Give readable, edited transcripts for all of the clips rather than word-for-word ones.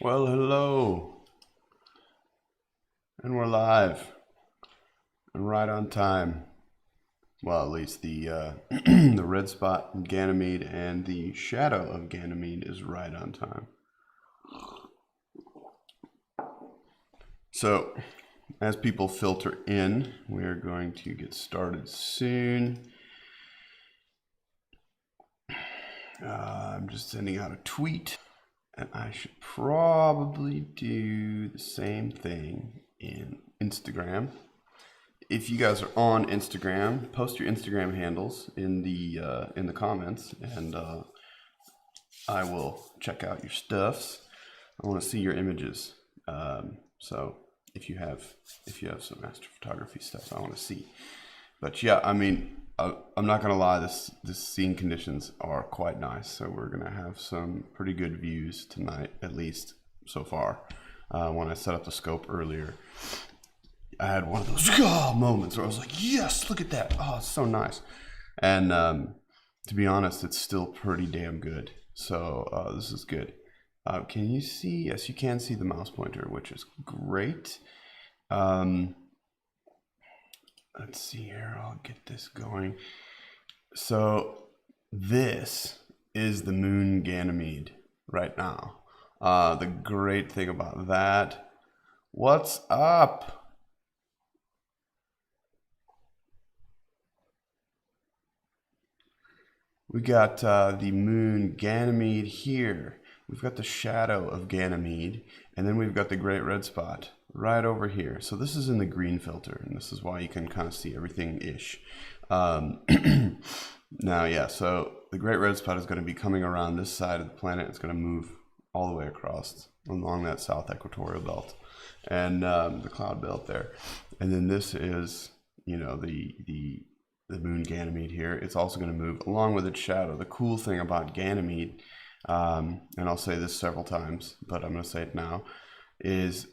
Well, hello, and we're live and right on time. Well, at least the the red spot in Ganymede and the shadow of Ganymede is right on time. So, as people filter in, we're going to get started soon. I'm just sending out a tweet. And I should probably do the same thing in Instagram. If you guys are on Instagram, post your Instagram handles in the comments, and I will check out your stuffs. I want to see your images. So if you have some astrophotography stuff, I want to see. But yeah, I mean, I'm not gonna lie, this scene conditions are quite nice, so we're gonna have some pretty good views tonight, at least so far. When I set up the scope earlier, I had one of those moments where I was like, yes, look at that, oh, it's so nice. And to be honest, it's still pretty damn good, so this is good. Can you see? Yes, you can see the mouse pointer, which is great. Let's see here, I'll get this going. So this is the moon Ganymede right now. The great thing about that, what's up? We got the moon Ganymede here. We've got the shadow of Ganymede, and then we've got the great red spot right over here. So this is in the green filter, and this is why you can kind of see everything-ish. Now, yeah, so the great red spot is going to be coming around this side of the planet. It's going to move all the way across along that south equatorial belt and the cloud belt there. And then this is, you know, the moon Ganymede here. It's also going to move along with its shadow. The cool thing about Ganymede, and I'll say this several times, but I'm going to say it now, is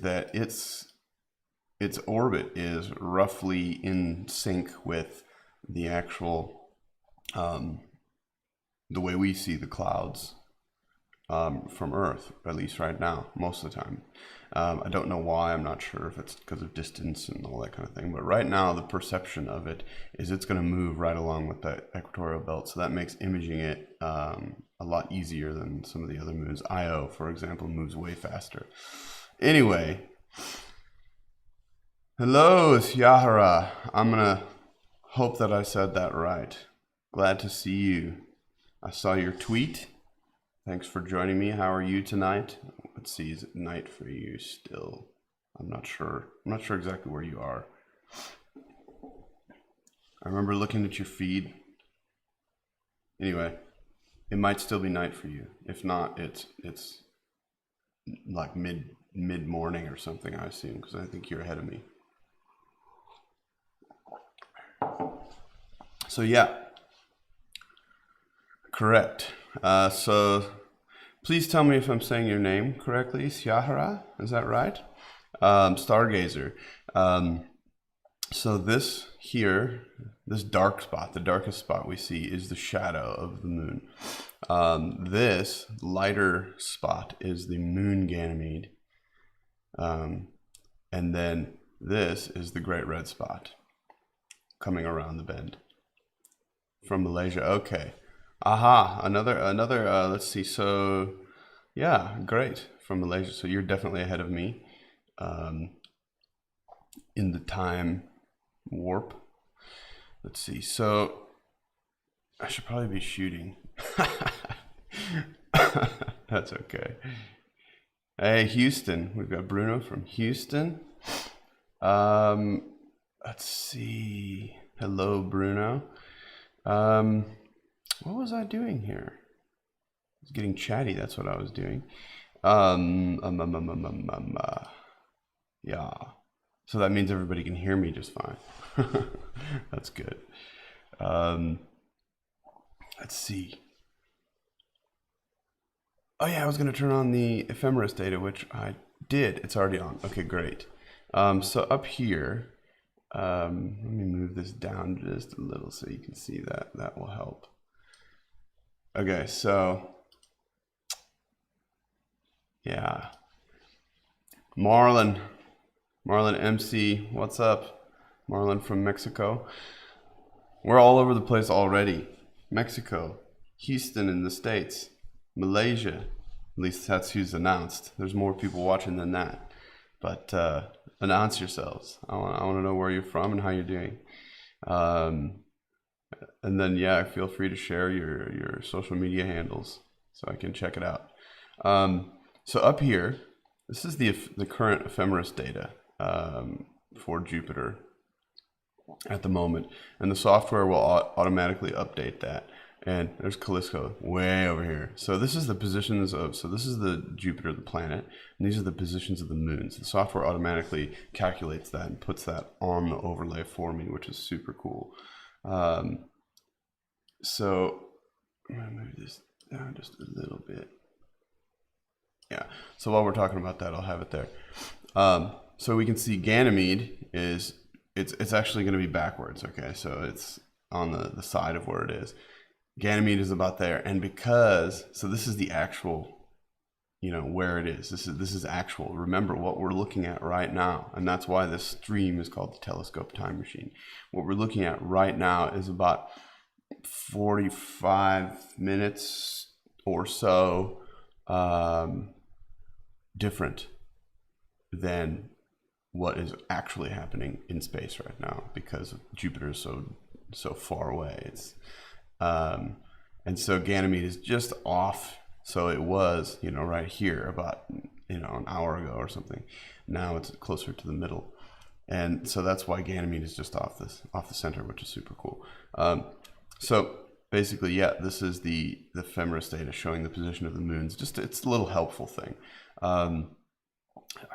that its orbit is roughly in sync with the actual the way we see the clouds from Earth, at least right now, most of the time. I don't know why. I'm not sure if it's because of distance and all that kind of thing, but right now the perception of it is it's going to move right along with that equatorial belt, so that makes imaging it a lot easier than some of the other moons. Io, for example, moves way faster. Anyway, hello, Yahara. I'm gonna hope that I said that right. Glad to see you. I saw your tweet. Thanks for joining me. How are you tonight? Let's see, is it night for you still? I'm not sure. I'm not sure exactly where you are. I remember looking at your feed. Anyway, it might still be night for you. If not, it's like mid-morning or something, I assume, because I think you're ahead of me. So yeah, correct. So please tell me if I'm saying your name correctly. Syahara, is that right? Stargazer. So this here, this dark spot, the darkest spot we see is the shadow of the moon. This lighter spot is the moon Ganymede. And then this is the great red spot coming around the bend from Malaysia. Okay. Aha, another let's see. So yeah, great, from Malaysia. So you're definitely ahead of me in the time warp. Let's see. So I should probably be shooting. That's okay. Hey, Houston. We've got Bruno from Houston. Let's see. Hello, Bruno. What was I doing here? I was getting chatty. That's what I was doing. Yeah. So that means everybody can hear me just fine. That's good. Let's see. Oh yeah, I was going to turn on the ephemeris data, which I did. It's already on. Okay, great. So up here, let me move this down just a little so you can see that. That will help. Okay, so Yeah. Marlon MC, what's up? Marlon from Mexico. We're all over the place already. Mexico, Houston in the States, Malaysia. At least that's who's announced. There's more people watching than that. But announce yourselves. I want to know where you're from and how you're doing. And then, yeah, feel free to share your social media handles so I can check it out. So up here, this is the current ephemeris data for Jupiter at the moment. And the software will automatically update that. And there's Callisto way over here. So this is the positions of, so this is the Jupiter, the planet, and these are the positions of the moons. The software automatically calculates that and puts that on the overlay for me, which is super cool. So I'm gonna move this down just a little bit. Yeah, so while we're talking about that, I'll have it there. So we can see Ganymede is, it's actually gonna be backwards, okay? So it's on the side of where it is. Ganymede is about there, and because, so this is the actual, you know, where it is. This is actual. Remember what we're looking at right now, and that's why this stream is called the Telescope Time Machine. What we're looking at right now is about 45 minutes or so different than what is actually happening in space right now, because Jupiter is so far away. It's and so Ganymede is just off. So it was, you know, right here about, you know, an hour ago or something. Now it's closer to the middle, and so that's why Ganymede is just off the center, which is super cool. So basically, yeah, this is the ephemeris data showing the position of the moons. Just, it's a little helpful thing. I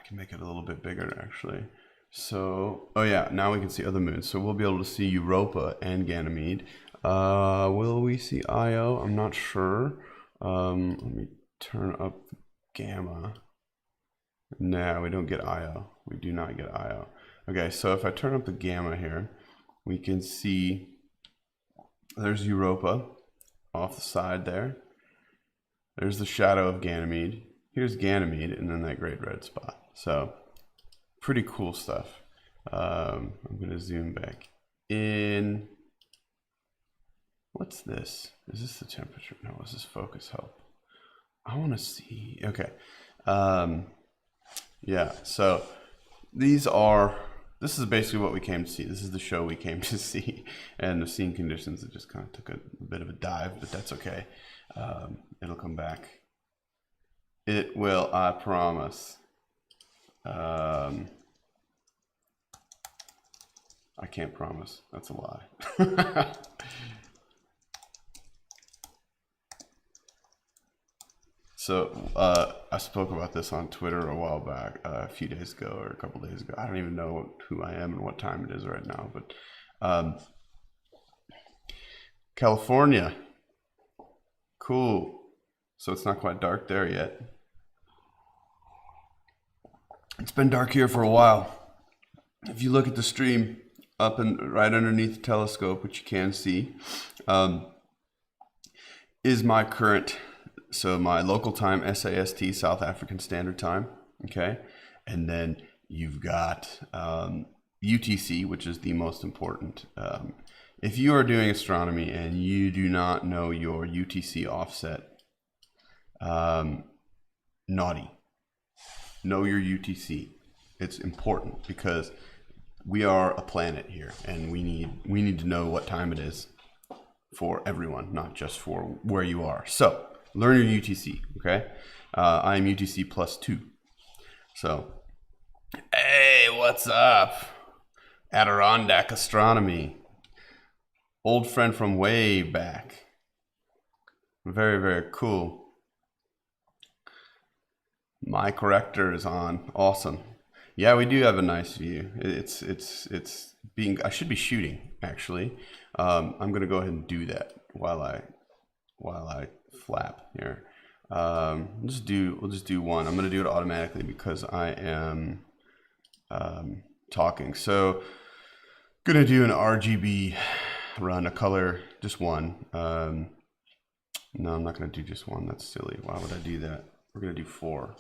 can make it a little bit bigger actually. So, oh yeah, now we can see other moons. So we'll be able to see Europa and Ganymede. Will we see Io? I'm not sure. Let me turn up the gamma. No, we don't get Io. We do not get Io. Okay, so if I turn up the gamma here, we can see there's Europa off the side there. There's the shadow of Ganymede. Here's Ganymede, and then that great red spot. So pretty cool stuff. I'm gonna zoom back in. What's this? Is this the temperature? No, is this focus help? I want to see. Okay. Yeah, so this is basically what we came to see. This is the show we came to see. And the scene conditions, it just kind of took a bit of a dive, but that's okay. It'll come back. It will, I promise. I can't promise. That's a lie. So I spoke about this on Twitter a while back, a few days ago or a couple days ago. I don't even know who I am and what time it is right now, but California, cool. So it's not quite dark there yet. It's been dark here for a while. If you look at the stream up and right underneath the telescope, which you can see, is my current. So my local time, SAST, South African Standard Time, okay? And then you've got UTC, which is the most important. If you are doing astronomy and you do not know your UTC offset, naughty. Know your UTC. It's important because we are a planet here, and we need to know what time it is for everyone, not just for where you are. So learn your UTC, okay? I am UTC +2. So, hey, what's up? Adirondack Astronomy. Old friend from way back. Very, very cool. My corrector is on. Awesome. Yeah, we do have a nice view. It's being, I should be shooting actually. I'm gonna go ahead and do that while I flap here. We'll just do one. I'm gonna do it automatically because I am talking. So gonna do an RGB run, a color, just one. No, I'm not gonna do just one. That's silly. Why would I do that? we're gonna do 4.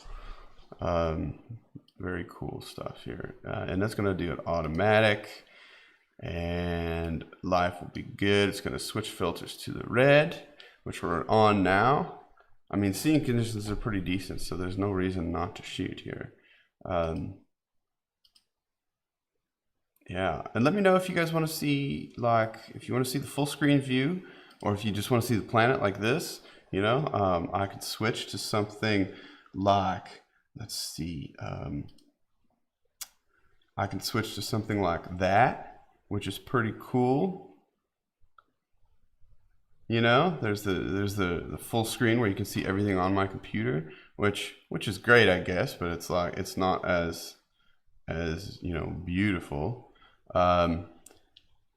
Very cool stuff here, and that's gonna do it automatic, and life will be good. It's gonna switch filters to the red, which we're on now. I mean, seeing conditions are pretty decent, so there's no reason not to shoot here. Yeah, and let me know if you guys want to see, like, if you want to see the full screen view, or if you just want to see the planet like this, you know. I could switch to something like, let's see, I can switch to something like that, which is pretty cool. You know, there's the full screen where you can see everything on my computer, which is great, I guess, but it's like, it's not as you know, beautiful. But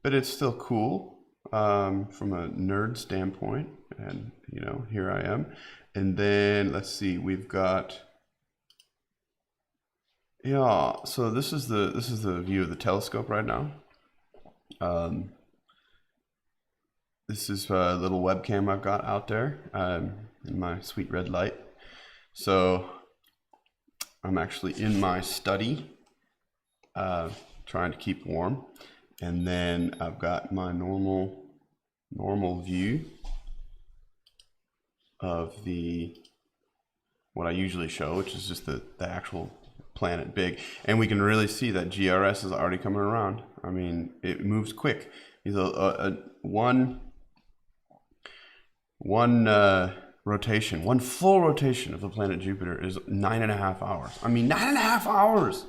it's still cool from a nerd standpoint, and you know, here I am. And then let's see, we've got, yeah, so this is the view of the telescope right now. This is a little webcam I've got out there in my sweet red light. So I'm actually in my study trying to keep warm, and then I've got my normal view of what I usually show, which is just the actual planet big, and we can really see that GRS is already coming around. I mean, it moves quick. One rotation, one full rotation of the planet Jupiter is 9.5 hours. I mean, 9.5 hours.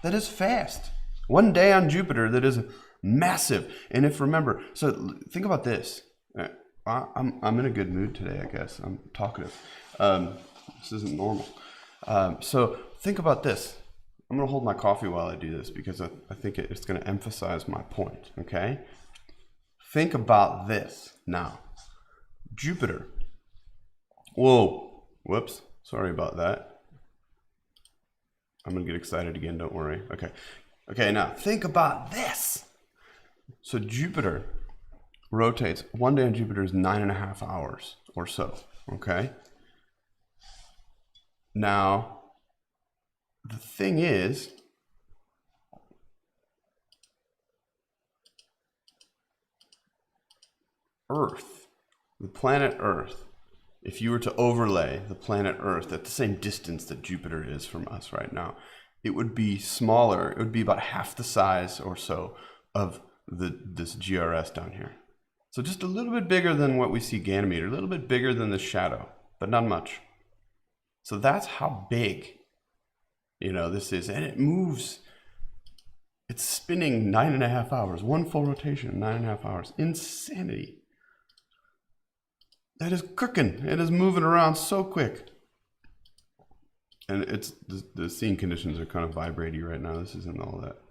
That is fast. One day on Jupiter, that is massive. And if remember, so think about this. I'm in a good mood today, I guess. I'm talkative. This isn't normal. So think about this. I'm gonna hold my coffee while I do this because I think it's gonna emphasize my point, okay? Think about this now. Jupiter. Whoa, whoops, sorry about that. I'm gonna get excited again, don't worry. Okay, now think about this. So Jupiter rotates, one day on Jupiter is 9.5 hours or so, okay? Now, the thing is, Earth, the planet Earth, if you were to overlay the planet Earth at the same distance that Jupiter is from us right now, it would be smaller. It would be about half the size or so of this GRS down here. So just a little bit bigger than what we see Ganymede, a little bit bigger than the shadow, but not much. So that's how big, you know, this is. And it moves, it's spinning 9.5 hours, one full rotation, 9.5 hours. Insanity. That is cooking. It is moving around so quick. And it's the scene conditions are kind of vibrating right now. This isn't all that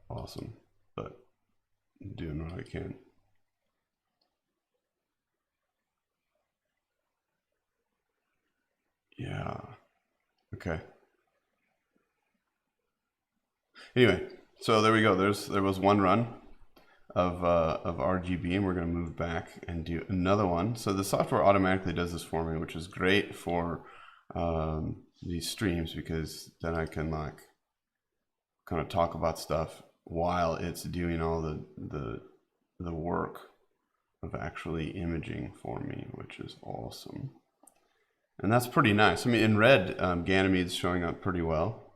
awesome, but I'm doing what I can. Yeah. Okay. Anyway, so there we go. There was one run of RGB, and we're going to move back and do another one. So the software automatically does this for me, which is great for these streams, because then I can like kind of talk about stuff while it's doing all the work of actually imaging for me, which is awesome. And that's pretty nice. I mean, in red, Ganymede's showing up pretty well,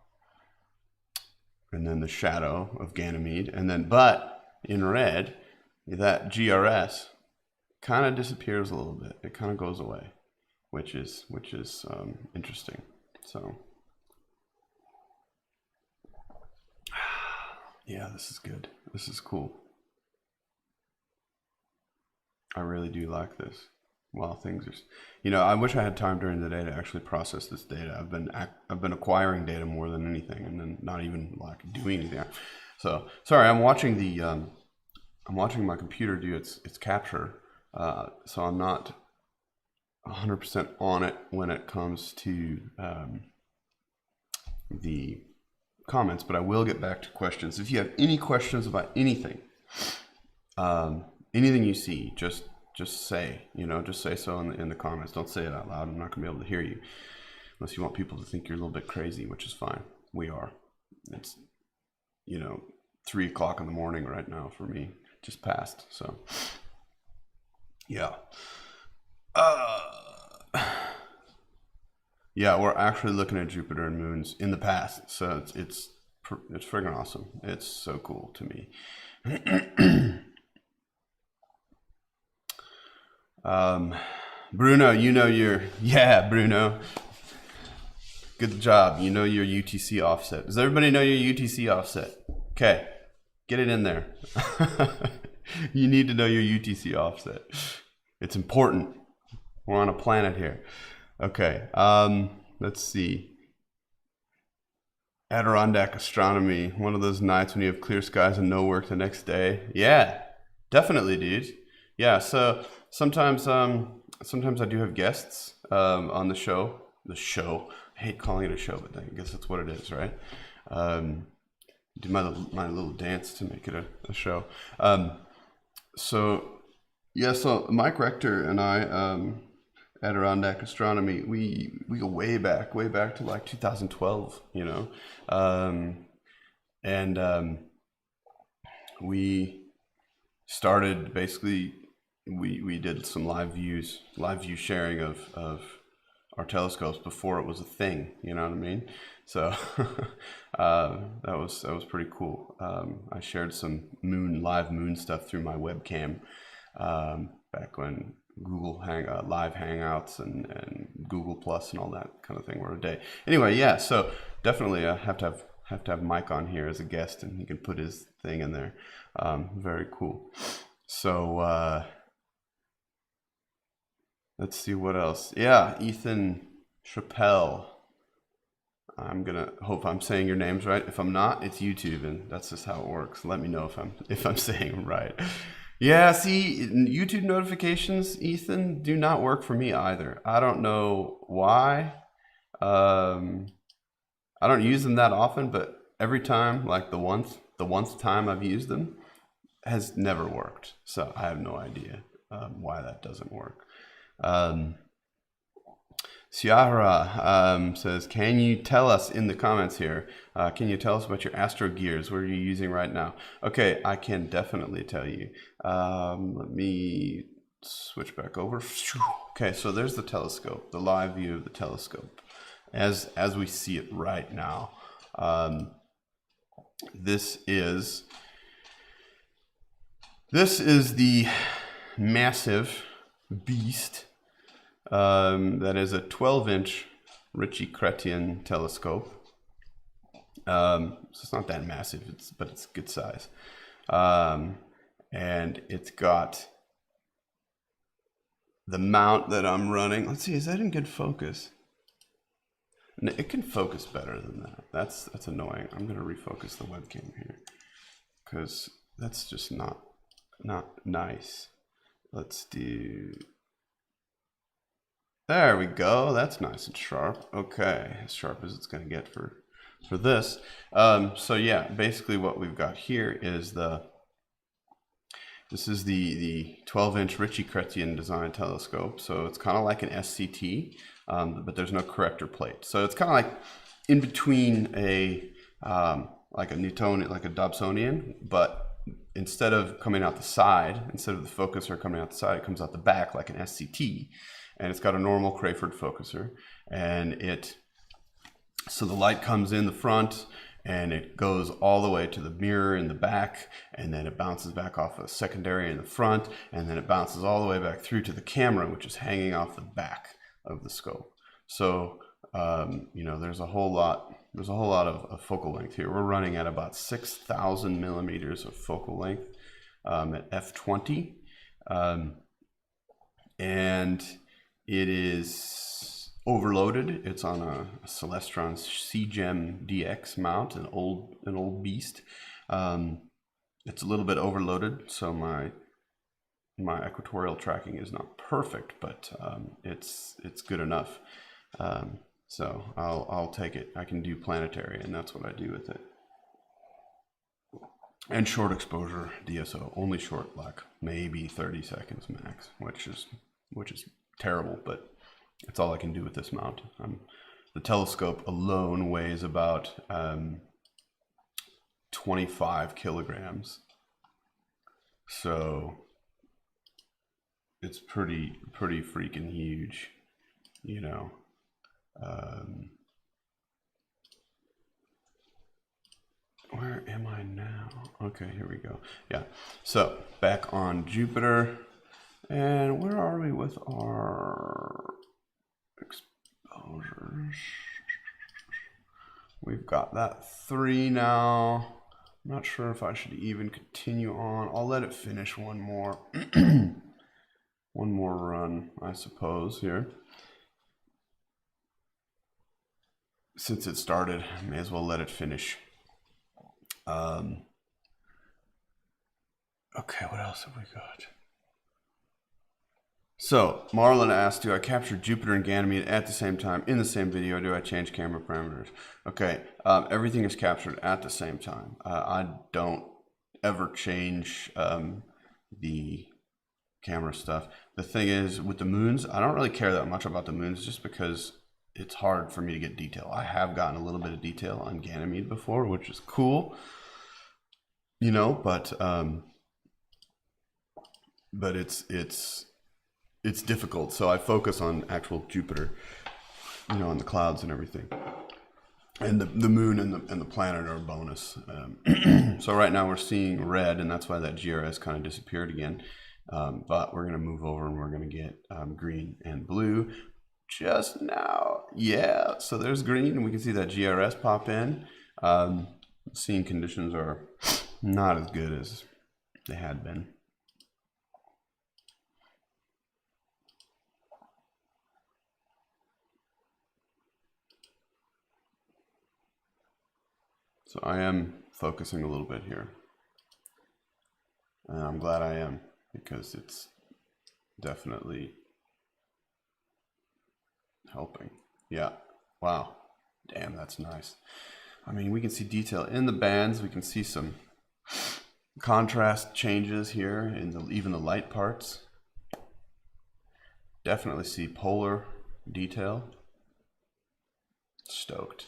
and then the shadow of Ganymede, and then but in red, that GRS kind of disappears a little bit. It kind of goes away, which is interesting. So yeah, this is good. This is cool. I really do like this. Well, things are, you know, I wish I had time during the day to actually process this data. I've been acquiring data more than anything, and then not even like doing anything. So sorry, I'm watching my computer do its capture, so I'm not 100% on it when it comes to the comments, but I will get back to questions. If you have any questions about anything, anything you see, just say, you know, just say so in the comments. Don't say it out loud. I'm not gonna be able to hear you. unless you want people to think you're a little bit crazy, which is fine. We are. It's, you know, 3 o'clock in the morning right now for me, just passed. So yeah. Yeah, we're actually looking at Jupiter and moons in the past, so it's friggin' awesome. It's so cool to me. Bruno, you know Bruno, good job. You know your UTC offset. Does everybody know your UTC offset? Okay, get it in there. You need to know your UTC offset. It's important. We're on a planet here. Okay, let's see. Adirondack astronomy, one of those nights when you have clear skies and no work the next day. Yeah, definitely, dude. Yeah, so sometimes I do have guests on the show. I hate calling it a show, but I guess that's what it is, right? Do my little dance to make it a show. So Mike Rector and I, Adirondack astronomy, we go way back to like 2012, you know, and we started basically. We did some live view sharing of our telescopes before it was a thing, you know what I mean? So that was pretty cool. I shared some live moon stuff through my webcam back when Google live Hangouts and Google Plus and all that kind of thing were a day. Anyway, yeah, so definitely I have to have Mike on here as a guest, and he can put his thing in there. Very cool. So let's see what else. Yeah, Ethan Chappelle. I'm gonna hope I'm saying your names right. If I'm not, it's YouTube, and that's just how it works. Let me know if I'm saying them right. Yeah, see, YouTube notifications, Ethan, do not work for me either. I don't know why. I don't use them that often, but every time, like the once time I've used them, has never worked. So I have no idea why that doesn't work. Ciara says, can you tell us in the comments here, can you tell us about your Astro gears? What are you using right now? Okay, I can definitely tell you. Let me switch back over. Okay, so there's the telescope, the live view of the telescope as we see it right now. This is the massive beast. That is a 12-inch Ritchie-Chrétien telescope. So it's not that massive, but it's good size. And it's got the mount that I'm running. Let's see, is that in good focus? It can focus better than that. That's annoying. I'm gonna refocus the webcam here because that's just not nice. Let's do. There we go. That's nice and sharp. Okay, as sharp as it's going to get for this. So yeah, basically what we've got here is this is the 12-inch Ritchie-Chrétien design telescope. So it's kind of like an SCT, but there's no corrector plate. So it's kind of like in between like a Newtonian, like a Dobsonian, but instead of coming out the side, instead of the focuser coming out the side, it comes out the back like an SCT. And it's got a normal Crayford focuser, and so the light comes in the front and it goes all the way to the mirror in the back, and then it bounces back off a secondary in the front, and then it bounces all the way back through to the camera, which is hanging off the back of the scope. So you know, there's a whole lot of focal length here. We're running at about 6,000 millimeters of focal length at f/20, and it is overloaded. It's on a Celestron CGEM DX mount, an old beast. It's a little bit overloaded, so my equatorial tracking is not perfect, but it's good enough. So I'll take it. I can do planetary, and that's what I do with it. And short exposure DSO, only short, like maybe 30 seconds max, which is terrible, but it's all I can do with this mount. the telescope alone weighs about 25 kilograms. So it's pretty freaking huge, you know. Where am I now? Okay, here we go. Yeah, so back on Jupiter. And where are we with our exposures? We've got that 3 now. I'm not sure if I should even continue on. I'll let it finish one more. One more run, I suppose, here. Since it started, I may as well let it finish. Okay, what else have we got? So, Marlon asked, do I capture Jupiter and Ganymede at the same time in the same video, or do I change camera parameters? Okay, everything is captured at the same time. I don't ever change the camera stuff. The thing is, with the moons, I don't really care that much about the moons just because it's hard for me to get detail. I have gotten a little bit of detail on Ganymede before, which is cool, you know, but it's difficult. So I focus on actual Jupiter, you know, and the clouds and everything. And the moon and the planet are a bonus. So right now we're seeing red, and that's why that GRS kind of disappeared again. But we're going to move over and we're going to get green and blue just now. Yeah, so there's green, and we can see that GRS pop in. Seeing conditions are not as good as they had been. So I am focusing a little bit here. And I'm glad I am, because it's definitely helping. Yeah, wow, damn, that's nice. I mean, we can see detail in the bands. We can see some contrast changes here in even the light parts. Definitely see polar detail. Stoked.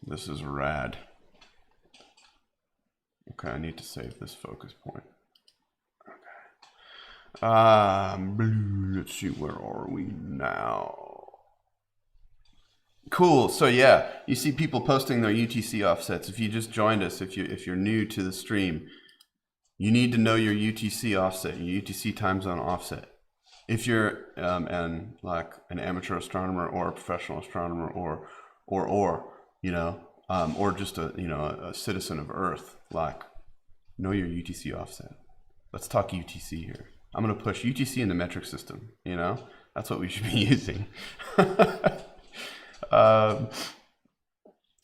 This is rad. Okay, I need to save this focus point. Okay. Blue, let's see, where are we now? Cool. So yeah, you see people posting their UTC offsets. If you just joined us, if you're new to the stream, you need to know your UTC offset, your UTC time zone offset. If you're like an amateur astronomer or a professional astronomer or you know, or just a citizen of Earth, like, know your UTC offset. Let's talk UTC here. I'm gonna push UTC in the metric system. You know, that's what we should be using.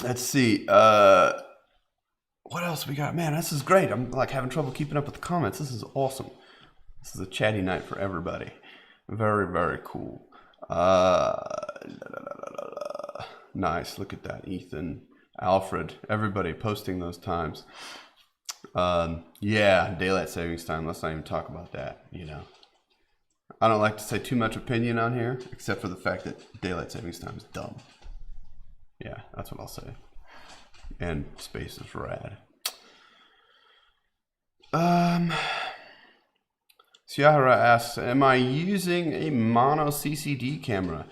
Let's see. What else we got? Man, this is great. I'm like having trouble keeping up with the comments. This is awesome. This is a chatty night for everybody. Very, very cool. Nice. Look at that. Ethan, Alfred, everybody posting those times. Yeah, daylight savings time. Let's not even talk about that, you know. I don't like to say too much opinion on here, except for the fact that daylight savings time is dumb. Yeah, that's what I'll say. And space is rad. Ciara asks, am I using a mono CCD camera?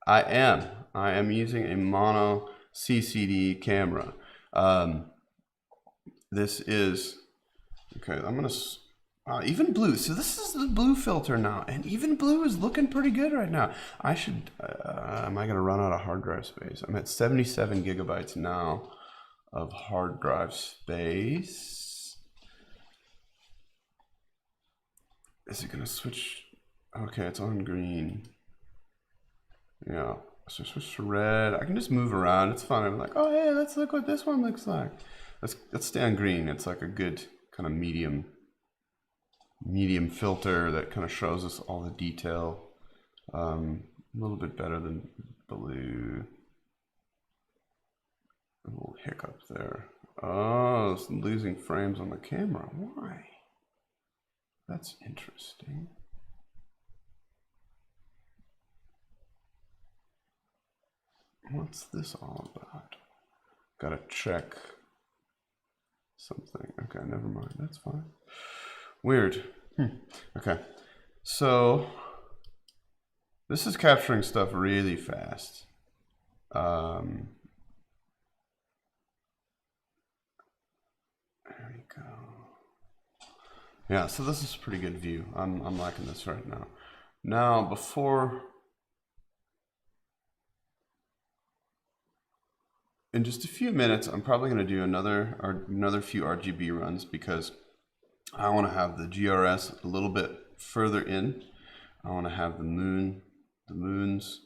I am. I am using a mono CCD camera. This is, okay, I'm going to, even blue. So this is the blue filter now. And even blue is looking pretty good right now. I should, am I going to run out of hard drive space? I'm at 77 gigabytes now of hard drive space. Is it going to switch? Okay, it's on green. Yeah, so switch to red. I can just move around. It's fun. I'm like, oh, hey, let's look what this one looks like. Let's stay on green. It's like a good kind of medium filter that kind of shows us all the detail. A little bit better than blue. A little hiccup there. Oh, it's losing frames on the camera. Why? That's interesting. What's this all about? Gotta check something. Okay, never mind. That's fine. Weird. Okay. So this is capturing stuff really fast. There we go. Yeah, so this is a pretty good view. I'm liking this right now. Now, before, in just a few minutes, I'm probably going to do another few RGB runs because I want to have the GRS a little bit further in. I want to have the moon, the moons,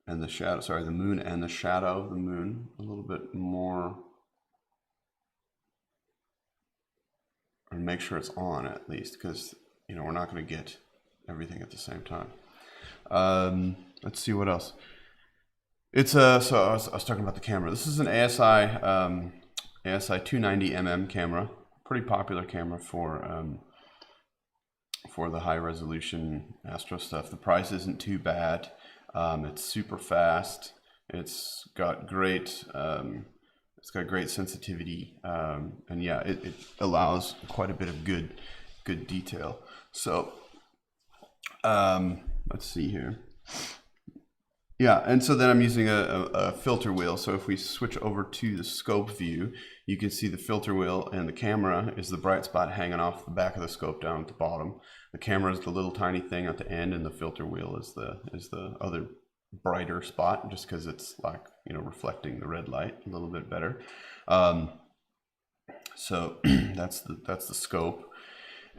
and the shadow. Sorry, the moon and the shadow of the moon a little bit more, and make sure it's on at least, because you know we're not going to get everything at the same time. Let's see what else. It's so I was talking about the camera. This is an ASI 290mm camera, pretty popular camera for the high resolution astro stuff. The price isn't too bad. It's super fast. It's got great sensitivity, and yeah, it allows quite a bit of good detail. So let's see here. Yeah, and so then I'm using a filter wheel. So if we switch over to the scope view, you can see the filter wheel, and the camera is the bright spot hanging off the back of the scope down at the bottom. The camera is the little tiny thing at the end, and the filter wheel is the other brighter spot, just because it's like, you know, reflecting the red light a little bit better. So that's the scope,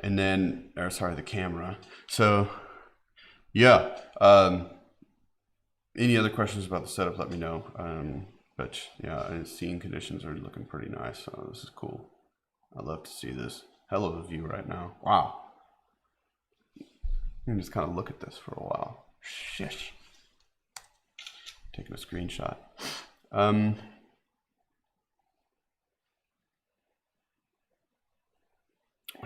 and then, or sorry, the camera. So yeah. Any other questions about the setup, let me know. But yeah, and scene conditions are looking pretty nice. So this is cool. I love to see this. Hell of a view right now. Wow. You can just kind of look at this for a while. Shish. Taking a screenshot. What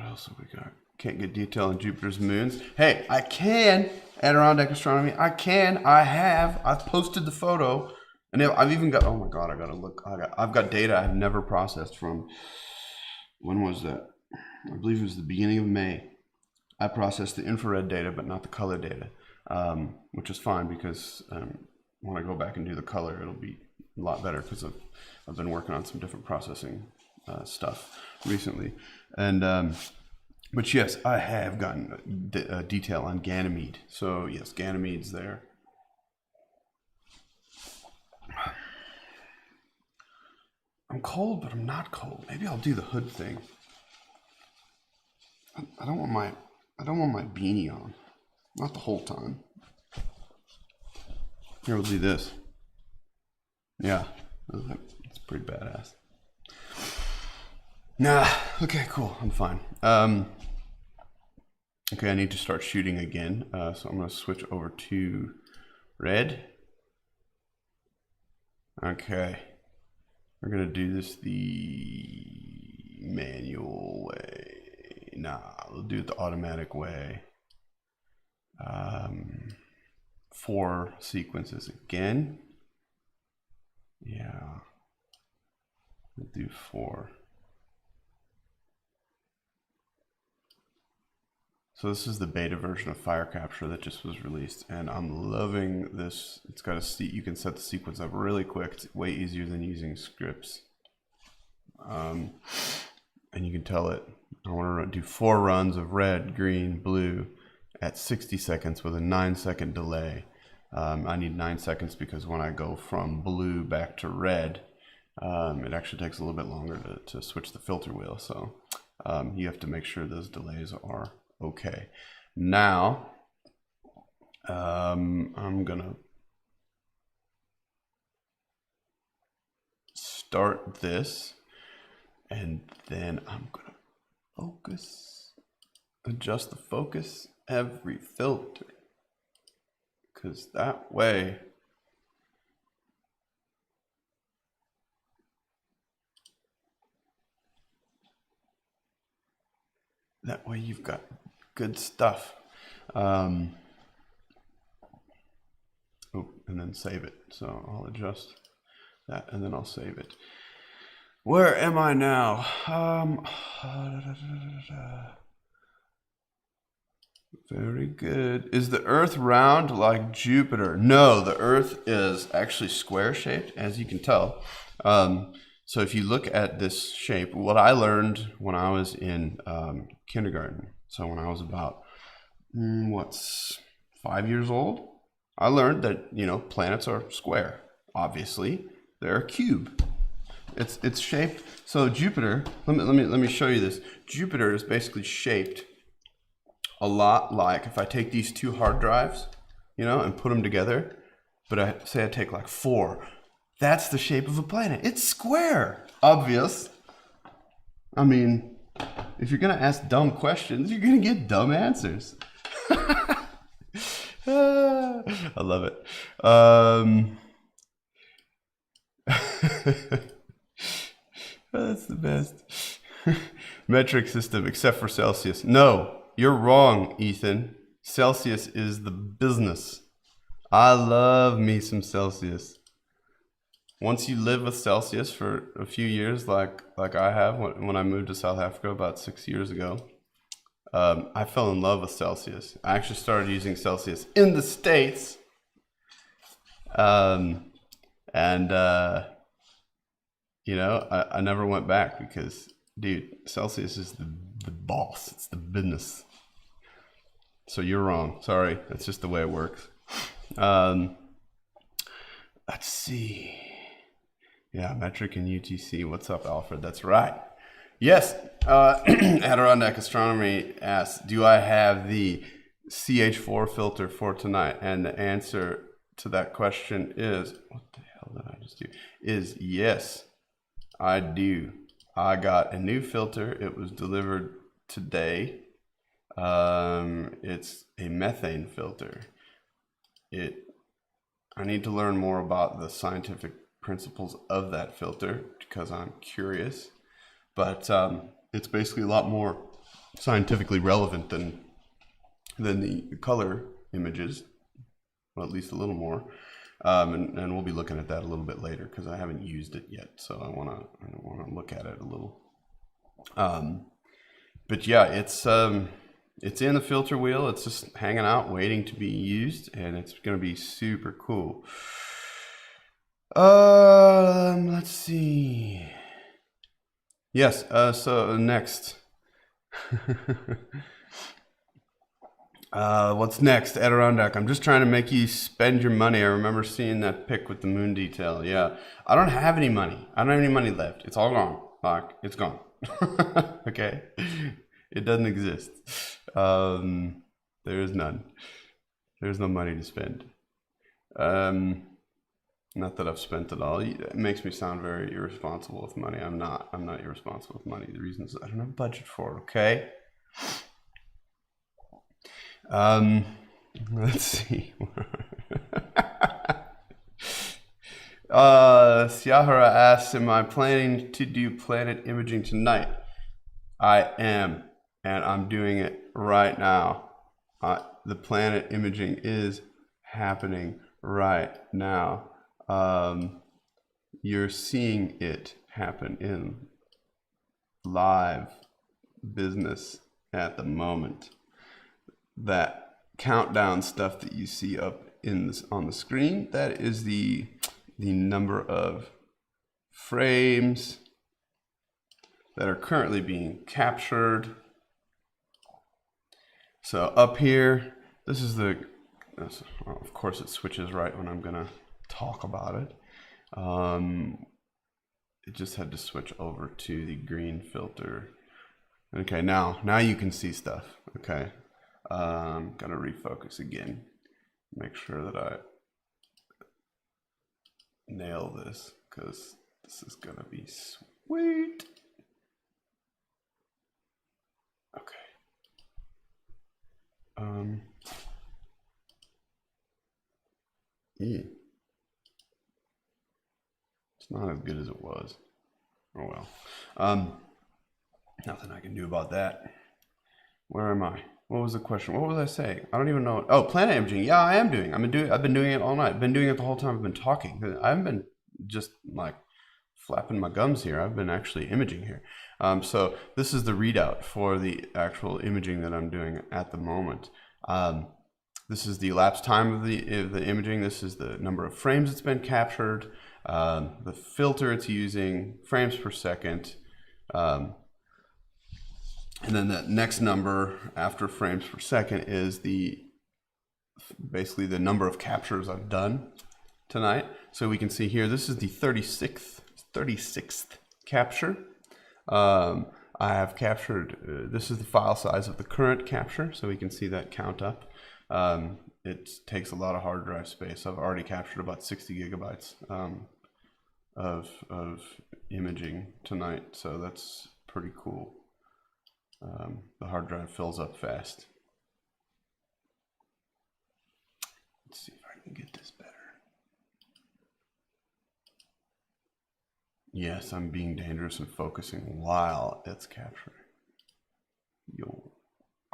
else have we got? Can't get detail on Jupiter's moons. Hey, I can. Adirondack Astronomy. I have. I've posted the photo, and I've even got. Oh my God! I gotta look. I've got data I've never processed from. When was that? I believe it was the beginning of May. I processed the infrared data, but not the color data, which is fine because when I go back and do the color, it'll be a lot better because I've been working on some different processing stuff recently, and. But yes, I have gotten detail on Ganymede. So yes, Ganymede's there. I'm cold, but I'm not cold. Maybe I'll do the hood thing. I don't want my beanie on. Not the whole time. Here, we'll do this. Yeah, that's pretty badass. Nah, okay, cool, I'm fine. Okay, I need to start shooting again, so I'm going to switch over to red. Okay, we're going to do this the manual way. Nah, we'll do it the automatic way. 4 sequences again. Yeah, we'll do 4. So this is the beta version of Fire Capture that just was released, and I'm loving this. It's got you can set the sequence up really quick. It's way easier than using scripts. And you can tell it, I want to do 4 runs of red, green, blue at 60 seconds with a 9-second delay. I need 9 seconds because when I go from blue back to red, it actually takes a little bit longer to switch the filter wheel. So you have to make sure those delays are okay. Now, I'm gonna start this, and then I'm gonna adjust the focus every filter, because that way you've got good stuff. Oh, and then save it. So I'll adjust that and then I'll save it. Where am I now? Very good. Is the Earth round like Jupiter? No, the Earth is actually square shaped, as you can tell. So if you look at this shape, what I learned when I was in kindergarten, so when I was about, 5 years old, I learned that, planets are square. Obviously, they're a cube. It's shaped. So Jupiter, let me show you this. Jupiter is basically shaped a lot like if I take these two hard drives, and put them together, but I take like 4. That's the shape of a planet. It's square. Obvious. I mean, if you're gonna ask dumb questions, you're gonna get dumb answers. I love it. That's the best. Metric system, except for Celsius. No, you're wrong, Ethan. Celsius is the business. I love me some Celsius. Once you live with Celsius for a few years, like I have when I moved to South Africa about 6 years ago, I fell in love with Celsius. I actually started using Celsius in the States. I never went back because, dude, Celsius is the boss. It's the business. So you're wrong. Sorry. That's just the way it works. Let's see. Yeah, metric and UTC. What's up, Alfred? That's right. Yes. Adirondack Astronomy asks, do I have the CH4 filter for tonight? And the answer to that question is, what the hell did I just do? Is yes, I do. I got a new filter. It was delivered today. It's a methane filter. I need to learn more about the scientific principles of that filter because I'm curious, but it's basically a lot more scientifically relevant than the color images, well, at least a little more. And we'll be looking at that a little bit later because I haven't used it yet, so I want to look at it a little. But yeah, it's in the filter wheel. It's just hanging out, waiting to be used, and it's going to be super cool. Let's see. Yes. So next. What's next, Adirondack? I'm just trying to make you spend your money. I remember seeing that pic with the moon detail. Yeah, I don't have any money. I don't have any money left. It's all gone. Like, it's gone. Okay, it doesn't exist. There is none. There's no money to spend. Not that I've spent it all. It makes me sound very irresponsible with money. I'm not irresponsible with money. The reason is I don't have a budget for it. Okay. Let's see. Siahara asks, am I planning to do planet imaging tonight? I am, and I'm doing it right now. The planet imaging is happening right now. You're seeing it happen in live business at the moment. That countdown stuff that you see up on the screen, that is the number of frames that are currently being captured. So up here, this is of course it switches right when I'm gonna talk about it. It just had to switch over to the green filter. Okay, now you can see stuff. Okay, gotta refocus again. Make sure that I nail this because this is gonna be sweet. Okay. Yeah. It's not as good as it was. Oh well. Nothing I can do about that. Where am I? What was the question? What was I saying? I don't even know. Oh, planet imaging. Yeah, I am doing. I've been doing it all night. I've been doing it the whole time I've been talking. I haven't been just like flapping my gums here. I've been actually imaging here. So this is the readout for the actual imaging that I'm doing at the moment. This is the elapsed time of the imaging. This is the number of frames it's been captured, the filter it's using, frames per second. And then the next number after frames per second is basically the number of captures I've done tonight. So we can see here, this is the 36th capture. I have captured, this is the file size of the current capture, so we can see that count up. It takes a lot of hard drive space. I've already captured about 60 gigabytes of imaging tonight, so that's pretty cool. The hard drive fills up fast. Let's see if I can get this better. Yes, I'm being dangerous and focusing while it's capturing. Yo,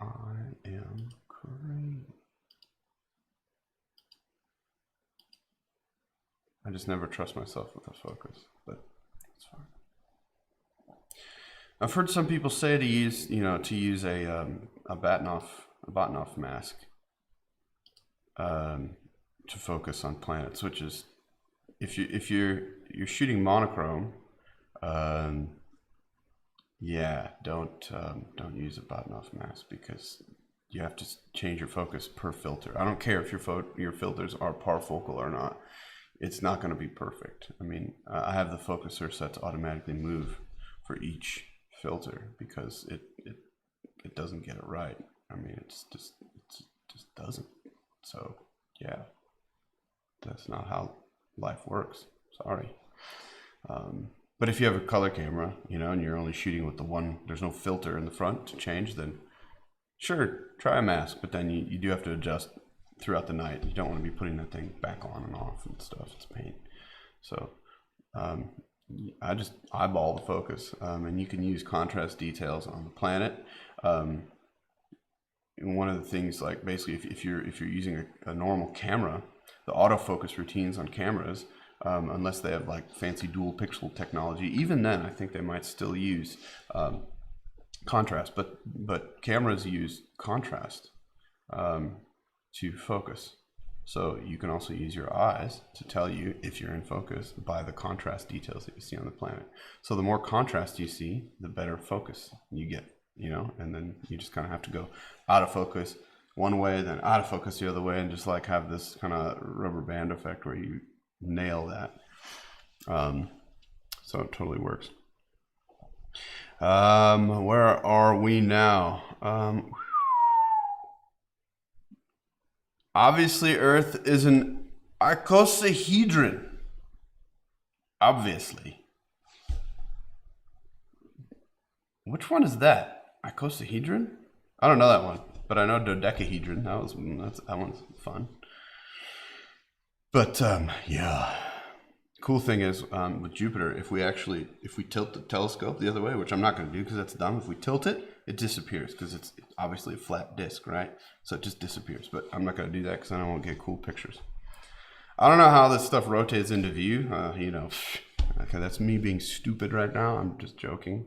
I am crazy. I just never trust myself with the focus, but it's fine. I've heard some people say to use, a Bahtinov mask to focus on planets, which is if you're shooting monochrome, yeah, don't use a Bahtinov mask because you have to change your focus per filter. I don't care if your filters are parfocal or not. It's not going to be perfect. I mean, I have the focuser set to automatically move for each filter because it doesn't get it right. I mean, it just doesn't. So yeah, that's not how life works. Sorry. But if you have a color camera, and you're only shooting with there's no filter in the front to change, then sure, try a mask, but then you do have to adjust throughout the night. You don't want to be putting that thing back on and off and stuff. It's a pain. So I just eyeball the focus, and you can use contrast details on the planet. And one of the things, like basically, if you're using a normal camera, the autofocus routines on cameras, unless they have like fancy dual pixel technology, even then I think they might still use contrast. But cameras use contrast to focus. So you can also use your eyes to tell you if you're in focus by the contrast details that you see on the planet. So the more contrast you see, the better focus you get, and then you just kind of have to go out of focus one way, then out of focus the other way, and just like have this kind of rubber band effect where you nail that. So it totally works. Where are we now? Obviously, Earth is an icosahedron. Obviously. Which one is that? Icosahedron? I don't know that one, but I know dodecahedron. That one's fun. But yeah. Cool thing is with Jupiter, if we tilt the telescope the other way, which I'm not going to do because that's dumb. If we tilt it, it disappears because it's obviously a flat disk, right? So it just disappears. But I'm not going to do that because I don't want to get cool pictures. I don't know how this stuff rotates into view. Okay, that's me being stupid right now. I'm just joking.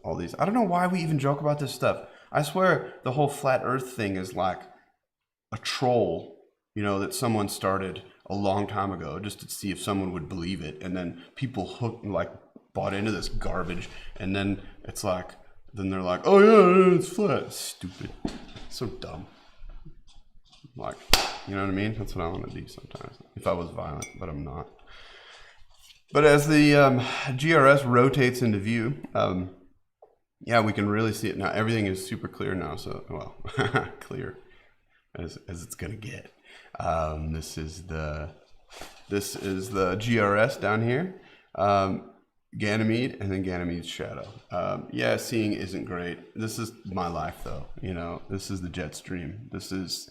All these, I don't know why we even joke about this stuff. I swear the whole flat Earth thing is like a troll, that someone started a long time ago just to see if someone would believe it, and then people bought into this garbage, and then it's like, then they're like, oh yeah, it's flat. Stupid. So dumb. Like, you know what I mean? That's what I want to do sometimes. If I was violent, but I'm not. But as the GRS rotates into view, yeah, we can really see it now. Everything is super clear now. So, well, clear as it's gonna get. This is the GRS down here, Ganymede, and then Ganymede's shadow. Yeah, seeing isn't great. This is my life, though. This is the jet stream. This is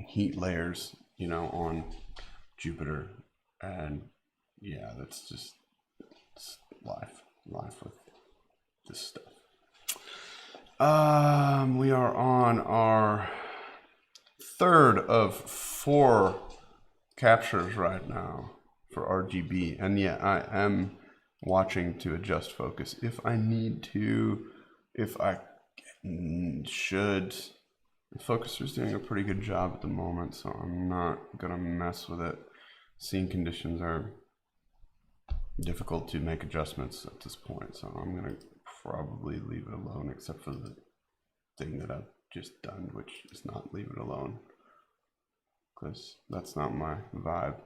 heat layers, on Jupiter, and yeah, that's just life with this stuff. We are on our third of 4 captures right now for RGB, and yeah, I am watching to adjust focus if I need to, if I should. The focuser's doing a pretty good job at the moment, so I'm not gonna mess with it. Scene conditions are difficult to make adjustments at this point, so I'm gonna probably leave it alone, except for the thing that I've just done, which is not leave it alone, because that's not my vibe.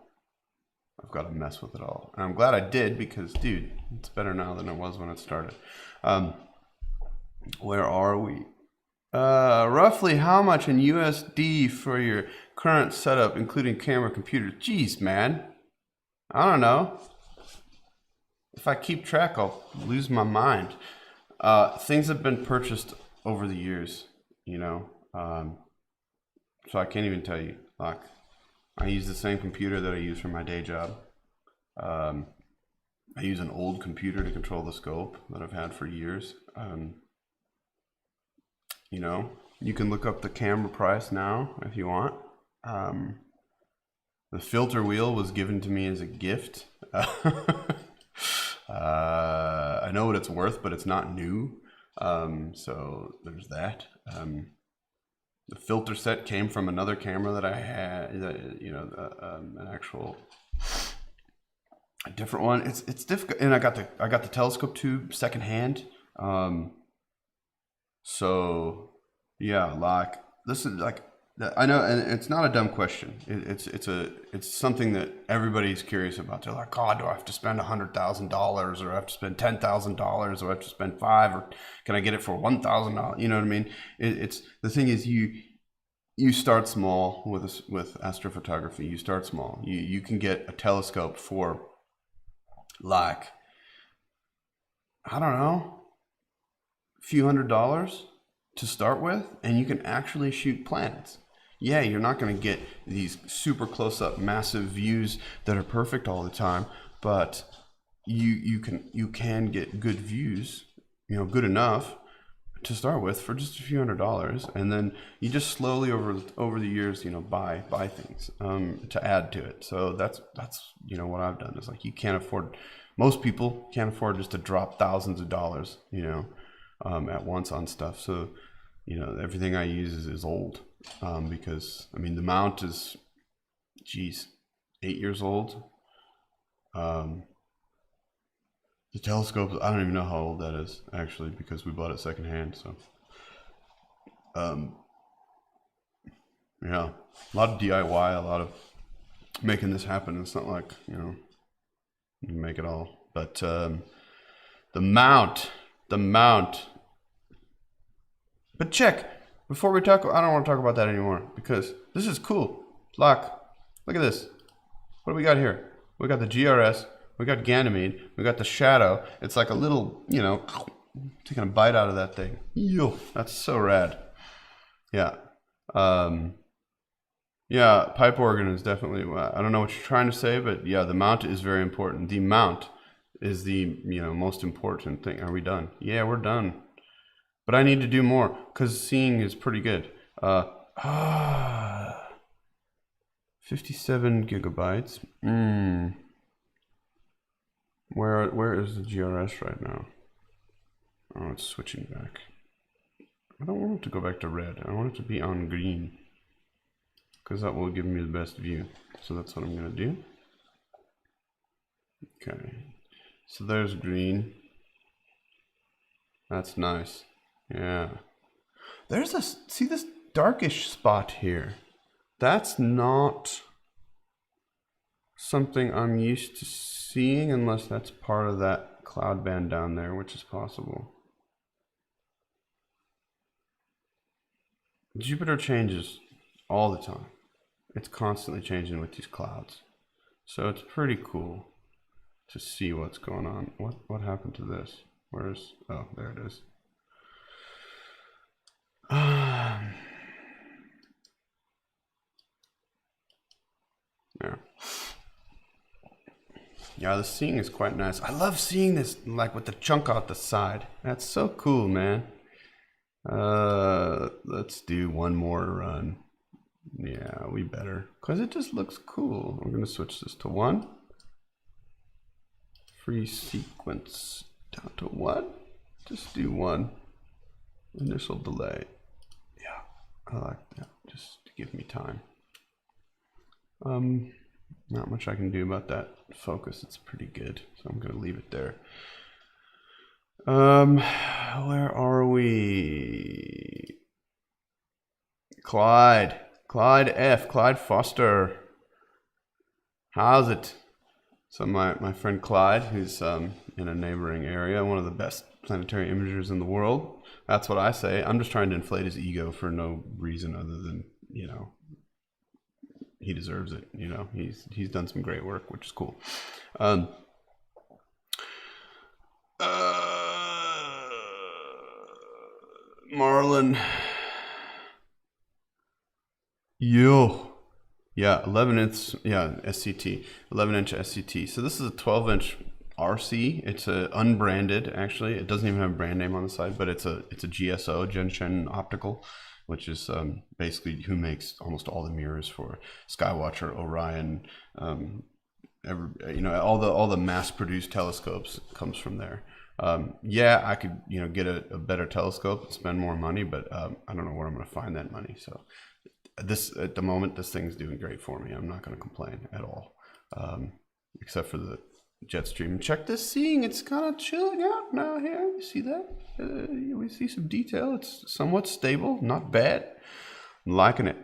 I've got to mess with it all, and I'm glad I did, because dude, it's better now than it was when it started. Where are we? Roughly how much in USD for your current setup, including camera, computer? Jeez, man, I don't know. If I keep track, I'll lose my mind. Things have been purchased over the years, you know, so I can't even tell you. Like, I use the same computer that I use for my day job. I use an old computer to control the scope that I've had for years. You know, you can look up the camera price now if you want. The filter wheel was given to me as a gift. I know what it's worth, but it's not new. So there's that. The filter set came from another camera that I had, you know, an actual a different one. It's difficult, and I got the telescope tube secondhand. So yeah, like this is like, I know, and it's not a dumb question. It's something that everybody's curious about. They're like, God, do I have to spend $100,000, or I have to spend $10,000, or I have to spend $5,000, or can I get it for $1,000? You know what I mean? It's the thing is, you start small with astrophotography. You start small. You can get a telescope for, like, I don't know, a few $100s to start with, and you can actually shoot planets. Yeah, you're not going to get these super close-up massive views that are perfect all the time, but you can get good views, you know, good enough to start with for just a few $100s, and then you just slowly over the years, you know, buy things to add to it. So that's you know what I've done is, like, you can't afford, most people can't afford just to drop thousands of dollars, you know, at once on stuff. So, you know, everything I use is old, because I mean the mount is, geez, 8 years old. The telescope, I don't even know how old that is actually, because we bought it secondhand. So yeah, a lot of DIY, a lot of making this happen. It's not like, you know, you can make it all, but the mount. But check, before we talk, I don't want to talk about that anymore, because this is cool. Look at this. What do we got here? We got the GRS, we got Ganymede, we got the shadow. It's like a little, you know, taking a bite out of that thing. Yo, that's so rad. Yeah. Yeah, pipe organ is definitely, I don't know what you're trying to say, but yeah, the mount is very important. The mount is the, you know, most important thing. Are we done? Yeah, we're done. But I need to do more, because seeing is pretty good. 57 gigabytes. Where is the GRS right now? Oh, it's switching back. I don't want it to go back to red. I want it to be on green, because that will give me the best view. So that's what I'm going to do. Okay. So there's green. That's nice. Yeah. There's see this darkish spot here. That's not something I'm used to seeing, unless that's part of that cloud band down there, which is possible. Jupiter changes all the time. It's constantly changing with these clouds. So it's pretty cool to see what's going on. What happened to this? Where's, oh, there it is. Yeah. Yeah, the seeing is quite nice. I love seeing this, like, with the chunk out the side. That's so cool, man. Let's do one more run. Yeah, we better, because it just looks cool. I'm going to switch this to 1. Free sequence down to 1. Just do 1. Initial delay. Yeah, I like that. Just to give me time. Not much I can do about that focus. It's pretty good, so I'm going to leave it there. Where are we? Clyde F. Clyde Foster. How's it? So my friend Clyde, who's in a neighboring area, one of the best planetary imagers in the world. That's what I say. I'm just trying to inflate his ego for no reason other than, you know, he deserves it. You know, he's done some great work, which is cool. Marlon. Yo. Yeah, 11-inch, yeah, SCT, 11-inch SCT. So this is a 12-inch RC. It's a unbranded, actually. It doesn't even have a brand name on the side, but it's a GSO, Genshin Optical, which is basically who makes almost all the mirrors for Skywatcher, Orion, you know, all the mass-produced telescopes comes from there. Yeah, I could, you know, get a better telescope and spend more money, but I don't know where I'm going to find that money. So this, at the moment, this thing's doing great for me. I'm not going to complain at all, except for the jet stream. Check this seeing. It's kind of chilling out now here. You see that? We see some detail. It's somewhat stable, not bad. I'm liking it.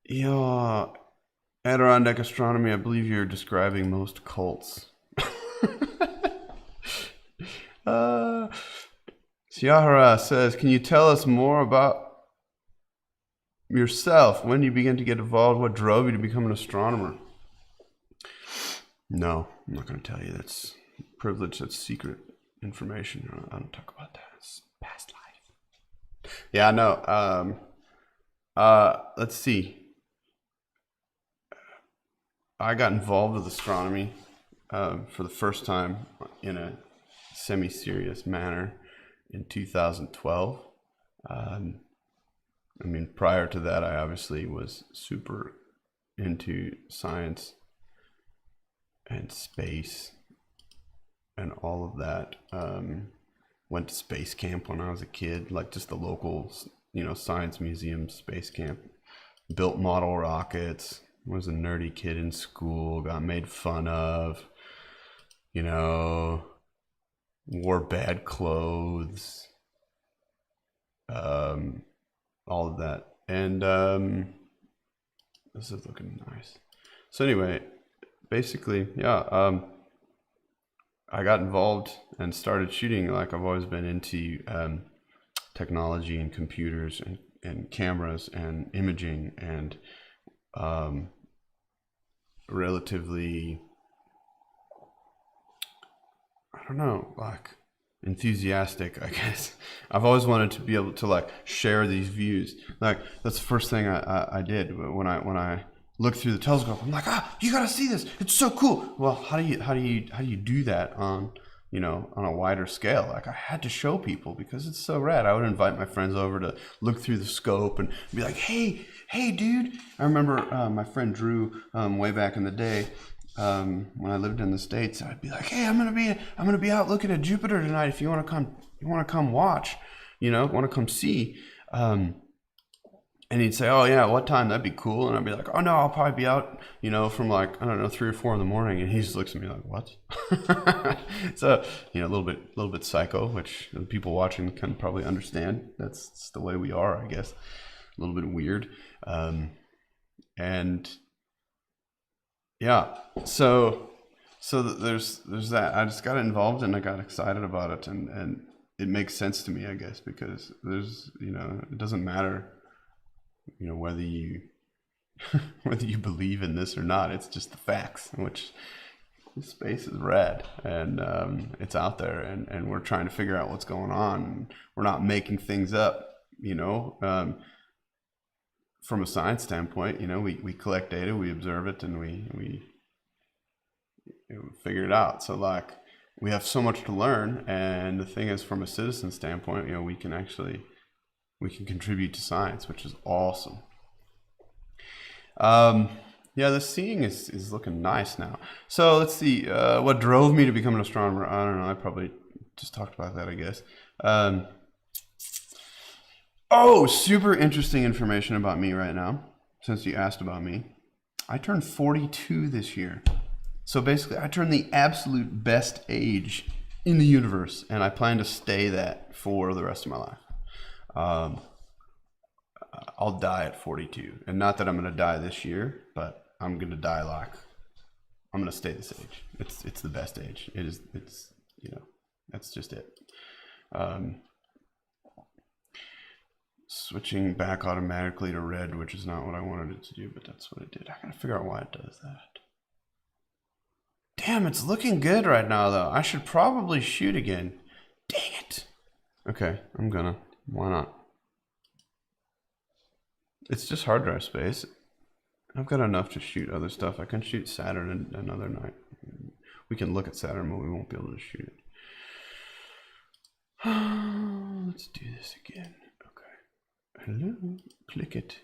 Yeah, Adirondack astronomy. I believe you're describing most cults. Siahara says, can you tell us more about yourself? When did you begin to get involved? What drove you to become an astronomer? No, I'm not going to tell you. That's privilege. That's secret information. I don't talk about that. It's past life. Yeah, no. Let's see. I got involved with astronomy for the first time in a semi-serious manner in 2012. I mean, prior to that, I obviously was super into science and space and all of that. Went to space camp when I was a kid, like just the local, you know, science museum space camp. Built model rockets. Was a nerdy kid in school. Got made fun of. You know, wore bad clothes. All of that. And this is looking nice. So anyway, basically, yeah, I got involved and started shooting. Like, I've always been into technology and computers and cameras and imaging and relatively, I don't know, like enthusiastic, I guess. I've always wanted to be able to like share these views. Like, that's the first thing I did when I looked through the telescope. I'm like, you gotta see this. It's so cool. Well, how do you do that on, you know, on a wider scale? Like, I had to show people because it's so rad. I would invite my friends over to look through the scope and be like, hey dude. I remember my friend Drew, way back in the day, when I lived in the States, I'd be like, hey, I'm gonna be out looking at Jupiter tonight. If you want to come watch, you know, want to come see. And he'd say, oh yeah, what time? That'd be cool. And I'd be like, oh no, I'll probably be out, you know, from like, I don't know, 3 or 4 in the morning. And he just looks at me like, what? So, you know, a little bit psycho, which people watching can probably understand. That's the way we are, I guess. A little bit weird. And yeah, so there's that. I just got involved and I got excited about it, and it makes sense to me, I guess, because there's, you know, it doesn't matter, you know, whether you believe in this or not. It's just the facts, which space is rad, and it's out there, and we're trying to figure out what's going on. And we're not making things up, you know. From a science standpoint, you know, we collect data, we observe it, and we figure it out. So like, we have so much to learn, and the thing is, from a citizen standpoint, we can contribute to science, which is awesome. Yeah, the seeing is looking nice now. So let's see, what drove me to become an astronomer? I don't know. I probably just talked about that, I guess. Oh, super interesting information about me right now, since you asked about me. I turned 42 this year. So basically, I turned the absolute best age in the universe, and I plan to stay that for the rest of my life. I'll die at 42, and not that I'm going to die this year, but I'm going to die like, I'm going to stay this age. It's the best age. It's that's just it. Switching back automatically to red, which is not what I wanted it to do, but that's what it did. I gotta figure out why it does that. Damn, it's looking good right now, though. I should probably shoot again. Dang it. Okay, I'm gonna. Why not? It's just hard drive space. I've got enough to shoot other stuff. I can shoot Saturn another night. We can look at Saturn, but we won't be able to shoot it. Let's do this again. Hello, click it.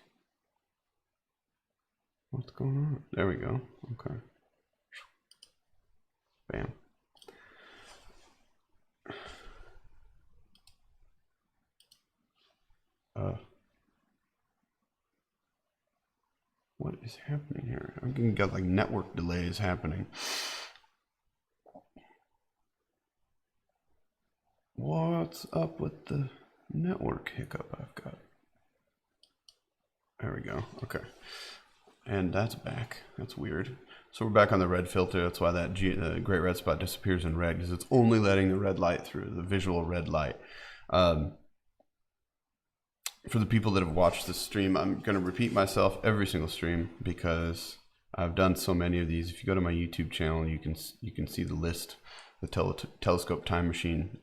What's going on? There we go. Okay. Bam. What is happening here? I'm getting got like network delays happening. What's up with the network hiccup I've got? There we go. Okay. And that's back. That's weird. So we're back on the red filter. That's why that great red spot disappears in red, because it's only letting the red light through, the visual red light. For the people that have watched this stream, I'm going to repeat myself every single stream because I've done so many of these. If you go to my YouTube channel, you can see the list, the telescope time machine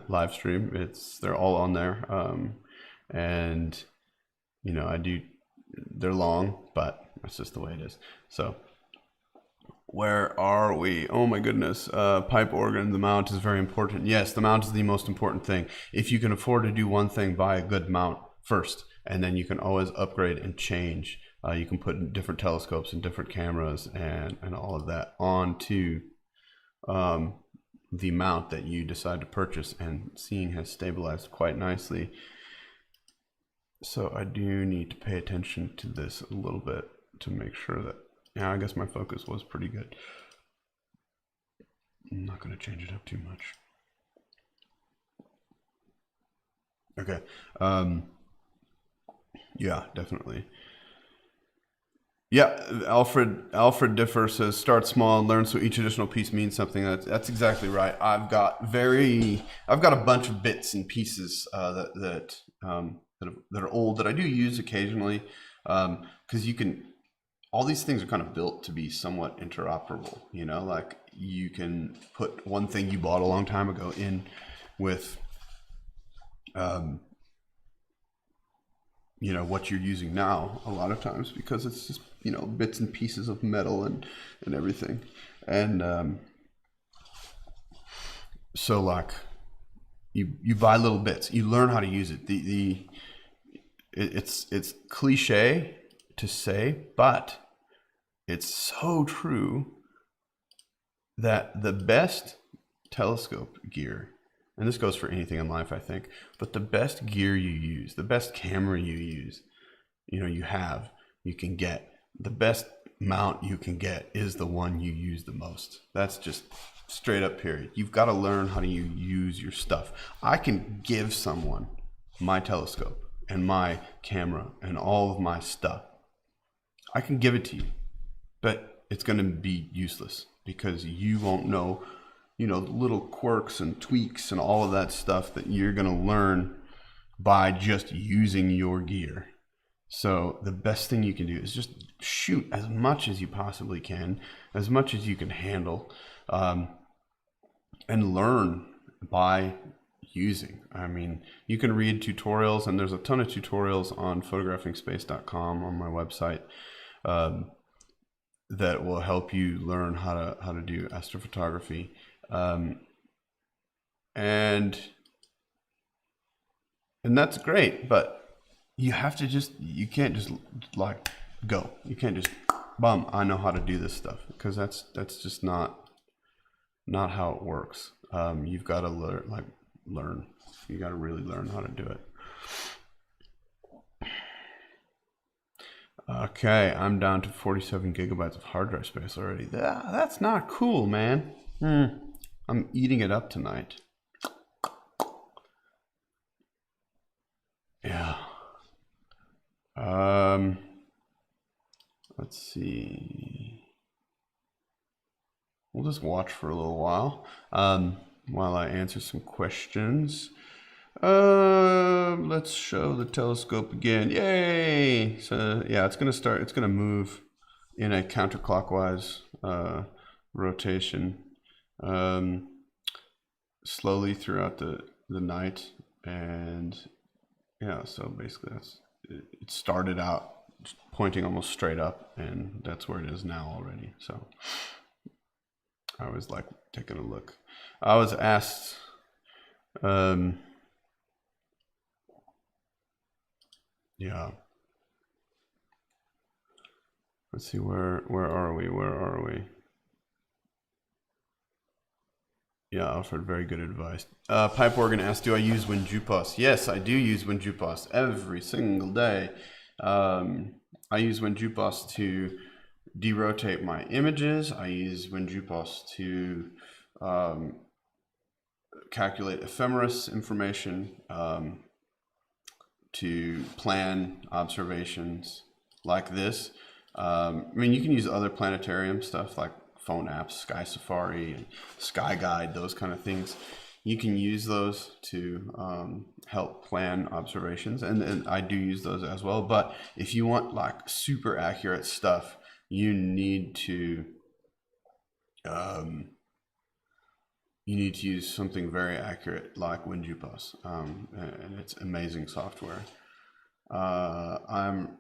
live stream. They're all on there, and they're long, but that's just the way it is. So where are we? Oh my goodness. Pipe organ, the mount is very important. Yes, the mount is the most important thing. If you can afford to do one thing, buy a good mount first, and then you can always upgrade and change. You can put different telescopes and different cameras and all of that onto the mount that you decide to purchase, and seeing has stabilized quite nicely. So I do need to pay attention to this a little bit to make sure that, yeah, I guess my focus was pretty good. I'm not going to change it up too much. Okay. Yeah, definitely. Yeah, Alfred Differ says start small and learn so each additional piece means something. That's exactly right. I've got a bunch of bits and pieces that are old that I do use occasionally, because all these things are kind of built to be somewhat interoperable. Like you can put one thing you bought a long time ago in with what you're using now a lot of times, because it's just bits and pieces of metal and everything. And so like you buy little bits, you learn how to use it. It's cliche to say, but it's so true that the best telescope gear, and this goes for anything in life, I think, but the best gear you use, the best camera you use, you can get, the best mount you can get is the one you use the most. That's just straight up period. You've got to learn how to use your stuff. I can give someone my telescope and my camera and all of my stuff. I can give it to you, but it's going to be useless because you won't know, little quirks and tweaks and all of that stuff that you're going to learn by just using your gear. So the best thing you can do is just shoot as much as you possibly can, as much as you can handle, and learn by using. I mean, you can read tutorials, and there's a ton of tutorials on photographingspace.com on my website. that will help you learn how to do astrophotography, and that's great. But you have to you can't just like go. You can't just I know how to do this stuff, because that's just not how it works. You've got to learn. You got to really learn how to do it. Okay, I'm down to 47 gigabytes of hard drive space already. That's not cool, man. I'm eating it up tonight. Yeah. Let's see. We'll just watch for a little while while I answer some questions. Let's show the telescope again. Yay! So yeah, it's gonna move in a counterclockwise rotation slowly throughout the night. And yeah, so basically it started out pointing almost straight up, and that's where it is now already. So I was like taking a look. I was asked yeah. Let's see, where are we? Yeah, offered very good advice. Pipe Organ asked, do I use WinJupos? Yes, I do use WinJupos every single day. I use WinJupos to derotate my images. I use WinJupos to calculate ephemeris information, to plan observations like this. I mean, you can use other planetarium stuff like phone apps, Sky Safari and Sky Guide, those kind of things. You can use those to help plan observations, and I do use those as well. But if you want like super accurate stuff, you need to use something very accurate like WinJupos, and it's amazing software. I'm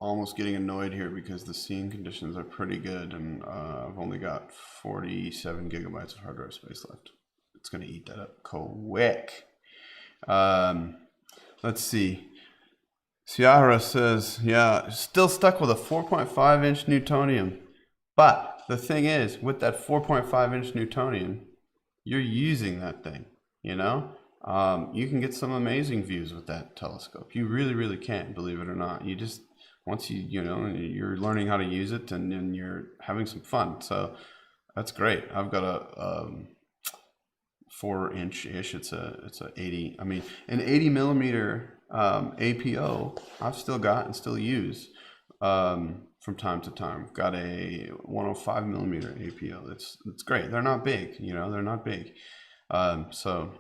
almost getting annoyed here because the scene conditions are pretty good, and I've only got 47 gigabytes of hard drive space left. It's going to eat that up quick. Let's see. Ciara says, yeah, still stuck with a 4.5 inch Newtonian. But the thing is, with that 4.5 inch Newtonian, you're using that thing, you know? You can get some amazing views with that telescope. You really, really can, believe it or not. You just, once you're learning how to use it, and you're having some fun. So that's great. I've got a 4-inch-ish. It's a 80. I mean, an 80 millimeter APO. I've still got and still use from time to time. I've got a 105 millimeter APO. It's great. They're not big. They're not big. So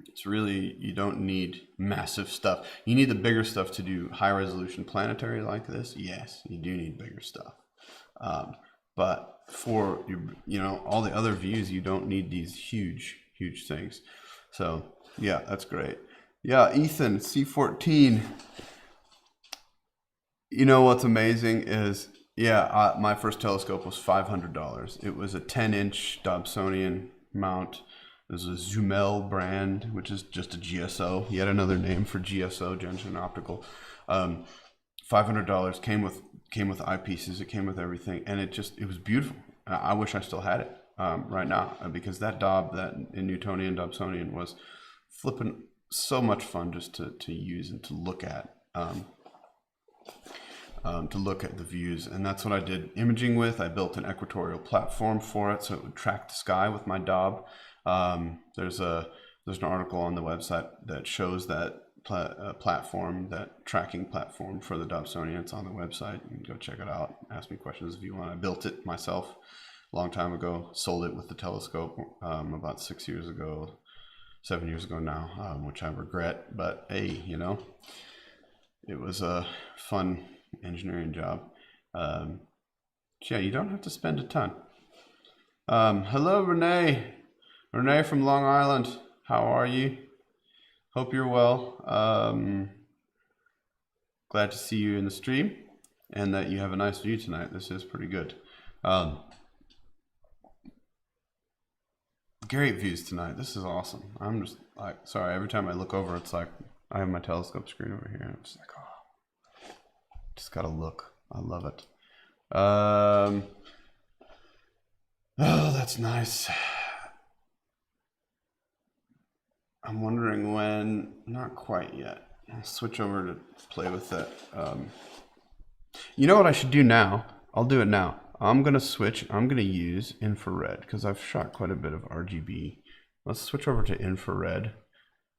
it's really, you don't need massive stuff. You need the bigger stuff to do high resolution planetary like this. Yes, you do need bigger stuff. But for all the other views, you don't need these huge things. So yeah, that's great. Yeah, Ethan, C14. You know what's amazing is, my first telescope was $500. It was a 10-inch Dobsonian mount. There's a Zoomel brand, which is just a GSO, yet another name for GSO, Gentian Optical. $500, came with eyepieces, it came with everything, and it was beautiful. I wish I still had it right now, because that Newtonian Dobsonian was flipping so much fun just to use and to look at. To look at the views, and that's what I did imaging with. I built an equatorial platform for it, so it would track the sky with my Dob. There's an article on the website that shows that platform, that tracking platform for the Dobsonian. It's on the website. You can go check it out. Ask me questions if you want. I built it myself a long time ago. Sold it with the telescope about 7 years ago now, which I regret. But hey, it was a fun engineering job. Yeah, you don't have to spend a ton. Hello, Renee. Renee from Long Island. How are you? Hope you're well. Glad to see you in the stream. and that you have a nice view tonight. This is pretty good. Great views tonight. This is awesome. I'm just like, sorry, every time I look over, it's like I have my telescope screen over here. I'm just like, oh, just gotta look. I love it. Oh, that's nice. I'm wondering when, not quite yet. I'll switch over to play with that. You know what I should do now? I'll do it now. I'm gonna switch, I'm gonna use infrared because I've shot quite a bit of RGB. Let's switch over to infrared.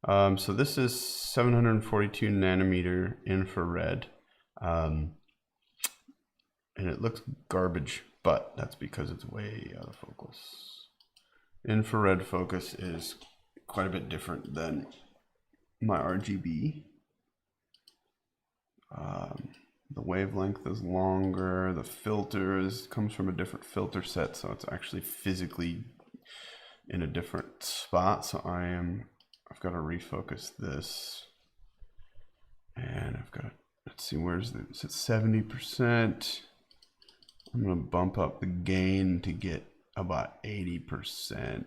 So this is 742 nanometer infrared. And it looks garbage, but that's because it's way out of focus. Infrared focus is quite a bit different than my RGB. The wavelength is longer, the filter comes from a different filter set, so it's actually physically in a different spot. So I've got to refocus this, and I've got to, let's see, it's at 70%. I'm going to bump up the gain to get about 80%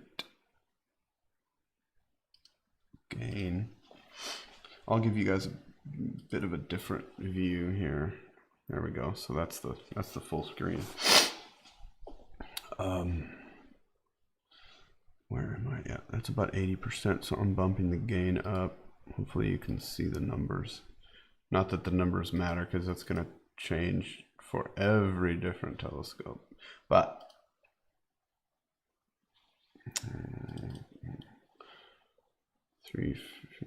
gain. I'll give you guys a bit of a different view here. There we go. So that's the full screen. Where am I? Yeah, that's about 80%. So I'm bumping the gain up. Hopefully you can see the numbers. Not that the numbers matter because it's going to change for every different telescope, but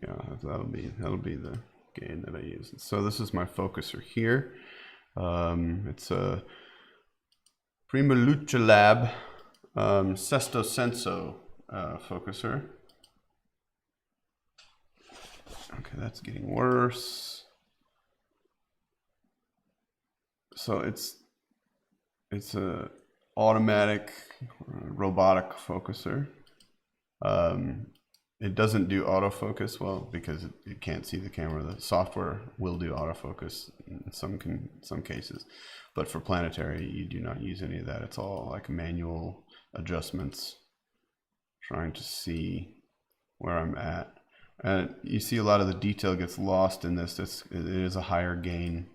yeah, that'll be the gain that I use. So this is my focuser here. It's a Primalucha Lab Sesto Senso focuser. Okay, that's getting worse. So it's a automatic robotic focuser. It doesn't do autofocus, well, because it can't see the camera. The software will do autofocus in some cases, but for planetary, you do not use any of that. It's all like manual adjustments, trying to see where I'm at. And you see a lot of the detail gets lost in this. It is a higher gain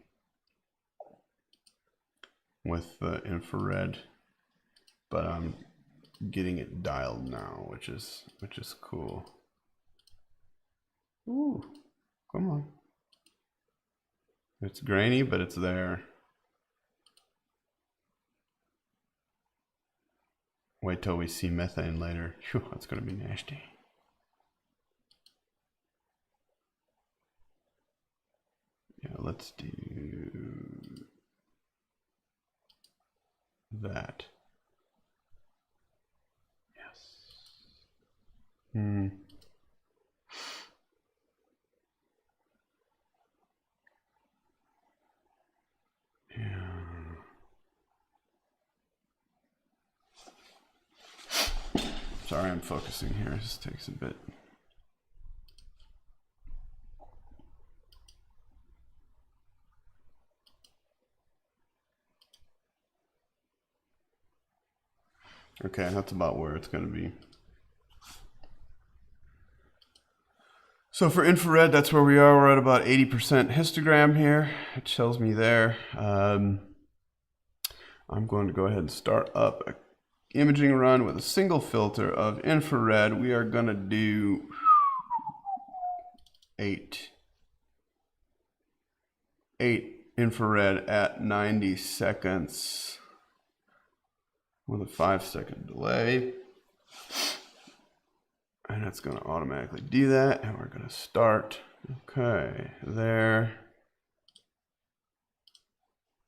with the infrared, but I'm getting it dialed now, which is cool. Ooh, come on. It's grainy, but it's there. Wait till we see methane later. Phew, that's gonna be nasty. Yeah, let's do that. Yes. Yeah. Sorry, I'm focusing here. It just takes a bit. Okay, that's about where it's going to be. So for infrared, that's where we are. We're at about 80% histogram here. It tells me there. I'm going to go ahead and start up an imaging run with a single filter of infrared. We are going to do 8 infrared at 90 seconds with a 5-second delay. And it's going to automatically do that. And we're going to start. Okay, there.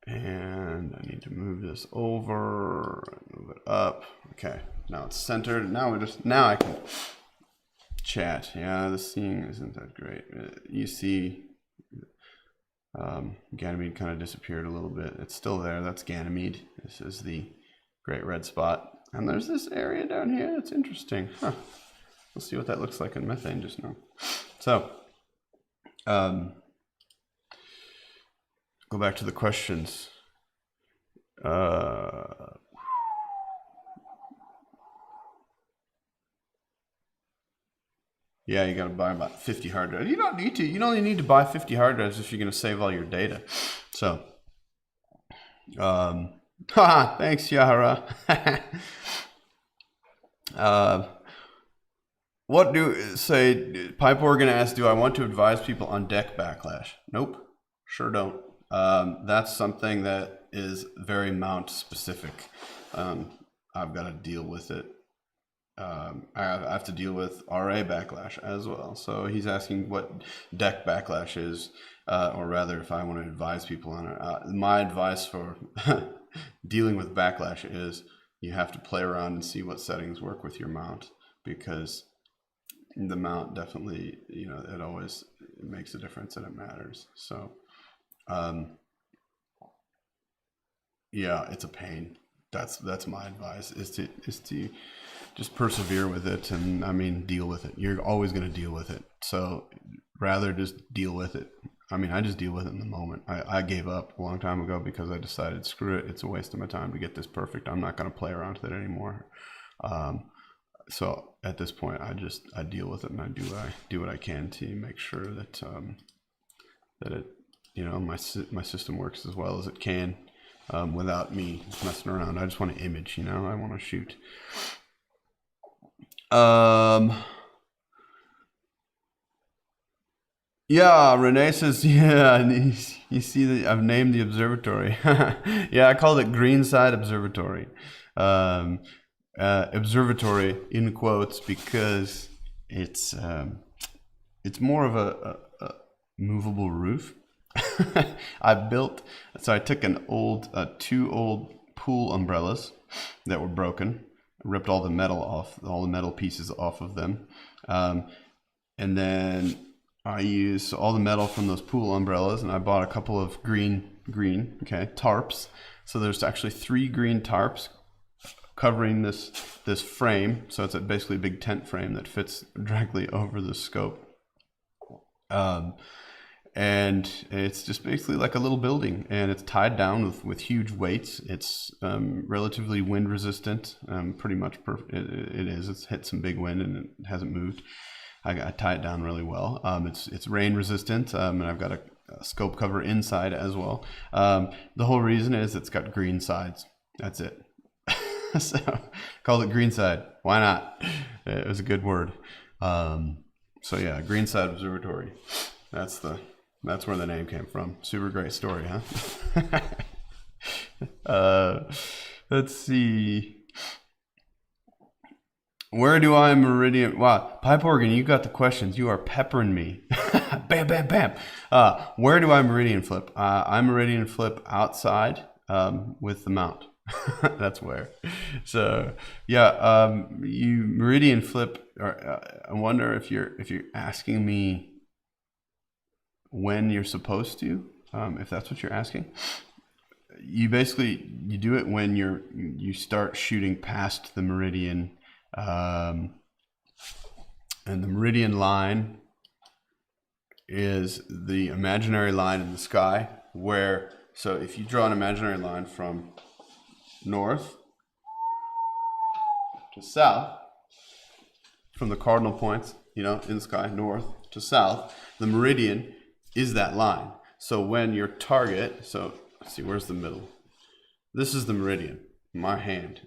And I need to move this over, move it up. Okay, now it's centered. Now I can chat. Yeah, the seeing isn't that great. You see Ganymede kind of disappeared a little bit. It's still there. That's Ganymede. This is the great red spot. And there's this area down here. It's interesting. Huh. We'll see what that looks like in methane just now. So, go back to the questions. Yeah, you gotta buy about 50 hard drives. You don't need to. You only need to buy 50 hard drives if you're gonna save all your data. So, thanks, Yahara. What say Pipe Organ asks, do I want to advise people on deck backlash? Nope, sure don't. That's something that is very mount specific. I've got to deal with it. I have to deal with RA backlash as well. So he's asking what deck backlash is, or rather if I want to advise people on it. My advice for dealing with backlash is you have to play around and see what settings work with your mount, because the mount definitely, it makes a difference and it matters. So, yeah, it's a pain. That's my advice, is to just persevere with it, and deal with it. You're always going to deal with it. So rather just deal with it. I just deal with it in the moment. I gave up a long time ago because I decided, screw it, it's a waste of my time to get this perfect. I'm not going to play around with it anymore. So at this point, I deal with it, and I do what I can to make sure that that it, my system works as well as it can, without me messing around. I just want to image, I want to shoot. Yeah, Renee says, yeah, you see that I've named the observatory. Yeah, I called it Greenside Observatory. Observatory in quotes, because it's more of a movable roof. I took two old pool umbrellas that were broken, ripped all the metal pieces off of them, and then I used all the metal from those pool umbrellas, and I bought a couple of green tarps. So there's actually 3 green tarps covering this frame. So it's basically a big tent frame that fits directly over the scope. And it's just basically like a little building, and it's tied down with huge weights. It's relatively wind resistant, pretty much it is. It's hit some big wind and it hasn't moved. I tie it down really well. It's rain resistant, and I've got a scope cover inside as well. The whole reason is it's got green sides. That's it. So called it Greenside. Why not? It was a good word. So yeah, Greenside Observatory. That's where the name came from. Super great story, huh? Let's see. Where do I meridian? Wow, Pipe Organ, you got the questions. You are peppering me. Bam, bam, bam. Where do I meridian flip? I meridian flip outside with the mount. That's where. So yeah, you meridian flip. I wonder if you're asking me when you're supposed to, if that's what you're asking. You do it when you start shooting past the meridian. And the meridian line is the imaginary line in the sky, so if you draw an imaginary line from north to south, from the cardinal points, in the sky, north to south, the meridian is that line. So when your target, let's see, where's the middle? This is the meridian. My hand,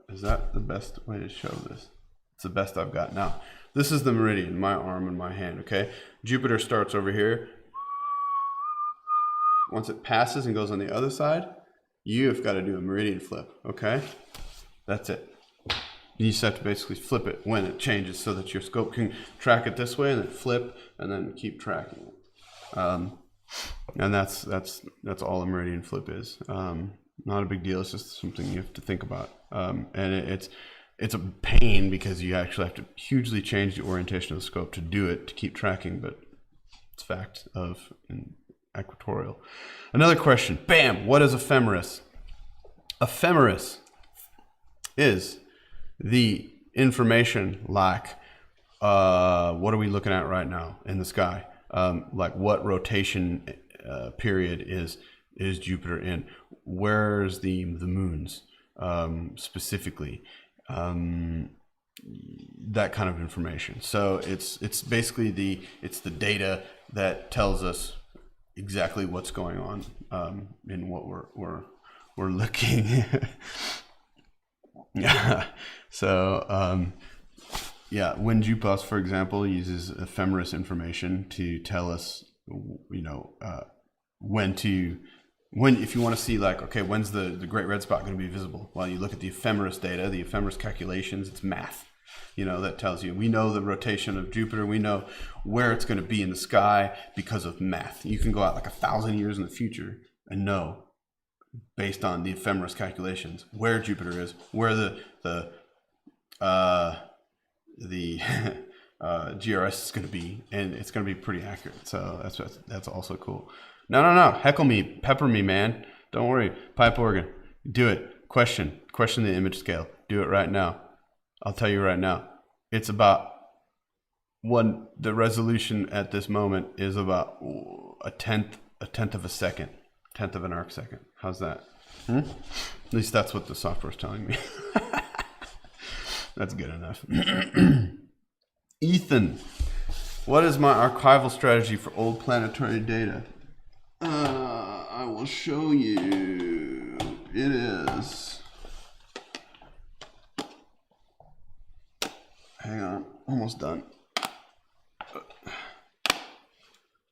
is that the best way to show this? It's the best I've got now. This is the meridian, my arm and my hand, okay? Jupiter starts over here. Once it passes and goes on the other side, you've got to do a meridian flip, okay? That's it. You just have to basically flip it when it changes, so that your scope can track it this way, and then flip, and then keep tracking it. And that's all a meridian flip is. Not a big deal. It's just something you have to think about. And it's a pain, because you actually have to hugely change the orientation of the scope to do it, to keep tracking, but it's fact of equatorial. Another question. Bam! What is ephemeris? Ephemeris is the information lack. What are we looking at right now in the sky? Like what rotation period is Jupiter in? Where's the moons specifically? That kind of information. So it's basically the data that tells us exactly what's going on in what we're looking. Yeah. So yeah, when JUPAS, for example, uses ephemeris information to tell us, you know, when if you want to see, like, okay, when's the great red spot going to be visible? Well, you look at the ephemeris data, the ephemeris calculations. It's math, you know, that tells you. We know the rotation of Jupiter. We know where it's going to be in the sky because of math. You can go out like 1,000 years in the future and know, based on the ephemeris calculations, where Jupiter is, where the GRS is going to be, and it's going to be pretty accurate. So that's also cool. No, heckle me, pepper me, man. Don't worry. Pipe organ, do it. Question the image scale. Do it right now. I'll tell you right now. It's about the resolution at this moment is about a tenth of a second, tenth of an arc second. How's that? At least that's what the software's telling me. That's good enough. Ethan, what is my archival strategy for old planetary data? I will show you. It is. Hang on, almost done.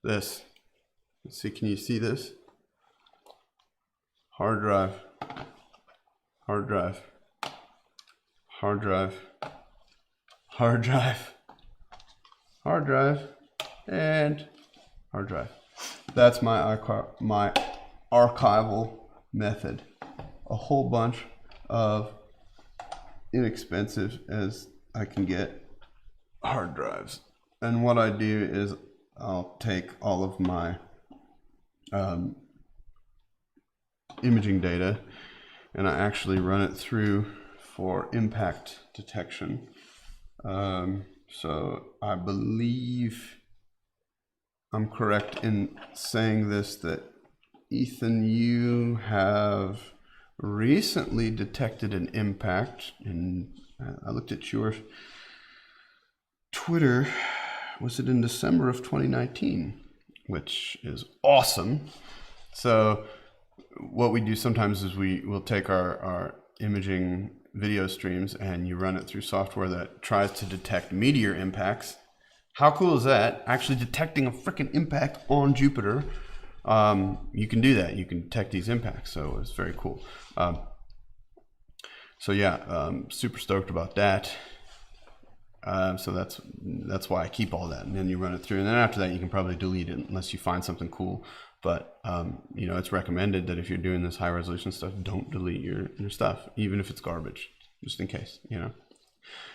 This. Let's see, can you see this? Hard drive, hard drive, hard drive, hard drive, hard drive, and hard drive. That's my archival method. A whole bunch of inexpensive as I can get hard drives. And what I do is I'll take all of my imaging data and I actually run it through for impact detection. So I believe I'm correct in saying this, that Ethan, you have recently detected an impact, and I looked at your Twitter. Was it in December of 2019? Which is awesome. So what we do sometimes is we'll take our imaging video streams and you run it through software that tries to detect meteor impacts. How cool is that? Actually detecting a freaking impact on Jupiter. You can do that. You can detect these impacts. So it's very cool. So yeah, super stoked about that. So that's why I keep all that, and then you run it through, and then after that you can probably delete it unless you find something cool. But you know, it's recommended that if you're doing this high resolution stuff, don't delete your stuff, even if it's garbage, just in case, you know,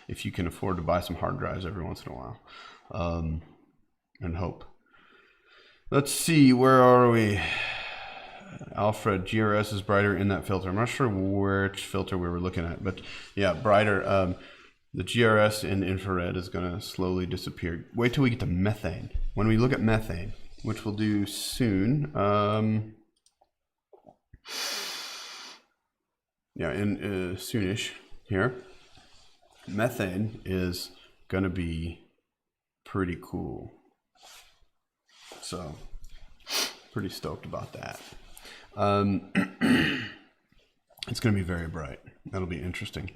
if you can afford to buy some hard drives every once in a while. And hope. Let's see, where are we? Alfred, GRS is brighter in that filter. I'm not sure which filter we were looking at, but yeah, brighter. The GRS in infrared is going to slowly disappear. Wait till we get to methane. When we look at methane, which we'll do soon, yeah, in soonish here, methane is going to be pretty cool. So pretty stoked about that. It's going to be very bright. That'll be interesting.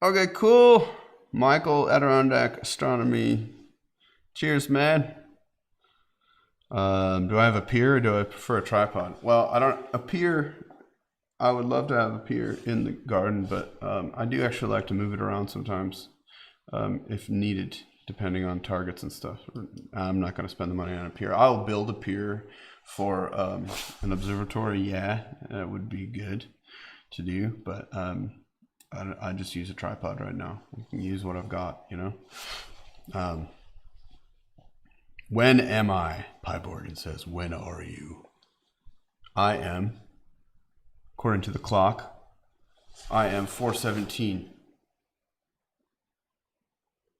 Okay, cool. Michael, Adirondack Astronomy. Cheers, man. Do I have a pier or do I prefer a tripod? Well, a pier, I would love to have a pier in the garden, but I do actually like to move it around sometimes if needed, depending on targets and stuff. I'm not going to spend the money on a pier. I'll build a pier for an observatory. Yeah, that would be good to do, but I just use a tripod right now. I can use what I've got, you know. When am I? Pipe organ says, when are you? I am, according to the clock, I am 4:17.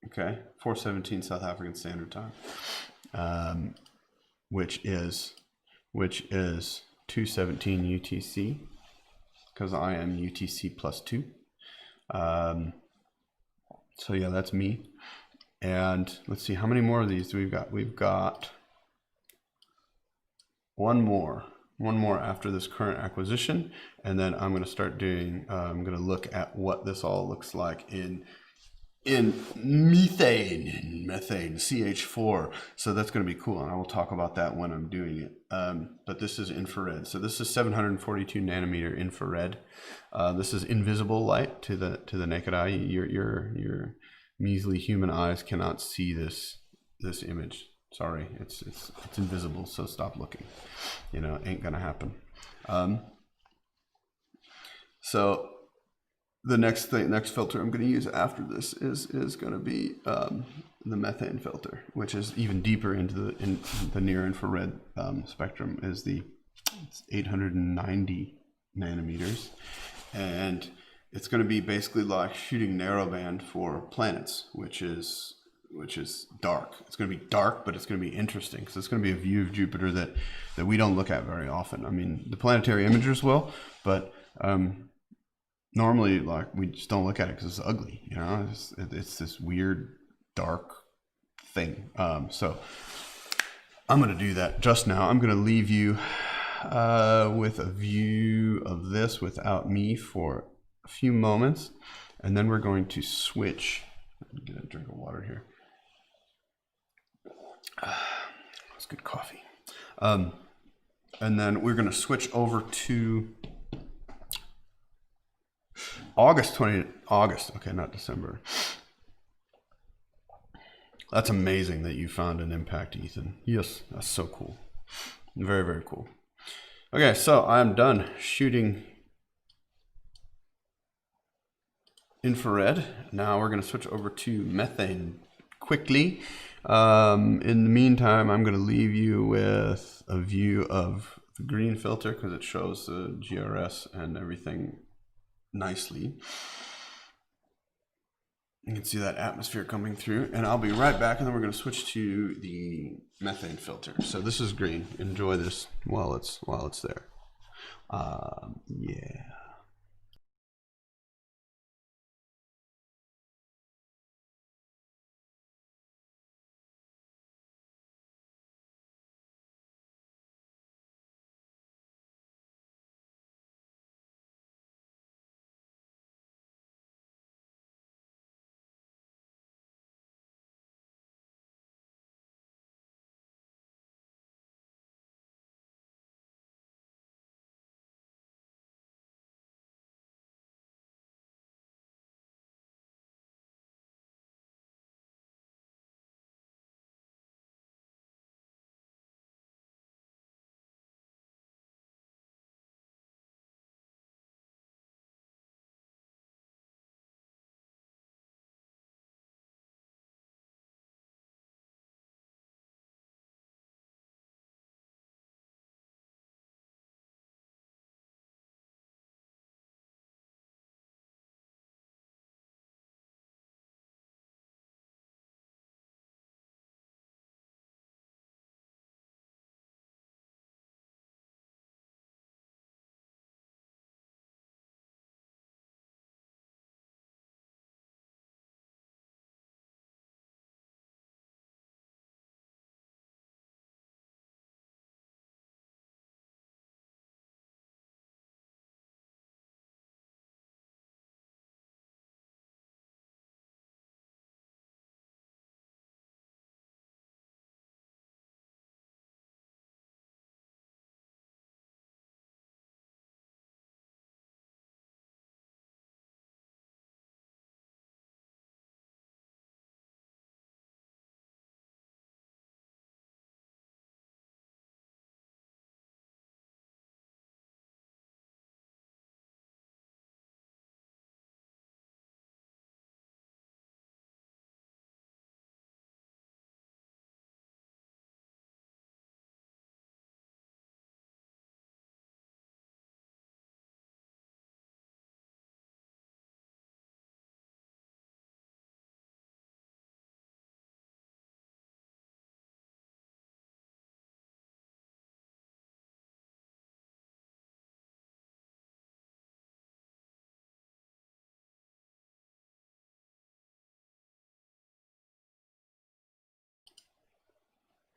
Okay, 4:17 South African Standard Time. which is 217 UTC, because I am UTC plus 2. So yeah, that's me. And let's see, how many more of these do we've got? We've got one more after this current acquisition, and then I'm going to start doing, I'm going to look at what this all looks like in methane, CH4. So that's going to be cool, and I will talk about that when I'm doing it. But this is infrared. So this is 742 nanometer infrared. This is invisible light to the naked eye. Your measly human eyes cannot see this image. Sorry, it's invisible. So stop looking. You know, ain't gonna happen. So the next filter I'm going to use after this is going to be the methane filter, which is even deeper into the near infrared spectrum. It's 890 nanometers, and it's going to be basically like shooting narrowband for planets, which is dark. It's going to be dark, but it's going to be interesting because it's going to be a view of Jupiter that we don't look at very often. I mean, the planetary imagers will, but normally, like, we just don't look at it because it's ugly, you know. It's this weird dark thing. So I'm going to do that just now. I'm going to leave you with a view of this without me for a few moments, and then we're going to switch. I'm going to get a drink of water here. That's good coffee. And then we're going to switch over to August, okay, not December. That's amazing that you found an impact, Ethan. Yes, that's so cool. Very, very cool. Okay, so I'm done shooting infrared. Now we're going to switch over to methane quickly. In the meantime, I'm going to leave you with a view of the green filter because it shows the GRS and everything nicely. You can see that atmosphere coming through, and I'll be right back, and then we're going to switch to the methane filter. So this is green. Enjoy this while it's there. Yeah.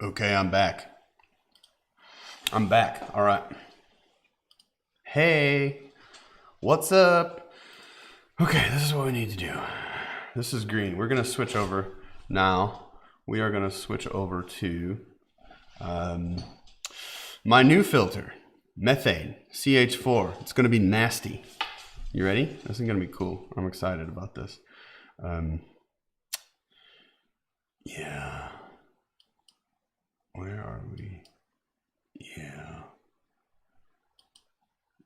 Okay, I'm back. I'm back. All right. Hey, what's up? Okay, this is what we need to do. This is green. We're going to switch over now. We are going to switch over to my new filter, methane, CH4. It's going to be nasty. You ready? This is going to be cool. I'm excited about this. Yeah. Where are we? Yeah.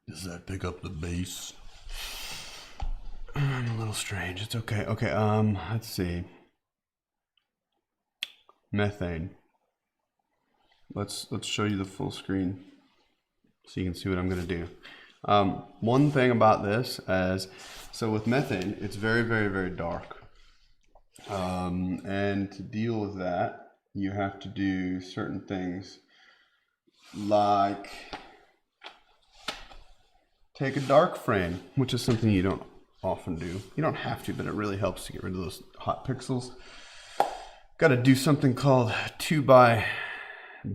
Does that pick up the bass? I'm a little strange. It's okay. Okay, let's see. Methane. Let's show you the full screen so you can see what I'm gonna do. One thing about this so with methane, it's very, very, very dark. And to deal with that, you have to do certain things like take a dark frame, which is something you don't often do. You don't have to, but it really helps to get rid of those hot pixels. Got to do something called 2x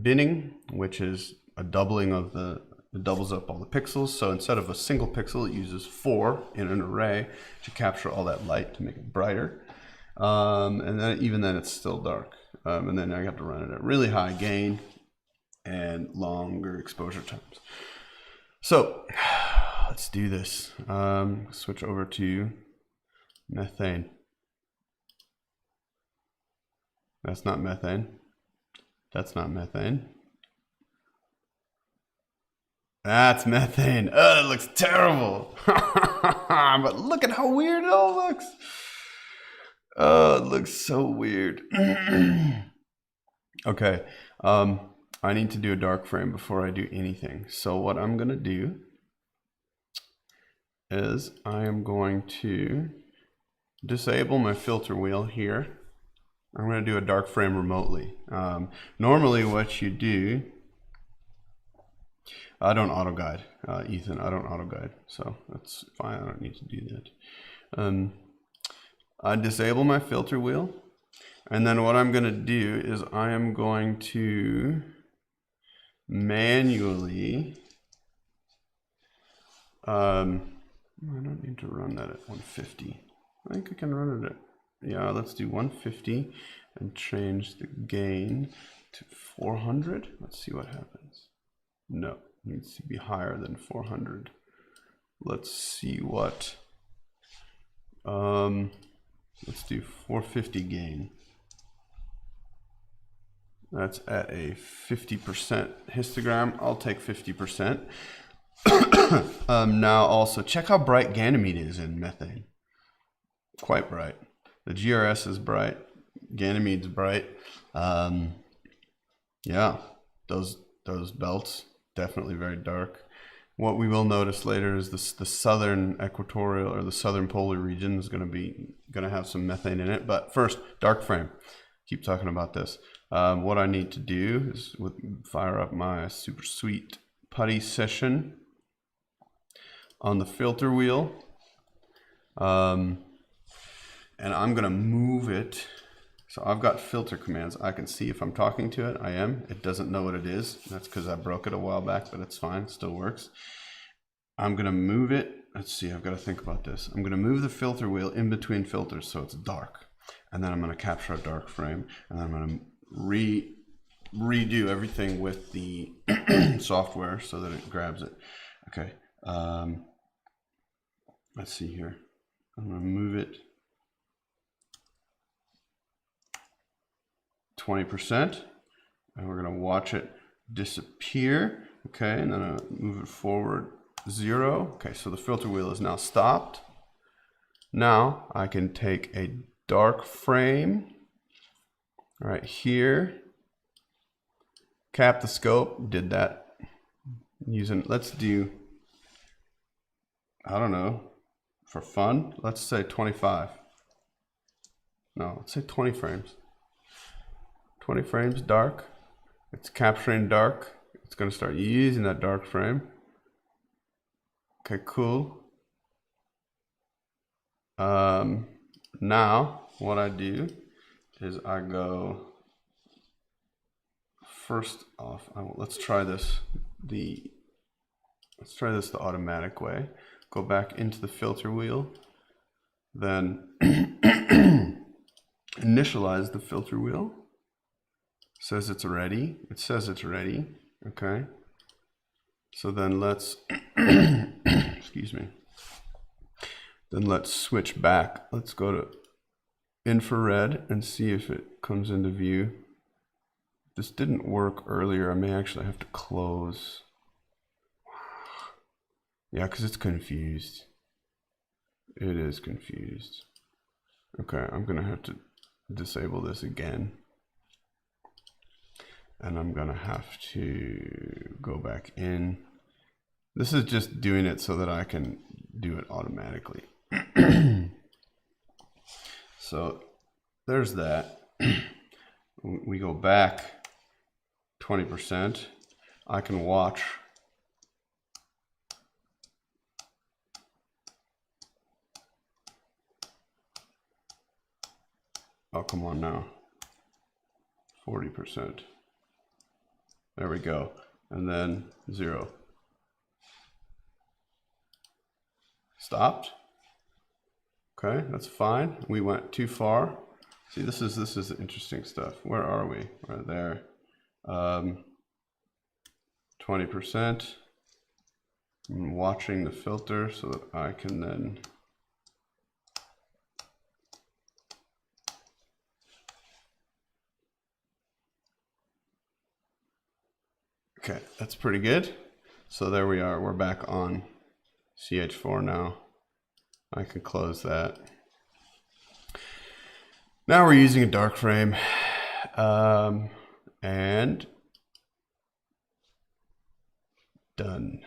binning, which is a doubling of it doubles up all the pixels. So instead of a single pixel, it uses 4 in an array to capture all that light to make it brighter. And then even then it's still dark. And then I have to run it at really high gain and longer exposure times. So let's do this. Switch over to methane. That's not methane. That's not methane. That's methane. Oh, it looks terrible. But look at how weird it all looks. Oh, it looks so weird. Okay. I need to do a dark frame before I do anything. So what I'm going to do is I am going to disable my filter wheel here. I'm going to do a dark frame remotely. Normally what you do, I don't auto guide, Ethan, I don't auto guide, so that's fine, I don't need to do that. I disable my filter wheel, and then what I'm going to do is I am going to manually, I don't need to run that at 150. I think I can run it at, yeah, let's do 150 and change the gain to 400. Let's see what happens. No, it needs to be higher than 400. Let's see what, let's do 450 gain. That's at a 50% histogram. I'll take 50%. Now also check how bright Ganymede is in methane. Quite bright. The GRS is bright. Ganymede's bright. Yeah, those belts definitely very dark. What we will notice later is the southern equatorial or the southern polar region is going to have some methane in it. But first, dark frame. Keep talking about this. What I need to do is fire up my super sweet putty session on the filter wheel. And I'm going to move it. So I've got filter commands. I can see if I'm talking to it. I am. It doesn't know what it is. That's because I broke it a while back, but it's fine. It still works. I'm going to move it. Let's see. I've got to think about this. I'm going to move the filter wheel in between filters so it's dark. And then I'm going to capture a dark frame. And then I'm going to redo everything with the software so that it grabs it. Okay. Let's see here. I'm going to move it 20%, and we're going to watch it disappear. Okay, and then I'll move it forward 0. Okay, so the filter wheel is now stopped. Now I can take a dark frame right here, cap the scope, did that using, let's do, I don't know, for fun, let's say 25. No, let's say 20 frames. 20 frames dark. It's capturing dark. It's going to start using that dark frame. Okay, cool. Now what I do is I go first off, let's try this the automatic way. Go back into the filter wheel, then initialize the filter wheel. Says it's ready. It says it's ready. Okay. So then let's excuse me. Then let's switch back. Let's go to infrared and see if it comes into view. This didn't work earlier. I may actually have to close. Yeah, because it's confused. It is confused. Okay, I'm gonna have to disable this again. And I'm gonna have to go back in. This is just doing it so that I can do it automatically. So there's that. We go back 20%. I can watch oh, come on now. 40%. There we go. And then 0. Stopped. Okay, that's fine. We went too far. See, this is interesting stuff. Where are we? Right there. 20%. I'm watching the filter so that I can then okay, that's pretty good. So there we are. We're back on CH4 now. I can close that. Now we're using a dark frame. And done.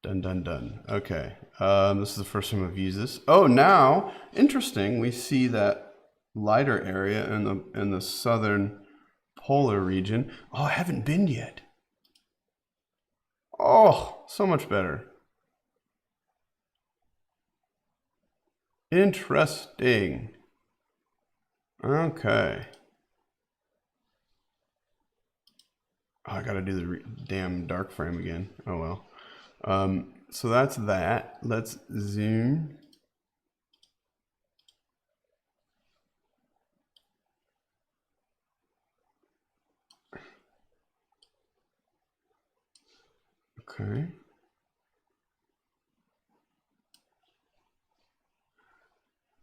Done. Okay. This is the first time I've used this. Oh, now, interesting. We see that lighter area in the southern polar region. Oh, I haven't been yet. Oh, so much better. Interesting. Okay. Oh, I gotta do the damn dark frame again. Oh well. So that's that. Let's zoom. Okay.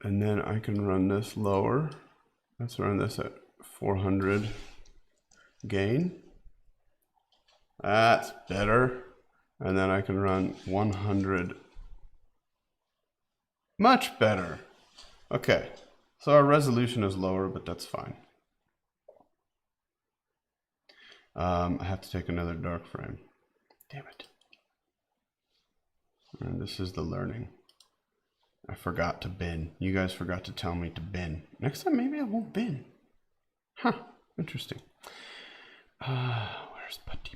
And then I can run this lower. Let's run this at 400 gain. That's better. And then I can run 100. Much better. Okay. So our resolution is lower, but that's fine. I have to take another dark frame. Damn it. And this is the learning. I forgot to bin. You guys forgot to tell me to bin. Next time, maybe I won't bin. Huh. Interesting. Where's Putty?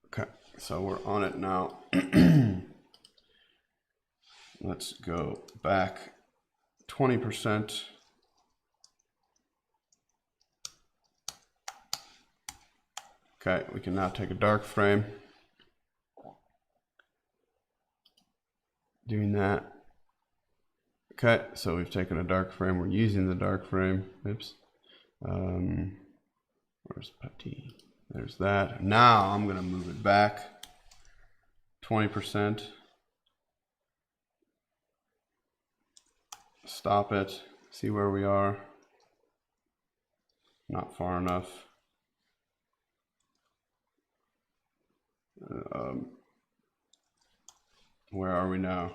Okay, so we're on it now. Let's go back 20%. Okay, we can now take a dark frame. Doing that. Okay, so we've taken a dark frame. We're using the dark frame. Oops. Where's Putty? There's that. Now I'm going to move it back 20%. Stop it. See where we are. Not far enough. Where are we now?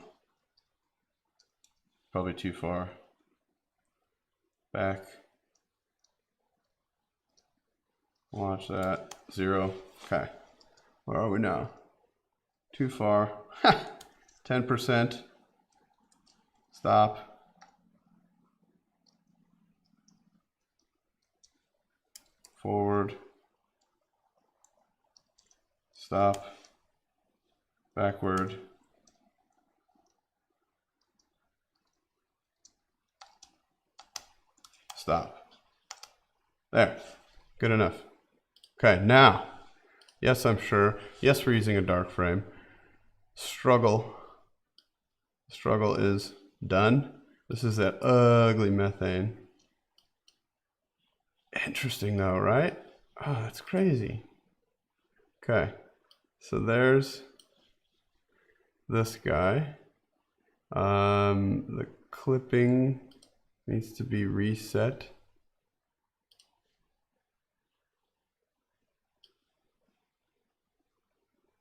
Probably too far. Back. Watch that. 0. Okay. Where are we now? Too far. 10%. Stop. Forward. Stop. Backward. Stop. There. Good enough. Okay, now. Yes, I'm sure. Yes, we're using a dark frame. Struggle. Struggle is done. This is that ugly methane. Interesting though, right? Oh, that's crazy. Okay. So there's this guy. The clipping needs to be reset.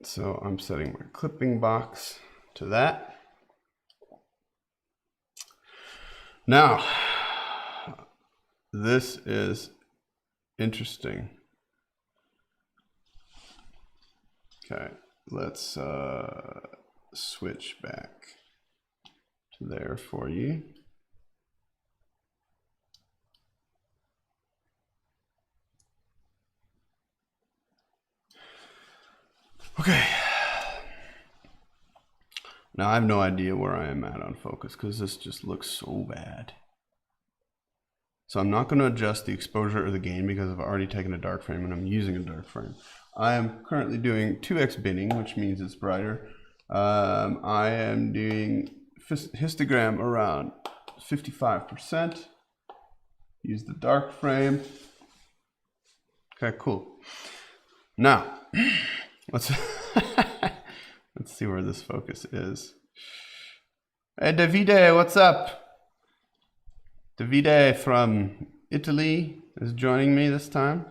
So I'm setting my clipping box to that. Now, this is interesting. Okay, let's switch back to there for you. Okay. Now I have no idea where I am at on focus because this just looks so bad. So I'm not going to adjust the exposure or the gain because I've already taken a dark frame and I'm using a dark frame. I am currently doing 2x binning, which means it's brighter. I am doing histogram around 55%. Use the dark frame. Okay, cool. Now, let's see where this focus is. Hey, Davide, what's up? Davide from Italy is joining me this time.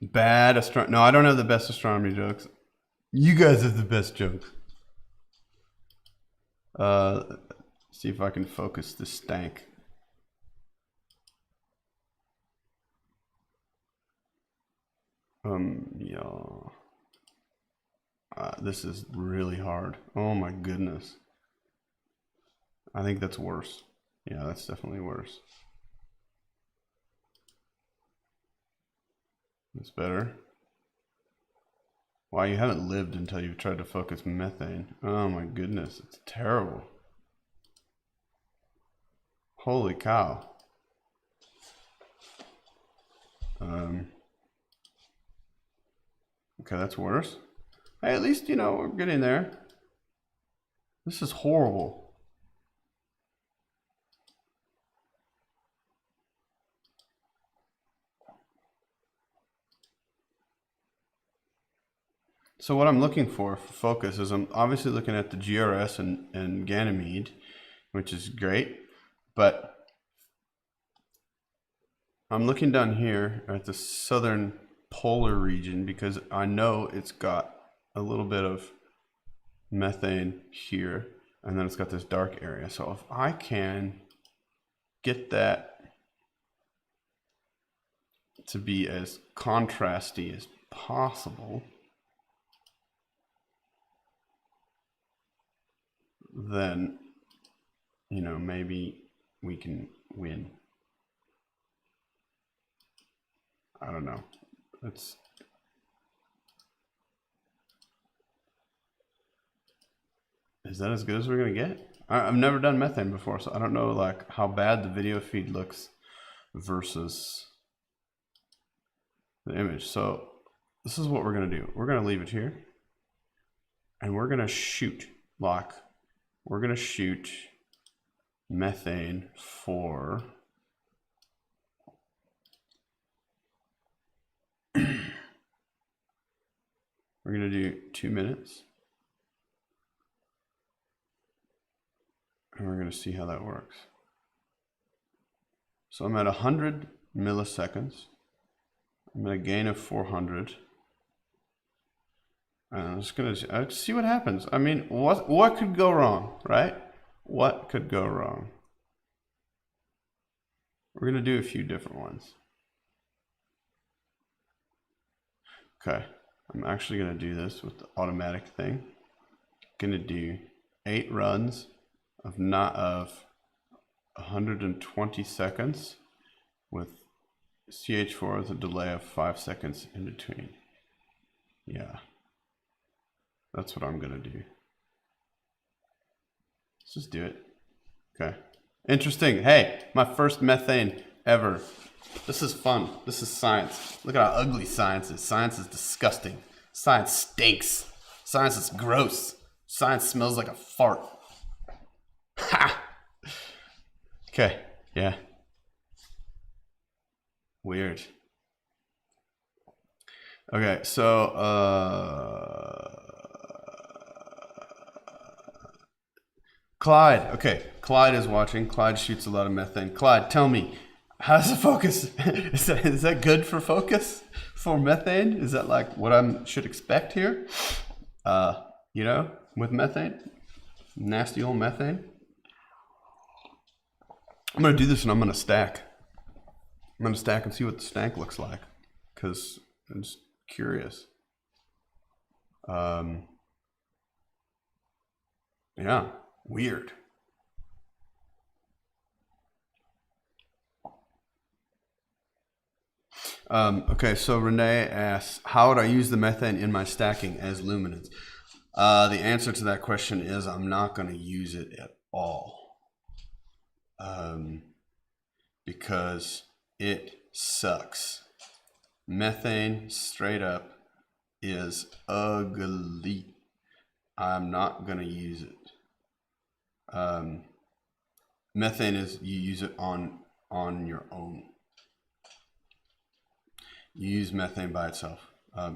Bad astronomy. No, I don't have the best astronomy jokes. You guys have the best jokes. See if I can focus this stank. Yeah. This is really hard. Oh my goodness. I think that's worse. Yeah, that's definitely worse. That's better. Wow, you haven't lived until you've tried to focus methane. Oh my goodness, it's terrible. Holy cow. Okay, that's worse. Hey, at least, you know, we're getting there. This is horrible. So what I'm looking for focus is I'm obviously looking at the GRS and Ganymede, which is great, but I'm looking down here at the southern polar region because I know it's got a little bit of methane here, and then it's got this dark area. So if I can get that to be as contrasty as possible, then, you know, maybe we can win. I don't know. Is that as good as we're gonna get? I've never done methane before, so I don't know like how bad the video feed looks versus the image. So this is what we're gonna do. We're gonna leave it here, and we're gonna shoot lock. We're gonna shoot methane for we're gonna do 2 minutes. And we're going to see how that works. So I'm at 100 milliseconds. I'm at a gain of 400. And I'm just going to see what happens. I mean, what could go wrong, right? What could go wrong? We're going to do a few different ones. Okay, I'm actually going to do this with the automatic thing. Going to do 8 runs of 120 seconds with CH4 with a delay of 5 seconds in between. Yeah, that's what I'm gonna do. Let's just do it. Okay, Interesting. Hey, my first methane ever. This is fun. This is science. Look at how ugly science is. Science is disgusting. Science stinks. Science is gross. Science smells like a fart. Ha! Okay, yeah. Weird. Okay, so Clyde. Okay, Clyde is watching. Clyde shoots a lot of methane. Clyde, tell me, how does it focus? Is that good for focus for methane? Is that like what I should expect here? You know, with methane, nasty old methane. I'm gonna do this and I'm gonna stack. I'm gonna stack and see what the stack looks like, because I'm just curious. Yeah, weird. Okay, so Renee asks, how would I use the methane in my stacking as luminance? The answer to that question is I'm not going to use it at all. Because it sucks. Methane, straight up, is ugly. I'm not going to use it. Methane is, you use it on your own. You use methane by itself.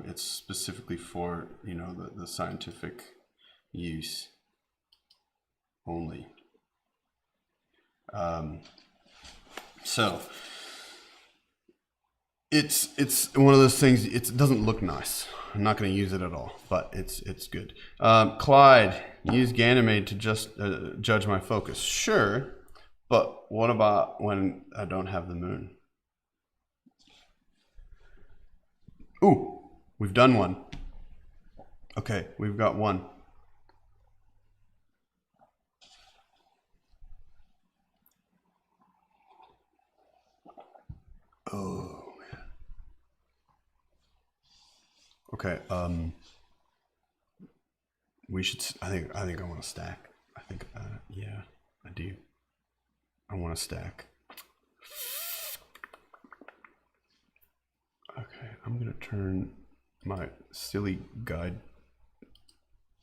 It's specifically for, you know, the scientific use only. So it's one of those things. It doesn't look nice. I'm not going to use it at all, but it's good. Clyde, use Ganymede to just judge my focus. Sure, but what about when I don't have the moon? Ooh, we've done one. Okay, we've got one. Oh man. Okay, we should. I think I want to stack. I think, yeah, I do. I want to stack. Okay, I'm gonna turn my silly guide.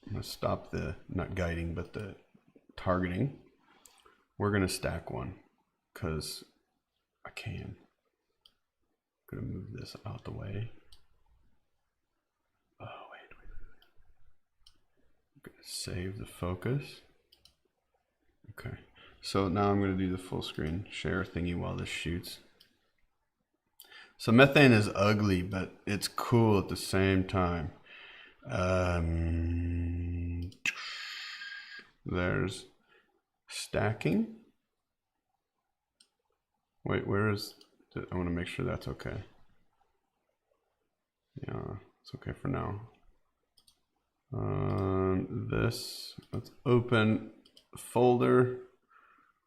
I'm gonna stop the, not guiding, but the targeting. We're gonna stack one, cause I can. I'm gonna move this out the way. Oh wait. I'm gonna save the focus. Okay, so now I'm gonna do the full screen share thingy while this shoots. So methane is ugly, but it's cool at the same time. There's stacking. Wait, where is it? I want to make sure that's okay. Yeah, it's okay for now. This, let's open the folder.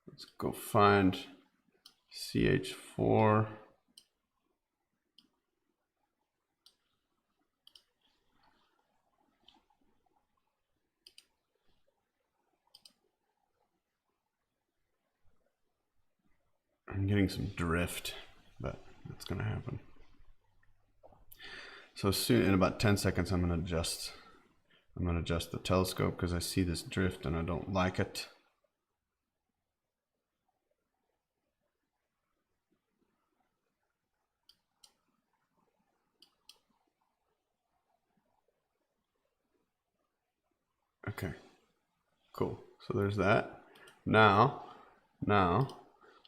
Let's go find CH4. I'm getting some drift, but that's gonna happen. So soon, in about 10 seconds, I'm gonna adjust the telescope because I see this drift and I don't like it. Okay, cool. So there's that. Now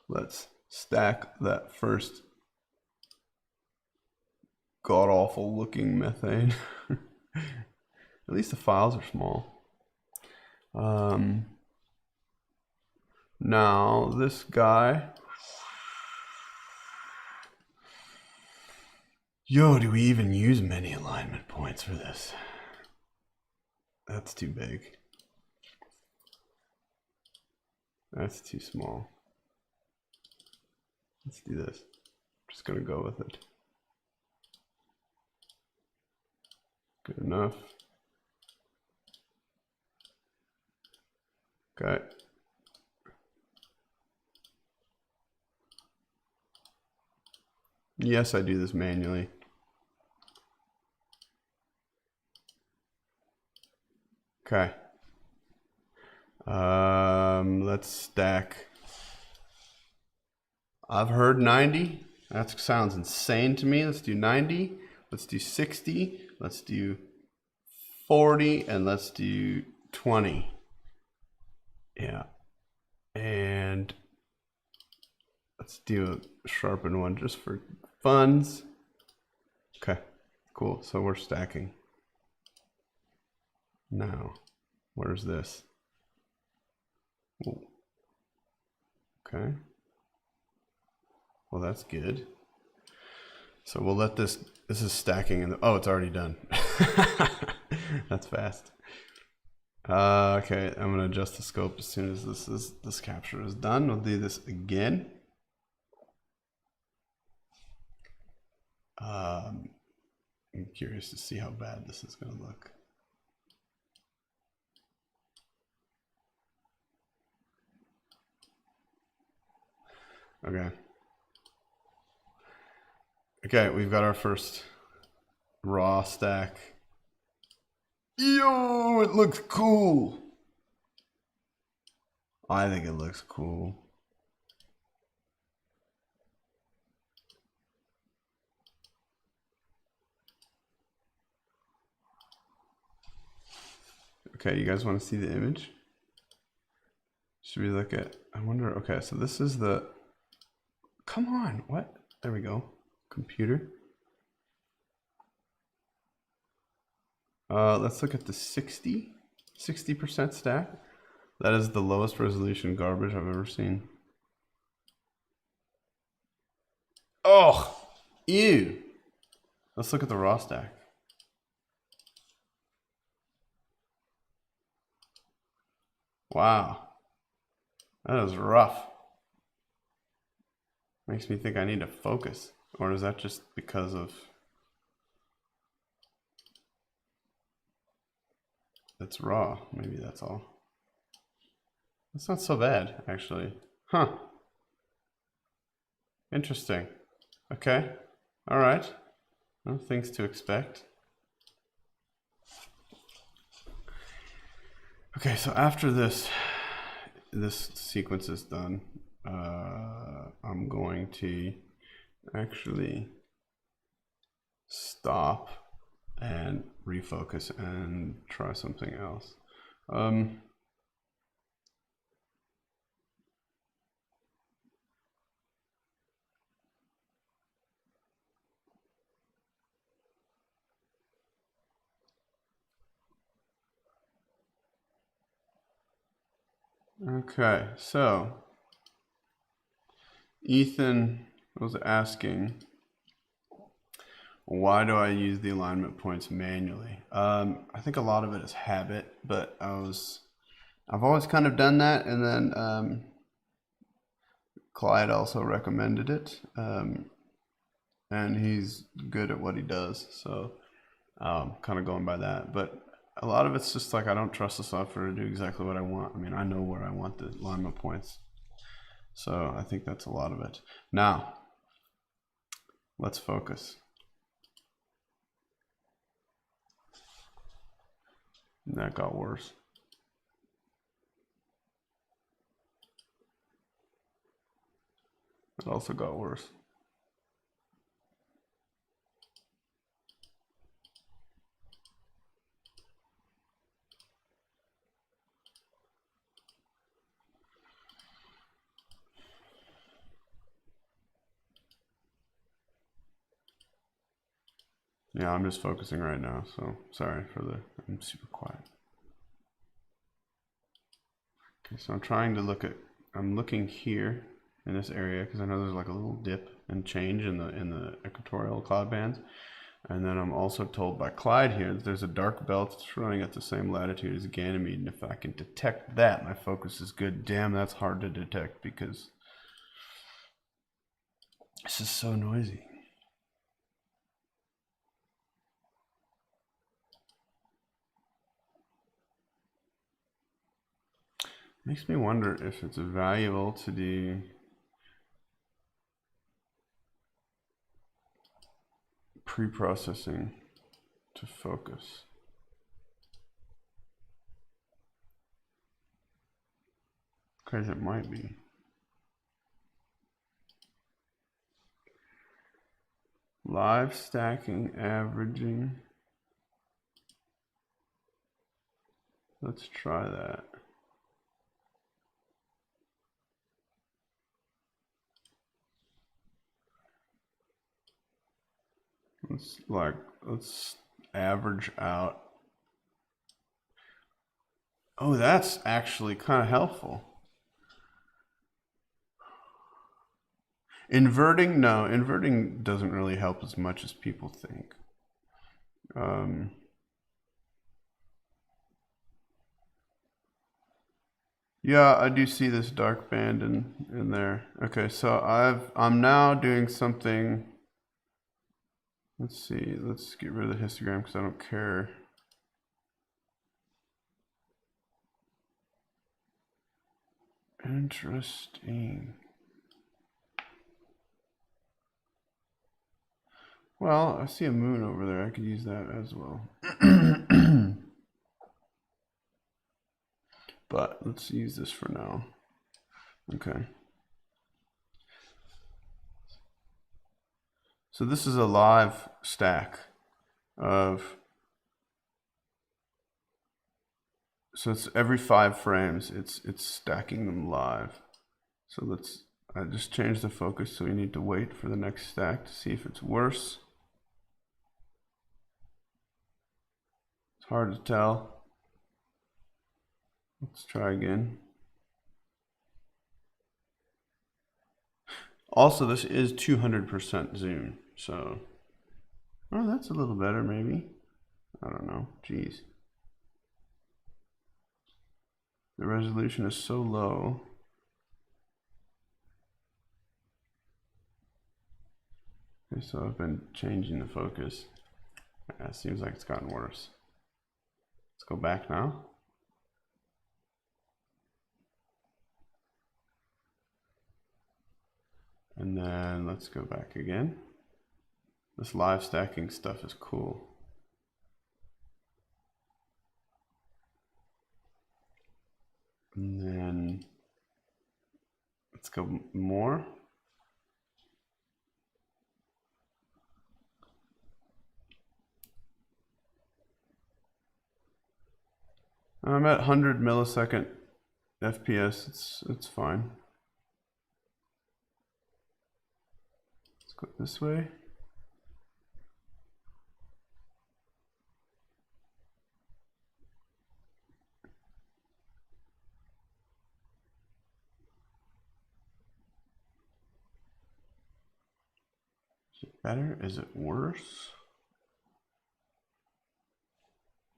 let's stack that first god-awful looking methane. At least the files are small. Now this guy. Yo, do we even use many alignment points for this? That's too big. That's too small. Let's do this. I'm just gonna go with it. Good enough. Okay. Yes, I do this manually. Okay. Let's stack. I've heard 90. That sounds insane to me. Let's do 90. Let's do 60. Let's do 40. And let's do 20. Yeah. And let's do a sharpened one just for funds. Okay, cool. So we're stacking. Now, where's this? Ooh. Okay. Well, that's good. So we'll let this is stacking in the, oh, it's already done. That's fast. Okay, I'm gonna adjust the scope as soon as this capture is done. We'll do this again. I'm curious to see how bad this is gonna look. Okay. Okay, we've got our first raw stack. Yo, it looks cool. I think it looks cool. Okay, you guys want to see the image? Should we look at, I wonder, okay, so this is the, come on, what? There we go, computer. Let's look at the 60% stack. That is the lowest resolution garbage I've ever seen. Oh, ew. Let's look at the raw stack. Wow, that is rough. Makes me think I need to focus. Or is that just because of it's raw? Maybe that's all. That's not so bad, actually. Huh. Interesting. Okay. All right. Well, things to expect. Okay, so after this sequence is done, I'm going to actually stop and refocus and try something else. Okay, so Ethan was asking, why do I use the alignment points manually? I think a lot of it is habit, but I've always kind of done that, and then Clyde also recommended it, and he's good at what he does, so kind of going by that. But a lot of it's just like I don't trust the software to do exactly what I want. I mean, I know where I want the alignment points, so I think that's a lot of it. Now, let's focus. And that got worse. It also got worse. Yeah, I'm just focusing right now, so sorry for I'm super quiet. Okay, so I'm trying to look at, I'm looking here in this area because I know there's like a little dip and change in the equatorial cloud bands. And then I'm also told by Clyde here that there's a dark belt that's running at the same latitude as Ganymede, and if I can detect that, my focus is good. Damn, that's hard to detect because this is so noisy. Makes me wonder if it's valuable to do pre-processing to focus. Because it might be. Live stacking, averaging. Let's try that. Let's average out. Oh, that's actually kind of helpful. Inverting, no, inverting doesn't really help as much as people think. Yeah, I do see this dark band in there. Okay, so I'm now doing something. Let's see, let's get rid of the histogram because I don't care. Interesting. Well, I see a moon over there. I could use that as well. But let's use this for now. Okay. So this is a live stack of, so it's every 5 frames, it's stacking them live. So I just changed the focus, so you need to wait for the next stack to see if it's worse. It's hard to tell. Let's try again. Also, this is 200% zoom, so, oh, that's a little better maybe. I don't know, geez. The resolution is so low. Okay, so I've been changing the focus. It seems like it's gotten worse. Let's go back now. And then let's go back again. This live stacking stuff is cool. And then let's go more. I'm at 100 millisecond FPS. It's fine. Let's go this way. Is it better? Is it worse?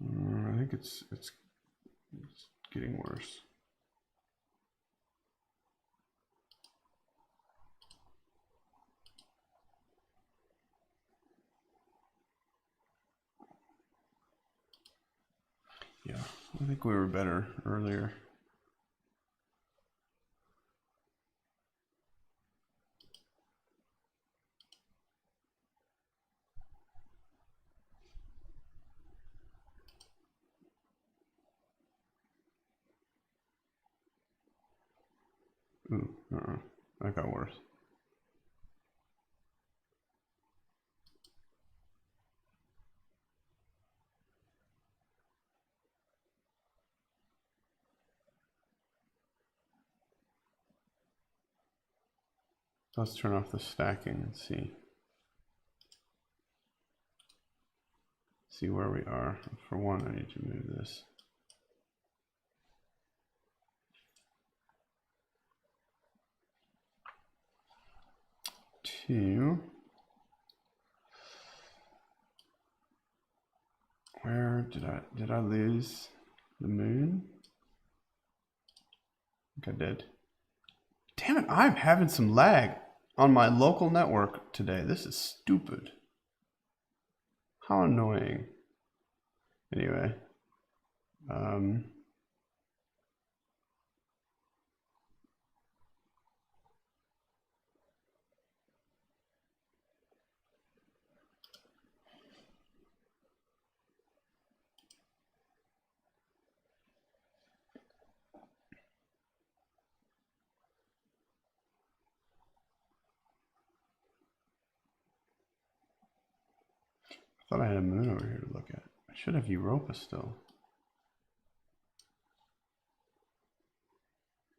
I think it's getting worse. Yeah, I think we were better earlier. Ooh, that got worse. Let's turn off the stacking and see where we are. For one, I need to move this. Two. Where did I lose the moon? I think I did. Damn it, I'm having some lag on my local network today. This is stupid. How annoying. Anyway. Thought I had a moon over here to look at. I should have Europa still.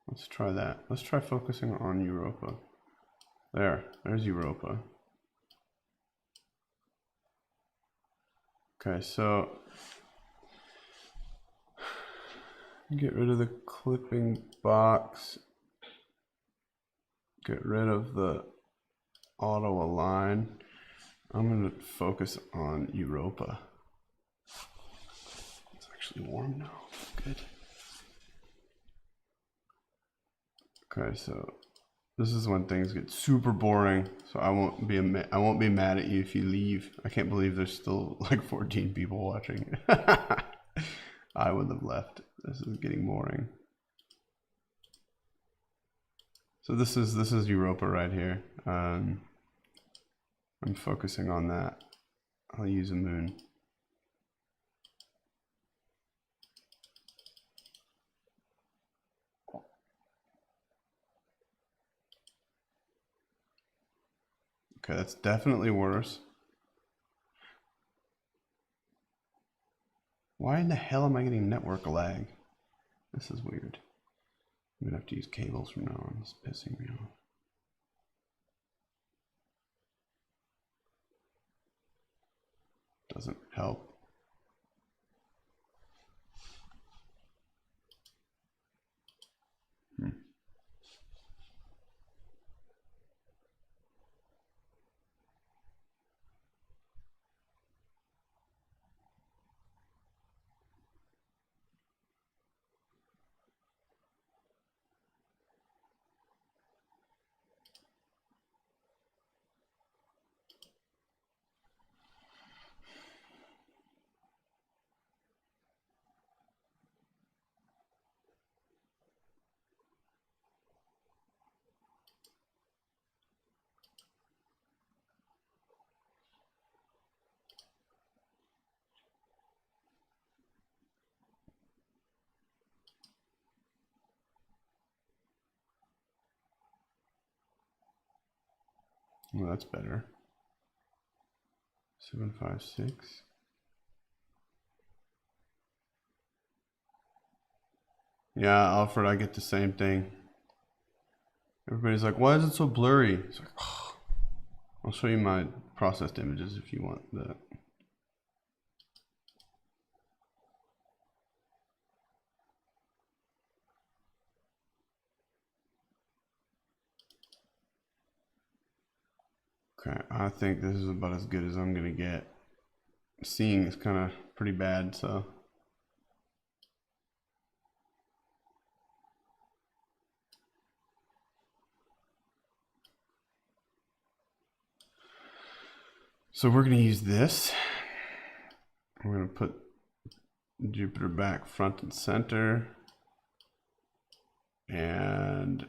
Let's try that. Let's try focusing on Europa. There's Europa. Okay, so get rid of the clipping box. Get rid of the auto align. I'm going to focus on Europa. It's actually warm now. Good. Okay, so this is when things get super boring. So I won't be mad at you if you leave. I can't believe there's still like 14 people watching. I would have left. This is getting boring. So this is Europa right here. I'm focusing on that. I'll use a moon. Okay, that's definitely worse. Why in the hell am I getting network lag? This is weird. I'm gonna have to use cables from now on. It's pissing me off. Doesn't help. Well, that's better. 756. Yeah, Alfred, I get the same thing. Everybody's like, why is it so blurry? It's like, oh. I'll show you my processed images if you want that. Okay, I think this is about as good as I'm gonna get. Seeing is kind of pretty bad, so. So we're gonna use this. We're gonna put Jupiter back front and center. And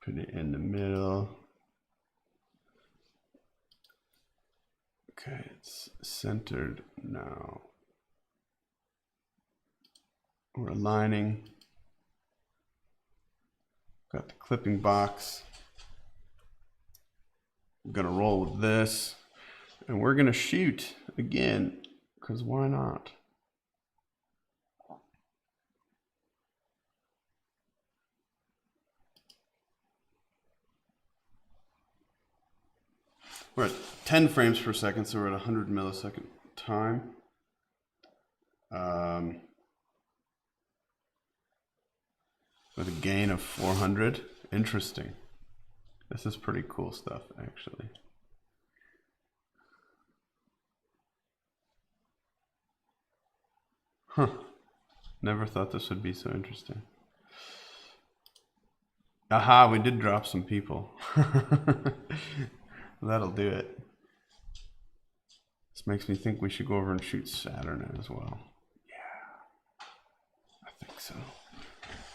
put it in the middle. Okay, it's centered now. We're aligning. Got the clipping box. We're gonna roll with this. And we're gonna shoot again, because why not? We're at 10 frames per second, so we're at 100 millisecond time. With a gain of 400. Interesting. This is pretty cool stuff, actually. Huh. Never thought this would be so interesting. Aha, we did drop some people. That'll do it. This makes me think we should go over and shoot Saturn as well. Yeah, I think so.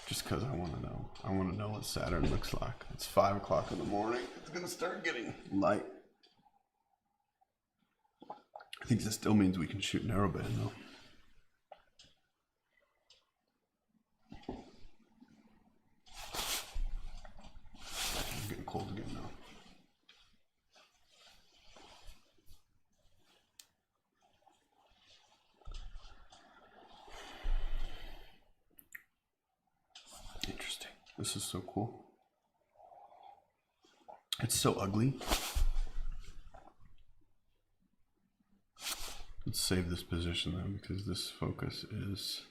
Just because I want to know. I want to know what Saturn looks like. It's 5 o'clock in the morning. It's going to start getting light. I think this still means we can shoot narrowband though. It's getting cold again now. This is so cool. It's so ugly. Let's save this position though, because this focus is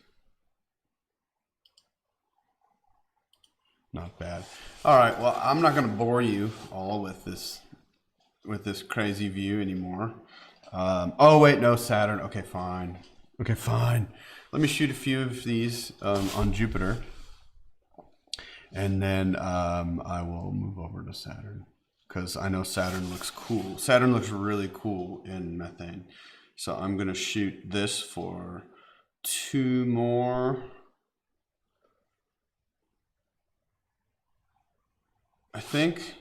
not bad. All right, well, I'm not going to bore you all with this crazy view anymore. Oh wait, no, Saturn. Okay, fine. Okay, fine. Let me shoot a few of these on Jupiter, and then I will move over to Saturn, because I know Saturn looks cool. Saturn looks really cool in methane. So I'm going to shoot this for 2 more. I think.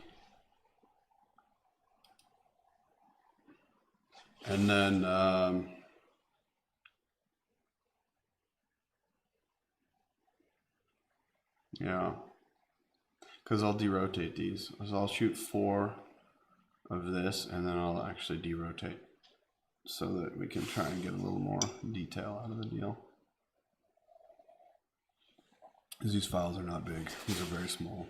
And then yeah, because I'll derotate these. So I'll shoot 4 of this, and then I'll actually derotate so that we can try and get a little more detail out of the deal. Because these files are not big. These are very small.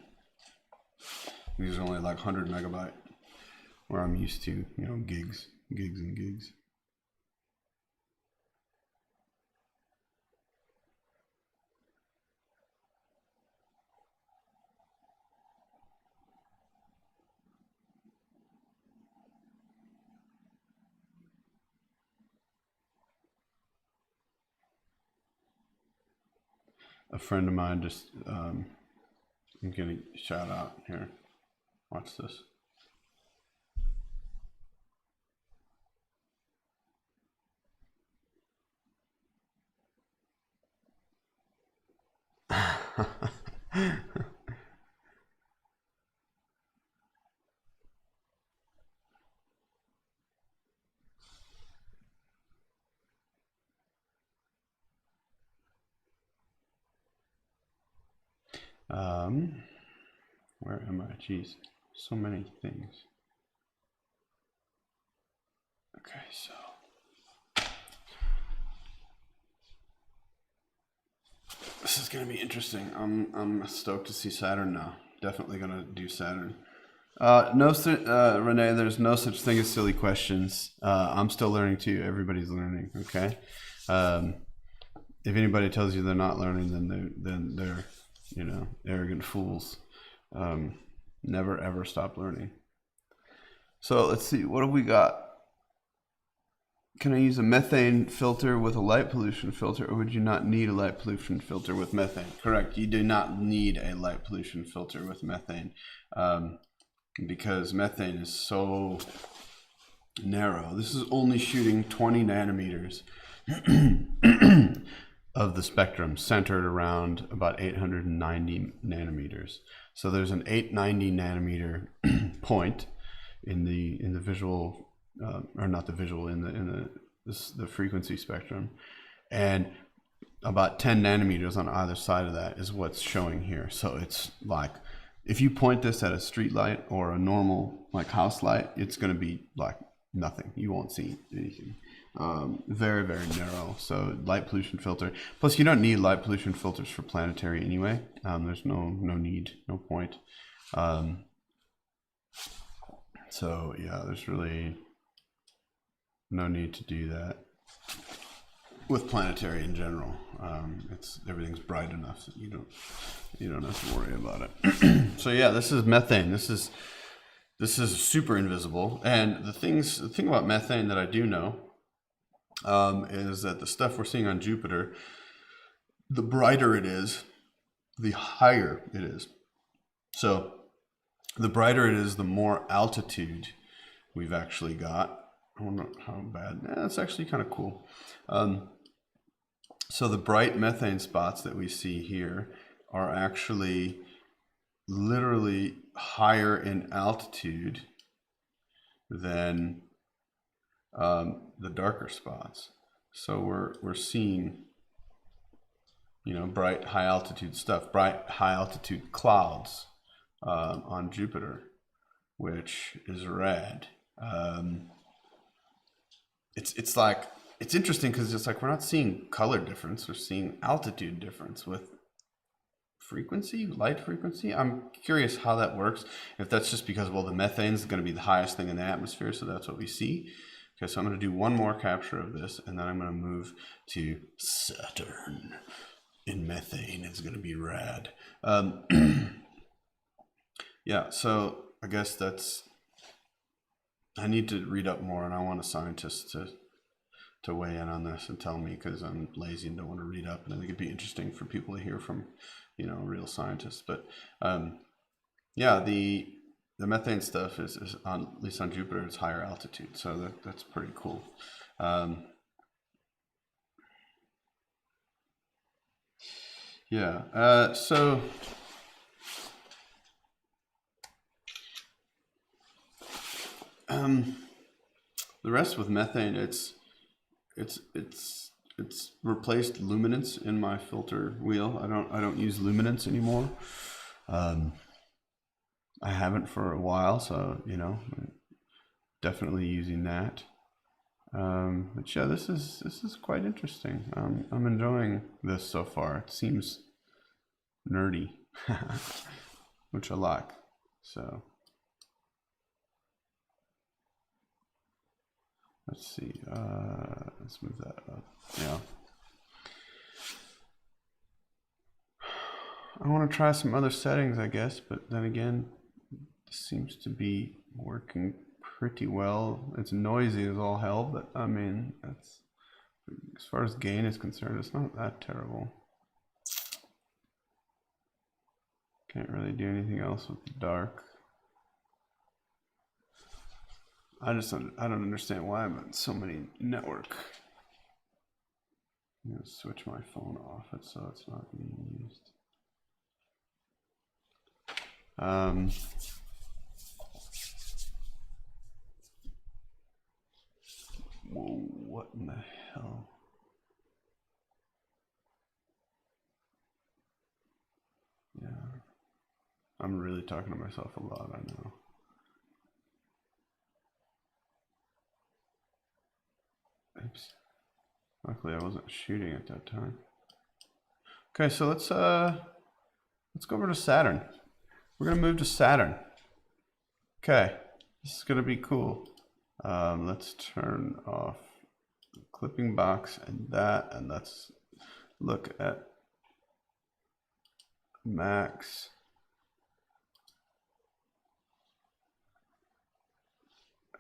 These are only like 100 megabyte, where I'm used to, you know, gigs and gigs. A friend of mine just, I'm gonna shout out here. Watch this. Where am I? Jeez, so many things. Okay, so this is gonna be interesting. I'm stoked to see Saturn now. Definitely gonna do Saturn. Renee, there's no such thing as silly questions. I'm still learning too. Everybody's learning. Okay. If anybody tells you they're not learning, then they're you know, arrogant fools. Never ever stop learning. So let's see, what have we got? Can I use a methane filter with a light pollution filter, or would you not need a light pollution filter with methane? Correct, you do not need a light pollution filter with methane, because methane is so narrow. This is only shooting 20 nanometers of the spectrum, centered around about 890 nanometers. So there's an 890 nanometer point in the visual, or not the visual, in the frequency spectrum, and about 10 nanometers on either side of that is what's showing here. So it's like, if you point this at a street light or a normal like house light, it's going to be like nothing. You won't see anything. Very, very narrow. So light pollution filter. Plus, you don't need light pollution filters for planetary anyway. There's no need, no point. So yeah, there's really no need to do that with planetary in general. Everything's bright enough that you don't have to worry about it. So yeah, this is methane. This is super invisible. And the thing about methane that I do know is that the stuff we're seeing on Jupiter, the brighter it is, the higher it is. So the brighter it is, the more altitude we've actually got. I wonder how bad. That's actually kind of cool. So the bright methane spots that we see here are actually literally higher in altitude than the darker spots. So we're seeing, you know, bright high altitude stuff, bright high altitude clouds on Jupiter, which is red. It's like, it's interesting because it's like we're not seeing color difference, we're seeing altitude difference with frequency, light frequency. I'm curious how that works. If that's just because, well, the methane is going to be the highest thing in the atmosphere, so that's what we see. Okay, so I'm going to do one more capture of this, and then I'm going to move to Saturn in methane. It's going to be rad. Yeah, so I guess that's, I need to read up more, and I want a scientist to weigh in on this and tell me, because I'm lazy and don't want to read up, and I think it'd be interesting for people to hear from, you know, real scientists. But yeah, the methane stuff is on, at least on Jupiter, it's higher altitude, so that's pretty cool. Yeah, so the rest with methane, it's replaced luminance in my filter wheel. I don't use luminance anymore. I haven't for a while, so you know, definitely using that. But yeah, this is quite interesting. I'm enjoying this so far. It seems nerdy, which I like. So let's see. Let's move that up. Yeah. I want to try some other settings, I guess, but then again, this seems to be working pretty well. It's noisy as all hell, but I mean, that's, as far as gain is concerned, it's not that terrible. Can't really do anything else with the dark. I don't understand why I'm on so many network. I'm gonna switch my phone off it so it's not being used. Whoa, what in the hell? Yeah, I'm really talking to myself a lot, I know. Oops. Luckily I wasn't shooting at that time. Okay, so let's go over to Saturn. We're gonna move to Saturn. Okay, this is gonna be cool. Let's turn off the clipping box and that, and let's look at max.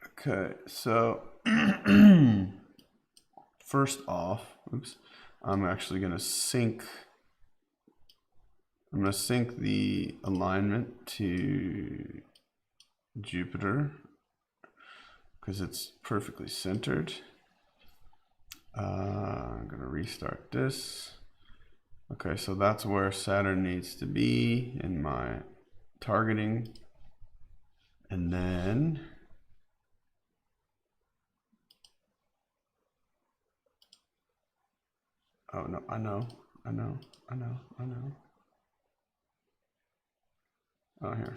Okay, so first off, oops, I'm actually gonna sync. I'm gonna sync the alignment to Jupiter because it's perfectly centered. I'm gonna restart this. Okay, so that's where Saturn needs to be in my targeting. And then oh no, I know. Oh, here.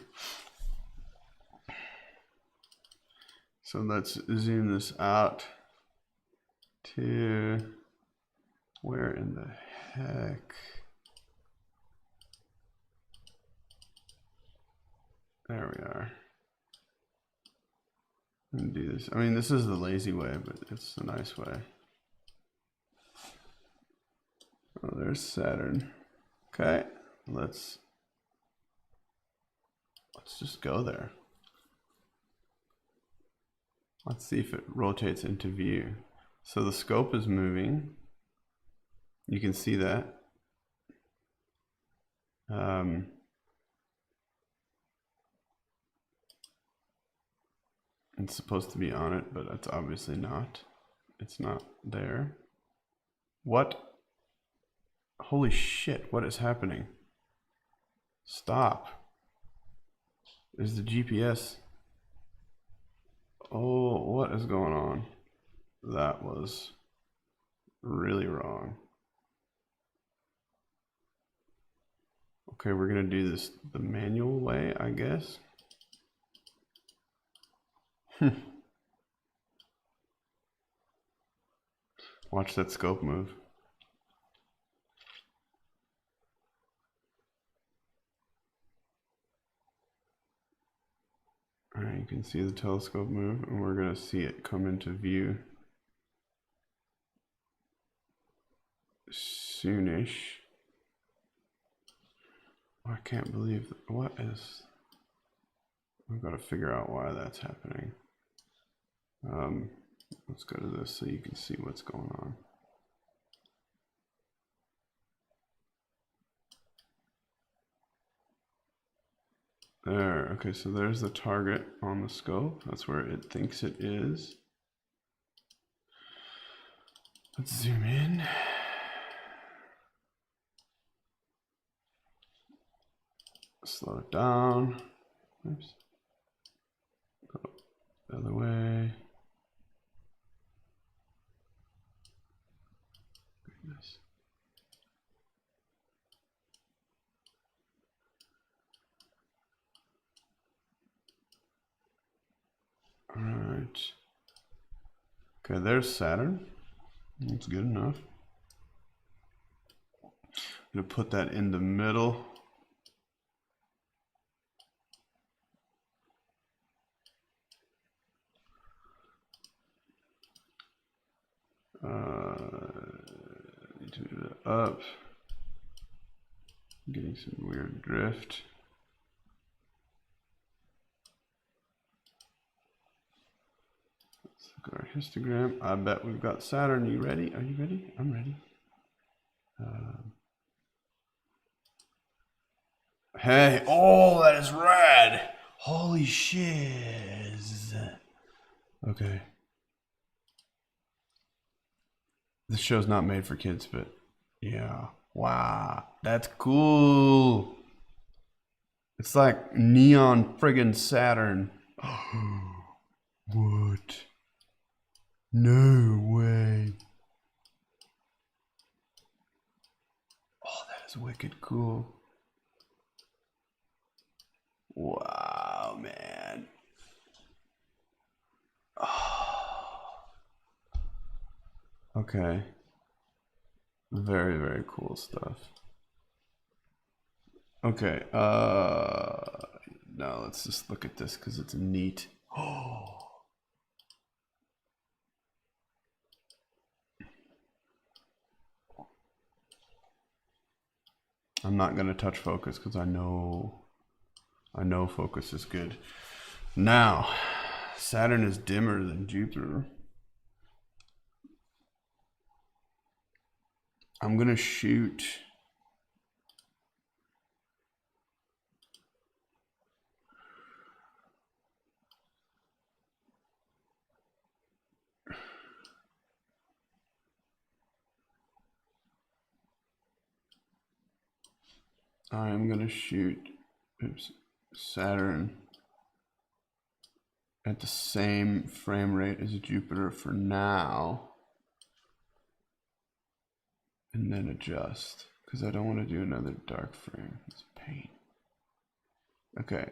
So let's zoom this out to where in the heck? There we are. I'm gonna do this. I mean, this is the lazy way, but it's the nice way. Oh, there's Saturn. Okay, let's just go there. Let's see if it rotates into view. So the scope is moving. You can see that. It's supposed to be on it, but it's obviously not. It's not there. What? Holy shit, what is happening? Stop. Is the GPS? Oh, what is going on? That was really wrong. Okay, we're gonna do this the manual way, I guess. Watch that scope move. You can see the telescope move, and we're going to see it come into view soonish. I can't believe what is. I've got to figure out why that's happening. Let's go to this so you can see what's going on. There, okay, so there's the target on the scope. That's where it thinks it is. Let's zoom in. Slow it down. Oops. Go the other way. Goodness. All right. Okay, there's Saturn. That's good enough. I'm gonna put that in the middle. Need to move it up. I'm getting some weird drift. Let's look at our histogram. I bet we've got Saturn. You ready? Are you ready? I'm ready. Hey, oh, that is rad. Holy shiz. Okay. This show's not made for kids, but yeah. Wow, that's cool. It's like neon friggin' Saturn. What? No way. Oh, that is wicked cool. Wow, man. Oh. Okay. Very, very cool stuff. Okay, now let's just look at this because it's neat. Oh. I'm not gonna touch focus because I know focus is good. Now, Saturn is dimmer than Jupiter. I'm gonna shoot Saturn at the same frame rate as Jupiter for now, and then adjust because I don't want to do another dark frame. It's a pain. Okay,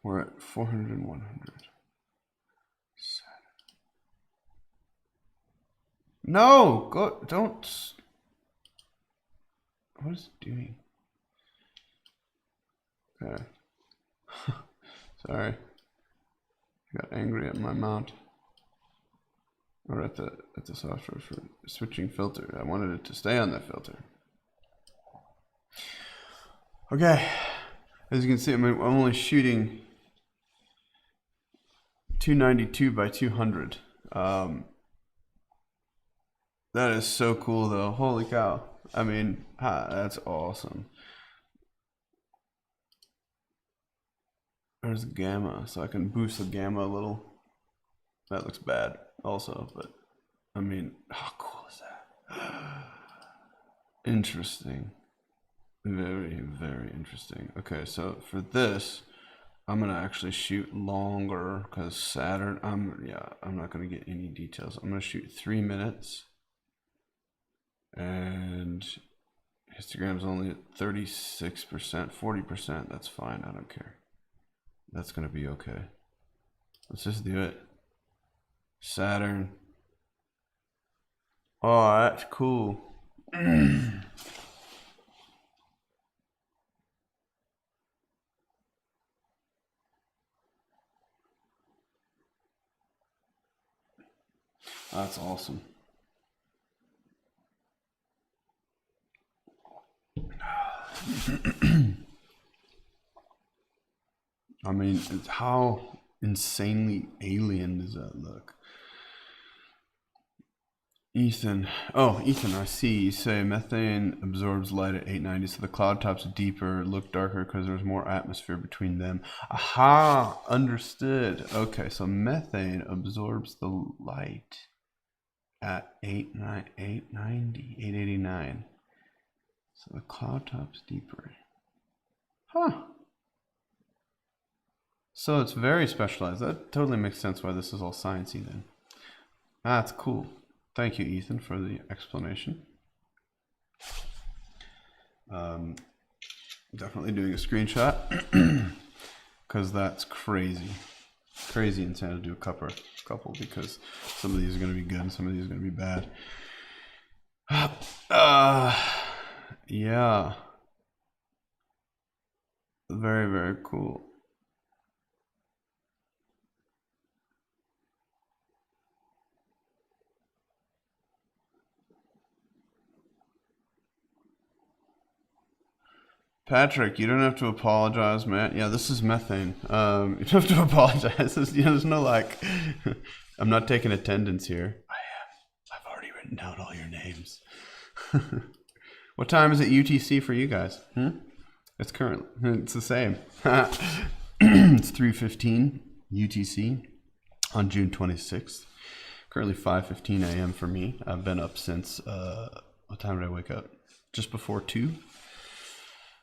we're at 400 and 100. Saturn. No, go, don't. What is it doing? Okay. Sorry. I got angry at my mount. Or at the software for switching filter. I wanted it to stay on that filter. Okay. As you can see, I'm only shooting 292 by 200. That is so cool though. Holy cow. I mean, that's awesome. There's gamma, so I can boost the gamma a little. That looks bad also, but I mean, how cool is that? Interesting. Very, very interesting. Okay, so for this, I'm gonna actually shoot longer because Saturn, I'm not gonna get any details. I'm gonna shoot 3 minutes. And histogram's only at 36%, 40%. That's fine. I don't care. That's gonna be okay. Let's just do it. Saturn. Oh, that's cool. That's awesome. I mean, how insanely alien does that look? Ethan, I see. You say methane absorbs light at 890, so the cloud tops deeper, look darker because there's more atmosphere between them. Aha, understood. Okay, so methane absorbs the light at 889. So the cloud top's deeper. Huh. So it's very specialized. That totally makes sense why this is all sciencey then. That's cool. Thank you, Ethan, for the explanation. Definitely doing a screenshot because that's crazy. Crazy insane to do a couple because some of these are going to be good and some of these are going to be bad. Yeah. Very, very cool. Patrick, you don't have to apologize, man. Yeah, this is methane. You don't have to apologize. There's no like, I'm not taking attendance here. I am. I've already written down all your names. What time is it UTC for you guys? It's the same. It's 3:15 UTC on June 26th. Currently 5:15 a.m. for me. I've been up since, what time did I wake up? Just before 2.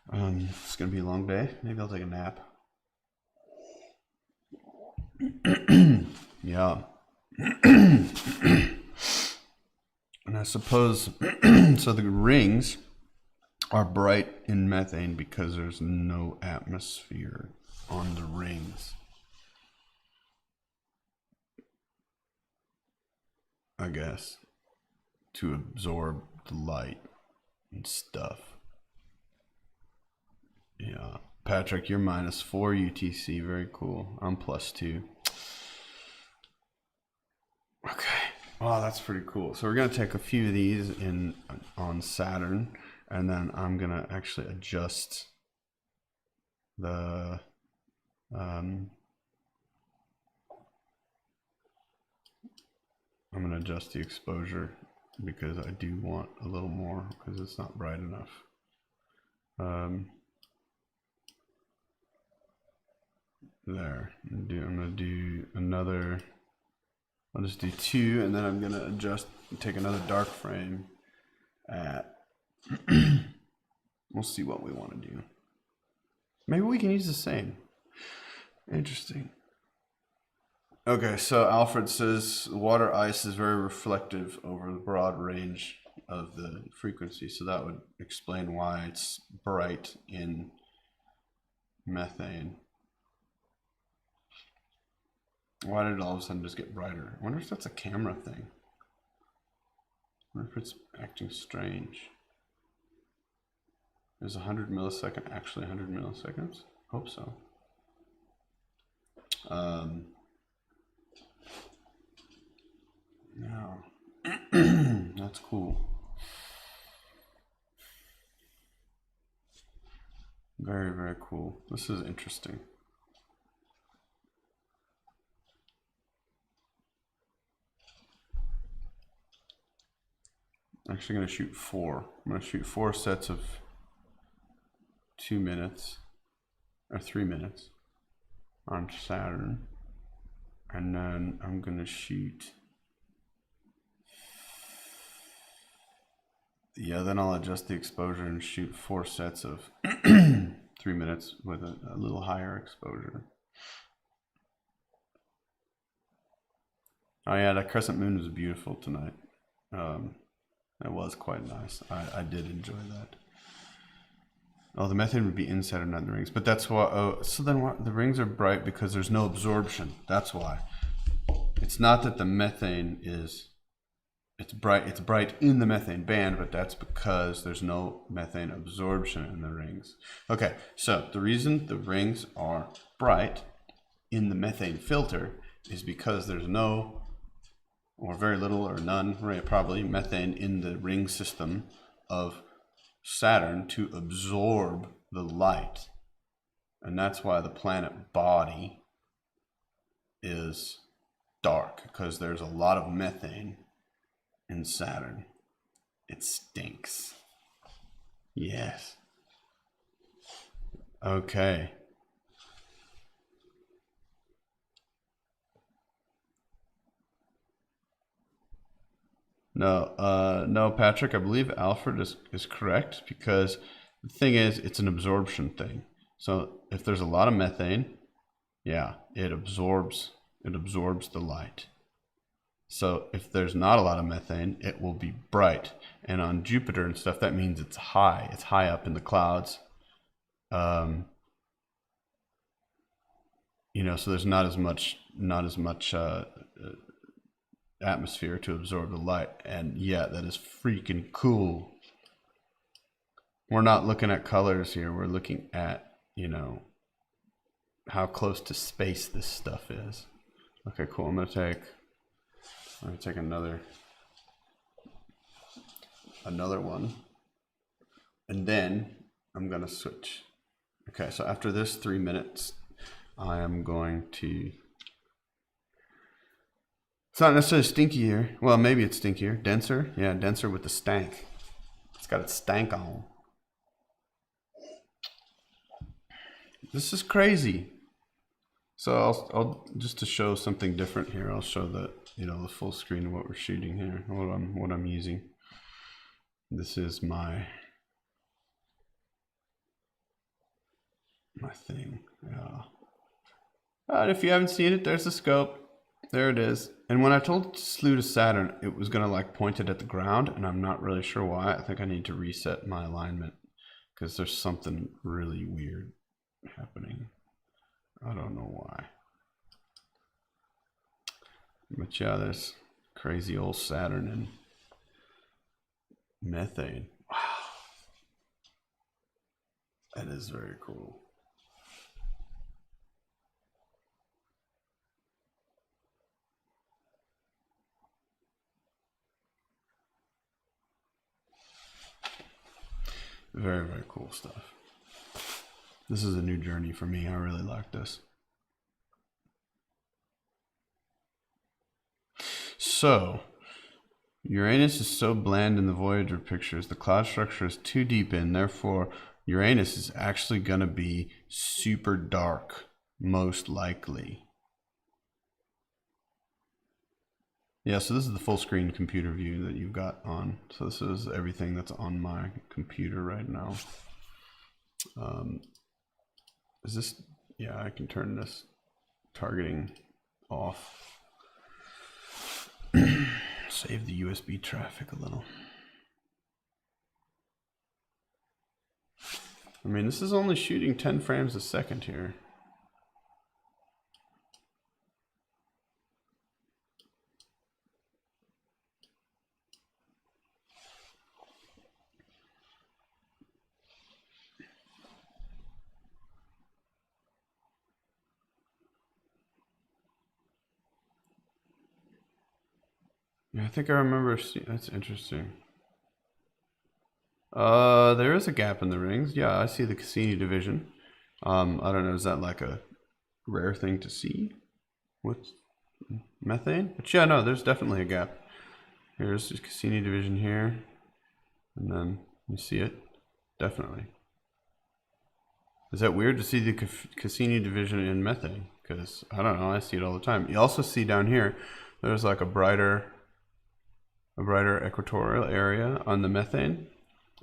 It's gonna be a long day. Maybe I'll take a nap. Yeah. And I suppose, so the rings are bright in methane because there's no atmosphere on the rings. I guess. To absorb the light and stuff. Yeah. Patrick, you're -4 UTC. Very cool. I'm +2. Okay. Wow, that's pretty cool. So we're going to take a few of these on Saturn, and then I'm going to actually adjust the I'm going to adjust the exposure because I do want a little more because it's not bright enough. There. I'm going to do another. I'll just do 2, and then I'm going to take another dark frame at, we'll see what we want to do. Maybe we can use the same. Interesting. Okay, so Alfred says water ice is very reflective over the broad range of the frequency, so that would explain why it's bright in methane. Why did it all of a sudden just get brighter? I wonder if that's a camera thing. I wonder if it's acting strange. Is 100 millisecond actually 100 milliseconds? Hope so. No. That's cool. Very, very cool. This is interesting. I'm actually going to shoot 4. I'm going to shoot 4 sets of 2 minutes or 3 minutes on Saturn, and then I'm going to shoot, yeah, then I'll adjust the exposure and shoot 4 sets of 3 minutes with a little higher exposure. Oh yeah, that crescent moon was beautiful tonight. It was quite nice. I did enjoy that. Oh, the methane would be inside and not the rings, but that's why. Oh, so then what? The rings are bright because there's no absorption. That's why. It's not that the methane is. It's bright. It's bright in the methane band, but that's because there's no methane absorption in the rings. Okay, so the reason the rings are bright in the methane filter is because there's no or very little or none, right, probably methane in the ring system of Saturn to absorb the light. And that's why the planet body is dark, because there's a lot of methane in Saturn. It stinks. Yes. Okay. No, Patrick, I believe Alfred is correct, because the thing is, it's an absorption thing. So if there's a lot of methane, yeah, it absorbs the light. So if there's not a lot of methane, it will be bright. And on Jupiter and stuff, that means it's high. It's high up in the clouds. You know, so there's not as much atmosphere to absorb the light. And yeah, that is freaking cool. We're not looking at colors here. We're looking at, you know, how close to space this stuff is. Okay, cool. I'm gonna take another one, and then I'm gonna switch. Okay, so after this 3 minutes, I am going to, it's not necessarily stinkier. Well, maybe it's stinkier. Denser. Yeah, denser with the stank. It's got its stank on. This is crazy. So I'll just to show something different here, I'll show the, you know, the full screen of what we're shooting here, what I'm using. This is my thing. Yeah. And if you haven't seen it, there's the scope. There it is. And when I told Slew to Saturn, it was gonna like point it at the ground, and I'm not really sure why. I think I need to reset my alignment, because there's something really weird happening. I don't know why. But yeah, there's crazy old Saturn and methane. Wow. That is very cool. Very, very cool stuff. This is a new journey for me. I really like this. So, Uranus is so bland in the Voyager pictures. The cloud structure is too deep in. Therefore, Uranus is actually going to be super dark, most likely. Yeah, so this is the full screen computer view that you've got on. So this is everything that's on my computer right now. Is this, yeah, I can turn this targeting off. Save the USB traffic a little. I mean, this is only shooting 10 frames a second here. Yeah, I think I remember seeing, that's interesting. There is a gap in the rings. Yeah, I see the Cassini division. I don't know, is that like a rare thing to see with methane? But yeah, no, there's definitely a gap. Here's the Cassini division here, and then you see it, definitely. Is that weird to see the Cassini division in methane? Because I don't know, I see it all the time. You also see down here, there's like a brighter equatorial area on the methane,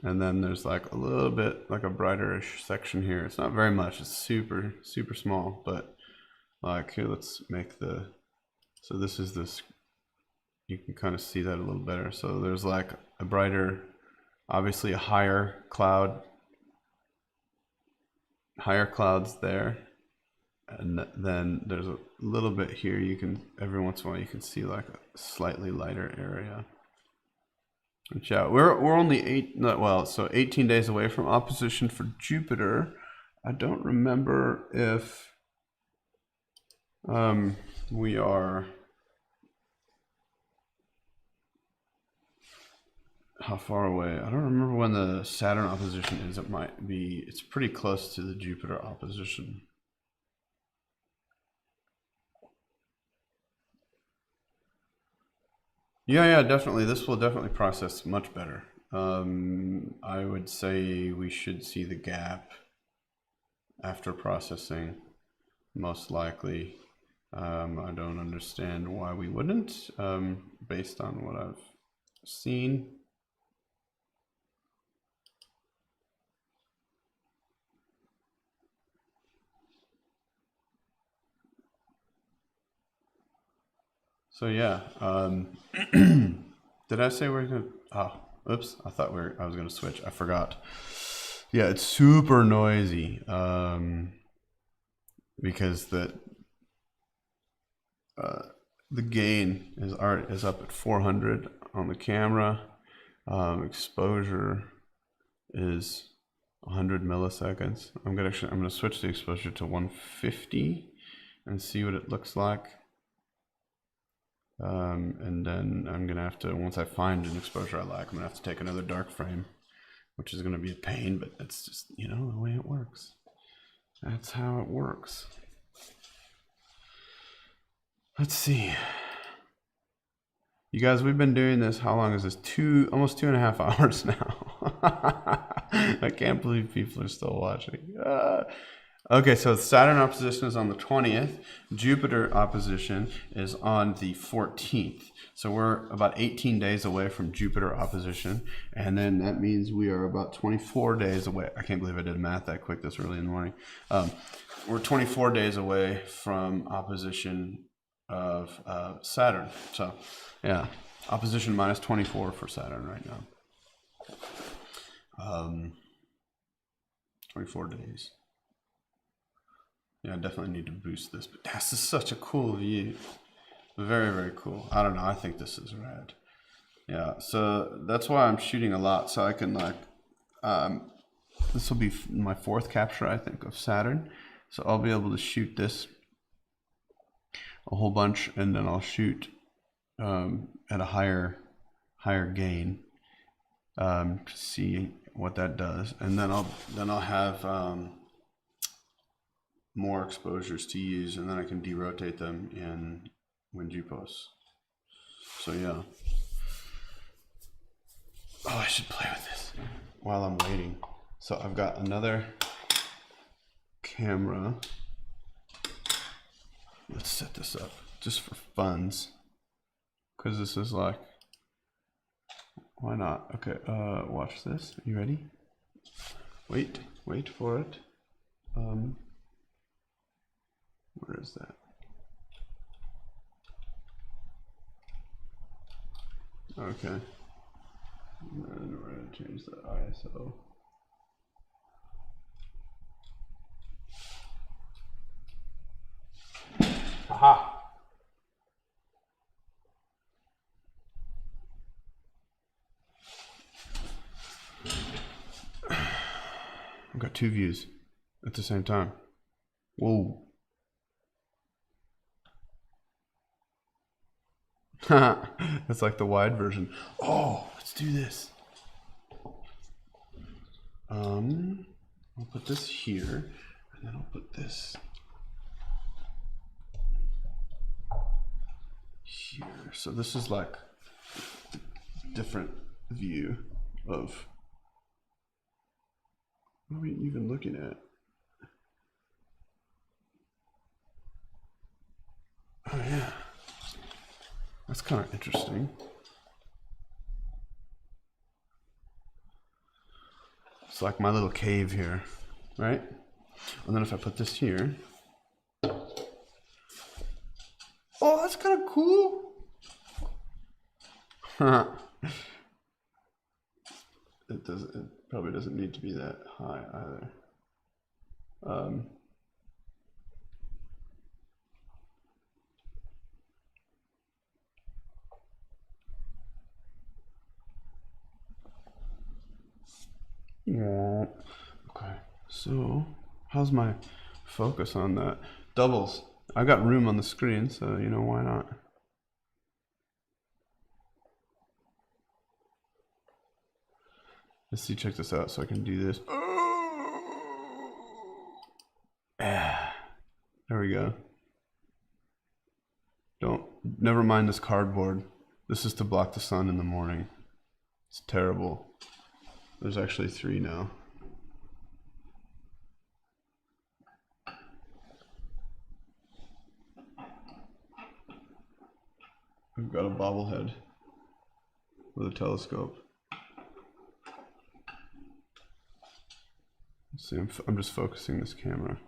and then there's like a little bit like a brighterish section here. It's not very much, it's super small, but like here, let's make the, so this is this, you can kind of see that a little better. So there's like a brighter, obviously a higher clouds there, and then there's a little bit here, you can, every once in a while you can see like a slightly lighter area. But yeah, we're only 18 days away from opposition for Jupiter. I don't remember if we are how far away. I don't remember when the Saturn opposition is. It might be, it's pretty close to the Jupiter opposition. Yeah, definitely. This will definitely process much better. I would say we should see the gap after processing, most likely. I don't understand why we wouldn't, based on what I've seen. So yeah, did I say we're gonna? Oh, oops! I thought I was gonna switch. I forgot. Yeah, it's super noisy because the gain is up at 400 on the camera. Exposure is 100 milliseconds. I'm gonna switch the exposure to 150 and see what it looks like. And then I'm gonna have to, once I find an exposure I like, I'm gonna have to take another dark frame, which is gonna be a pain, but that's just, you know, the way it works. That's how it works. Let's see. You guys, we've been doing this, how long is this? Almost 2.5 hours now. I can't believe people are still watching. Okay, so Saturn opposition is on the 20th. Jupiter opposition is on the 14th. So we're about 18 days away from Jupiter opposition. And then that means we are about 24 days away. I can't believe I did math that quick this early in the morning. We're 24 days away from opposition of Saturn. So yeah, opposition minus 24 for Saturn right now. 24 days. Yeah, I definitely need to boost this, but this is such a cool view. Very, very cool. I don't know, I think this is rad. Yeah, so that's why I'm shooting a lot, so I can like, this will be my 4th capture, I think, of Saturn. So I'll be able to shoot this a whole bunch, and then I'll shoot at a higher gain to see what that does, and then I'll have more exposures to use, and then I can derotate them in WinGPOS. So yeah. Oh, I should play with this while I'm waiting. So I've got another camera. Let's set this up just for funs, because this is like, why not? Okay, watch this. Are you ready? Wait for it. Where is that? Okay. And then we're going to change the ISO. Aha! I've got 2 views at the same time. Whoa. That's like the wide version. Oh, let's do this. I'll put this here, and then I'll put this here. So this is like a different view of, what are we even looking at? Oh yeah, that's kind of interesting. It's like my little cave here, right? And then if I put this here, oh, that's kind of cool. It probably doesn't need to be that high either. Yeah. Okay, so how's my focus on that? Doubles. I got room on the screen, so you know, why not? Let's see, check this out so I can do this. There we go. Never mind this cardboard. This is to block the sun in the morning. It's terrible. There's actually 3 now. We've got a bobblehead with a telescope. Let's see, I'm just focusing this camera.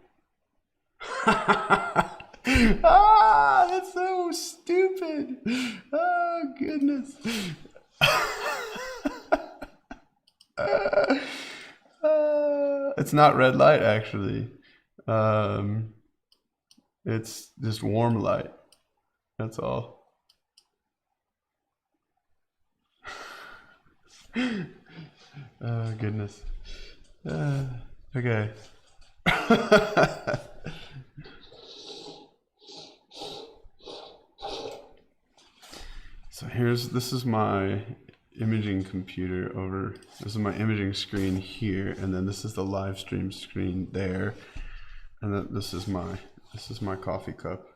Ah, that's so stupid. Oh, goodness. It's not red light, actually. It's just warm light. That's all. Oh, goodness. Okay. So this is my imaging computer over, this is my imaging screen here, and then this is the live stream screen there, and then this is my coffee cup.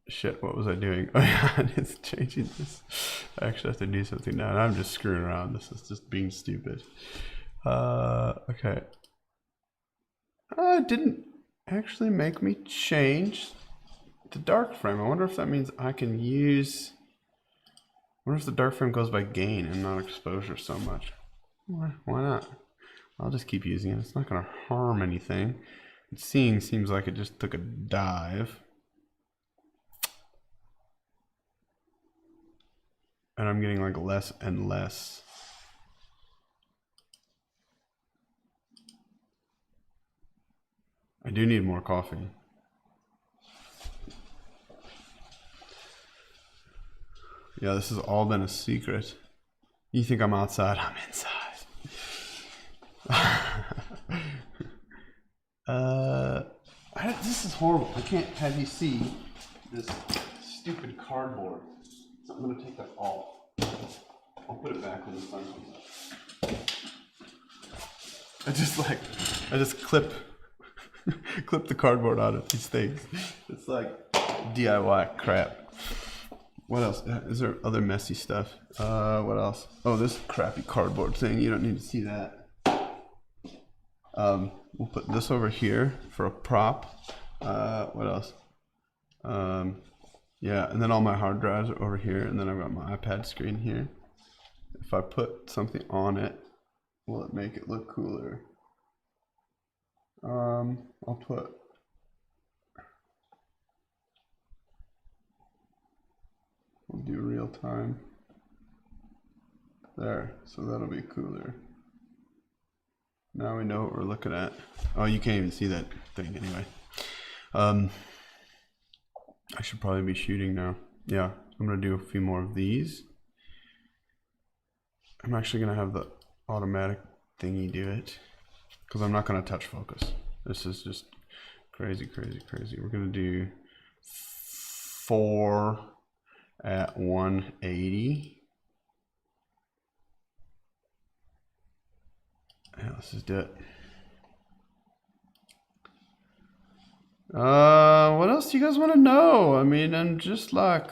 Shit, what was I doing? Oh yeah, it's changing this. I actually have to do something now, and I'm just screwing around. This is just being stupid. Okay. It didn't actually make me change the dark frame. I wonder if that means I can use, I wonder if the dark frame goes by gain and not exposure so much. Why not? I'll just keep using it. It's not going to harm anything. Seeing seems like it just took a dive. And I'm getting like less and less. I do need more coffee. Yeah, this has all been a secret. You think I'm outside? I'm inside. This is horrible. I can't have you see this stupid cardboard. So I'm gonna take that off. I'll put it back when the sun comes up. I just clip the cardboard out of these things. It's like DIY crap. What else? Is there other messy stuff? What else? Oh, this crappy cardboard thing. You don't need to see that. We'll put this over here for a prop. What else? Yeah, and then all my hard drives are over here, and then I've got my iPad screen here. If I put something on it, will it make it look cooler? I'll we'll do real time. There, so that'll be cooler. Now we know what we're looking at. Oh, you can't even see that thing anyway. I should probably be shooting now. Yeah, I'm gonna do a few more of these. I'm actually gonna have the automatic thingy do it, because I'm not gonna touch focus. This is just crazy, crazy, crazy. We're gonna do 4 at 180. Yeah, let's just do it. What else do you guys want to know? I mean, I'm just like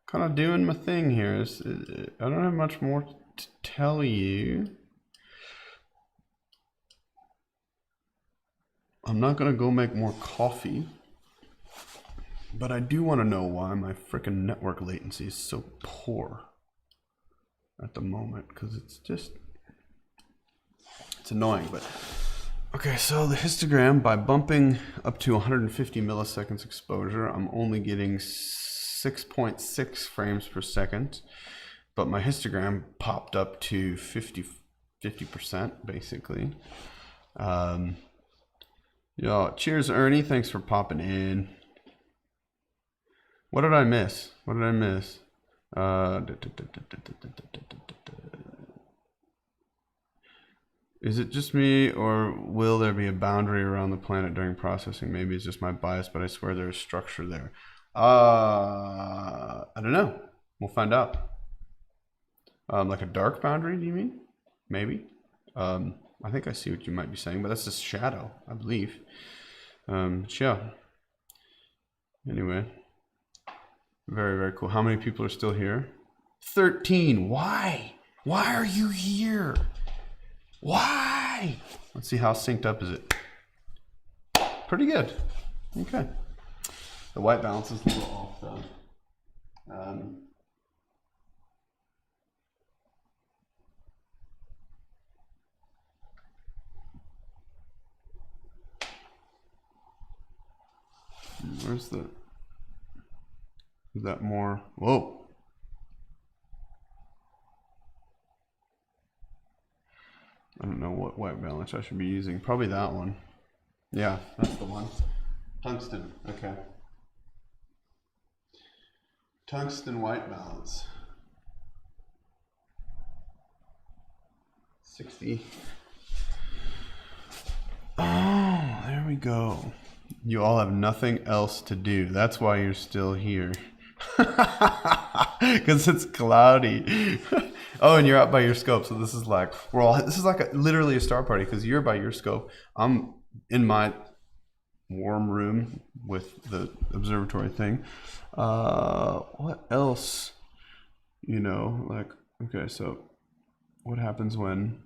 kind of doing my thing here. I don't have much more to tell you. I'm not gonna go make more coffee, but I do want to know why my freaking network latency is so poor at the moment, because it's annoying. But okay, so the histogram, by bumping up to 150 milliseconds exposure, I'm only getting 6.6 frames per second, but my histogram popped up to 50% basically. Yo, cheers Ernie, thanks for popping in. What did I miss? What did I miss? Is it just me, or will there be a boundary around the planet during processing? Maybe it's just my bias, but I swear there's structure there. I don't know. We'll find out. Like a dark boundary, do you mean? Maybe. I think I see what you might be saying, but that's just shadow, I believe. Yeah. Anyway. Very, very cool. How many people are still here? 13. Why? Why are you here? Why? Let's see, how synced up is it? Pretty good. Okay. The white balance is a little off though. Where's the... Is that more? Whoa. I don't know what white balance I should be using. Probably that one. Yeah, that's the one. Tungsten. Okay. Tungsten white balance. 60. Oh, there we go. You all have nothing else to do. That's why you're still here. Because it's cloudy. Oh, and you're out by your scope. So this is like, this is like literally a star party because you're by your scope. I'm in my warm room with the observatory thing. What else? You know, like, okay, so what happens when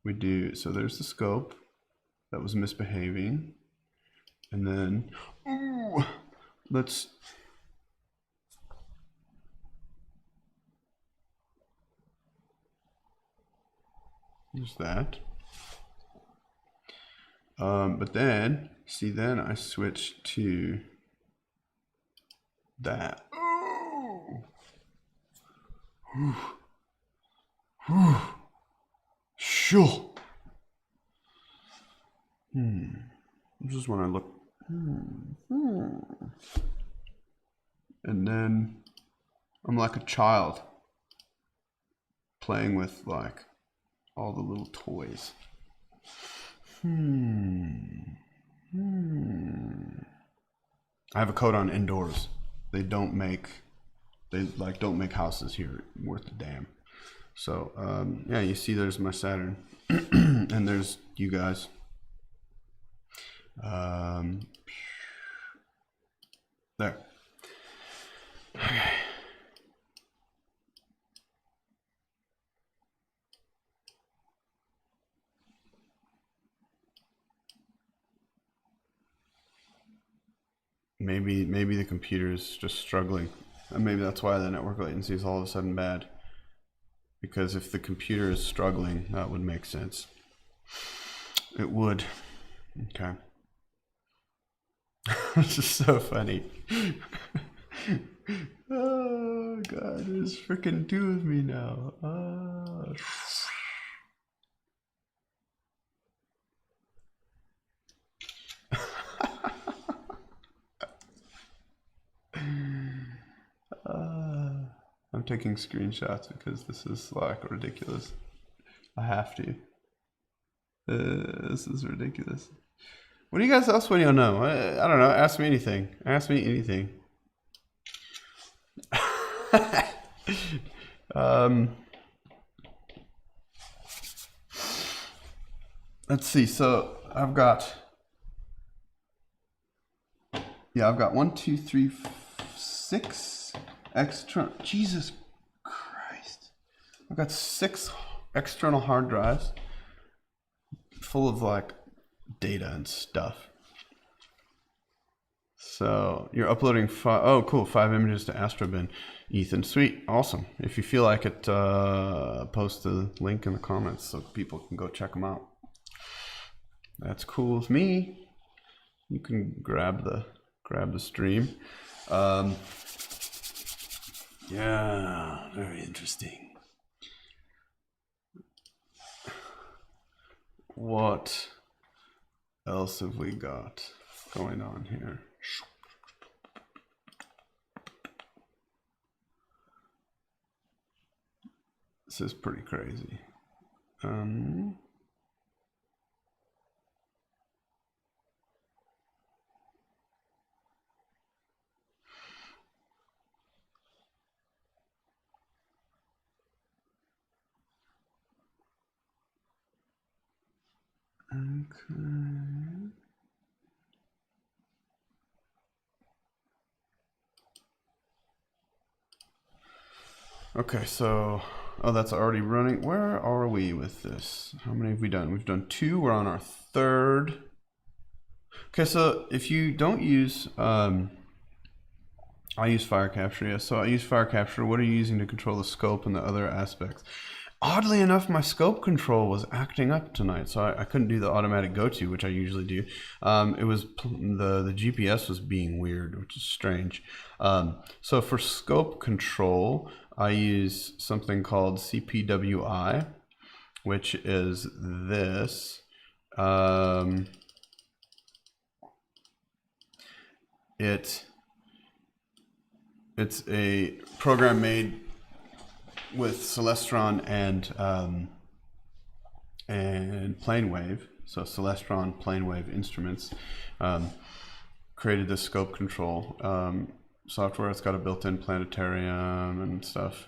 we do, so there's the scope that was misbehaving. And then, ooh, let's, use that. But then, see, then I switch to that. Ooh. Whew. Whew. Sure. This is when I look. And then I'm like a child playing with like all the little toys. I have a coat on indoors. They don't make houses here worth a damn. So yeah, you see there's my Saturn and there's you guys. There. Okay. Maybe the computer is just struggling. And maybe that's why the network latency is all of a sudden bad. Because if the computer is struggling, that would make sense. It would. Okay. This is so funny. Oh god, there's freaking two of me now. I'm taking screenshots because this is like ridiculous. I have to. This is ridiculous. What do you guys else want to know? I don't know. Ask me anything. Ask me anything. Let's see. So I've got 1, 2, 3, 6 external. Jesus Christ! I've got 6 external hard drives full of like data and stuff. So you're uploading 5. Oh, cool! 5 images to Astrobin, Ethan. Sweet, awesome. If you feel like it, post the link in the comments so people can go check them out. That's cool with me. You can grab the stream. Yeah, very interesting. What else have we got going on here? This is pretty crazy. Okay. Okay, so, oh, that's already running. Where are we with this? How many have we done? We've done 2. We're on our 3rd. Okay, so if you don't use, I use fire capture, yes. So I use fire capture. What are you using to control the scope and the other aspects? Oddly enough, my scope control was acting up tonight, so I couldn't do the automatic go-to, which I usually do. It was the GPS was being weird, which is strange. So for scope control, I use something called CPWI, which is this. It's a program made with Celestron and Planewave. So Celestron, Planewave instruments created this scope control software. It's got a built-in planetarium and stuff.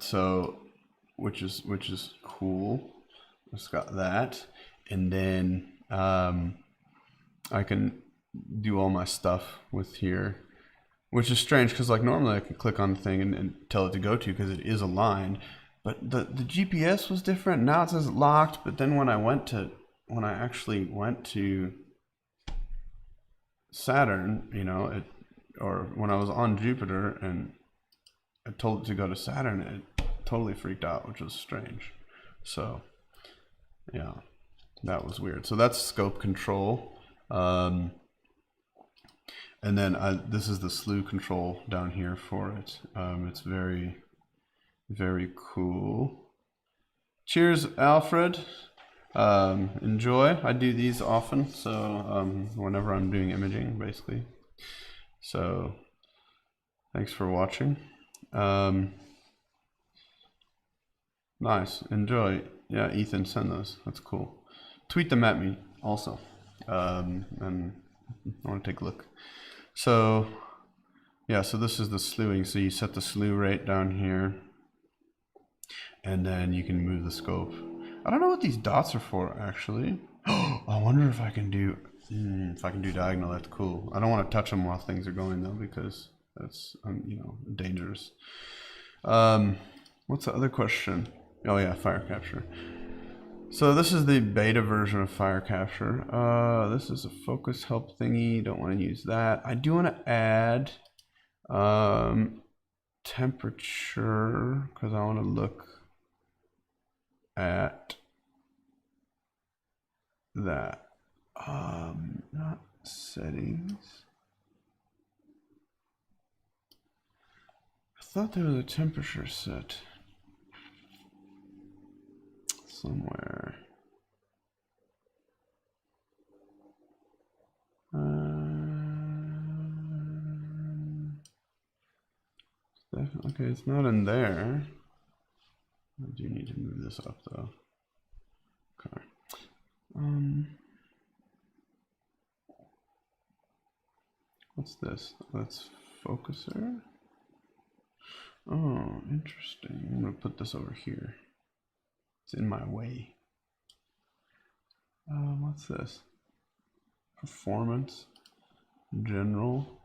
So which is cool. It's got that, and then I can do all my stuff with here, which is strange because like normally I can click on the thing and tell it to go to because it is aligned, but the GPS was different. Now it says locked, but then when I actually went to Saturn, you know, or when I was on Jupiter and I told it to go to Saturn, it totally freaked out, which was strange. So yeah, that was weird. So that's scope control. And then this is the slew control down here for it. It's very, very cool. Cheers, Alfred. Enjoy. I do these often, so whenever I'm doing imaging, basically. So thanks for watching. Nice. Enjoy. Yeah, Ethan, send those. That's cool. Tweet them at me also. And I want to take a look. So yeah, so this is the slewing. So you set the slew rate down here, and then you can move the scope. I don't know what these dots are for actually. I wonder if I can do diagonal. That's cool. I don't want to touch them while things are going though, because that's you know, dangerous. What's the other question? Oh yeah, fire capture. So this is the beta version of fire capture. This is a focus help thingy. Don't want to use that. I do want to add temperature because I want to look at that. Not settings. I thought there was a temperature set somewhere. Okay, it's not in there. I do need to move this up though. Okay. What's this? That's focuser. Oh, interesting. I'm gonna put this over here. It's in my way. What's this? Performance, general.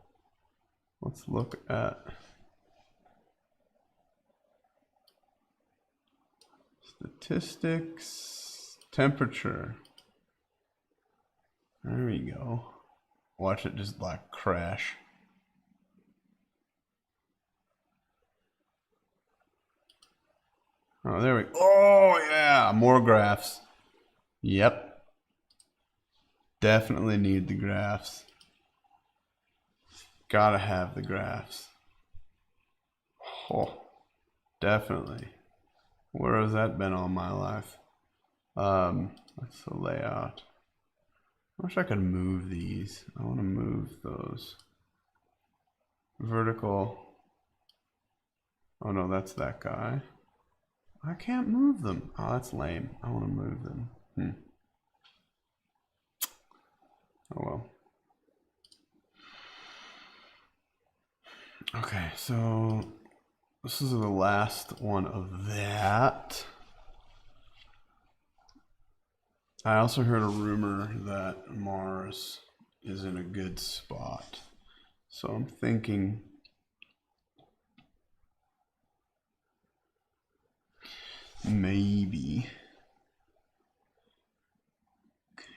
Let's look at statistics, temperature. There we go. Watch it just like crash. Oh, there we go. Oh yeah, more graphs. Yep. Definitely need the graphs. Gotta have the graphs. Oh, definitely. Where has that been all my life? That's the layout. I wish I could move these. I want to move those. Vertical. Oh no, that's that guy. I can't move them. Oh, that's lame. I want to move them. Oh well. Okay, so this is the last one of that. I also heard a rumor that Mars is in a good spot. So I'm thinking maybe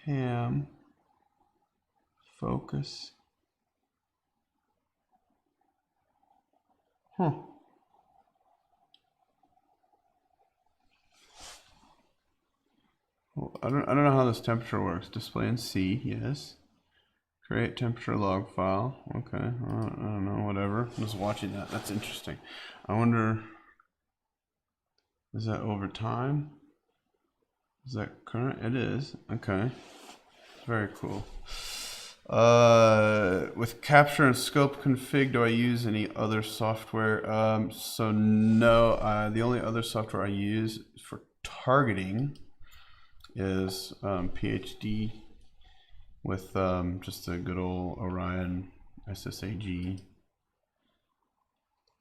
cam focus. Huh. Well, I don't know how this temperature works. Display in C, yes. Create temperature log file. Okay, I don't know, whatever. I'm just watching that. That's interesting. I wonder, is that over time? Is that current? It is. Okay. Very cool. With capture and scope config, do I use any other software? So no, the only other software I use for targeting is PhD with just a good old Orion SSAG.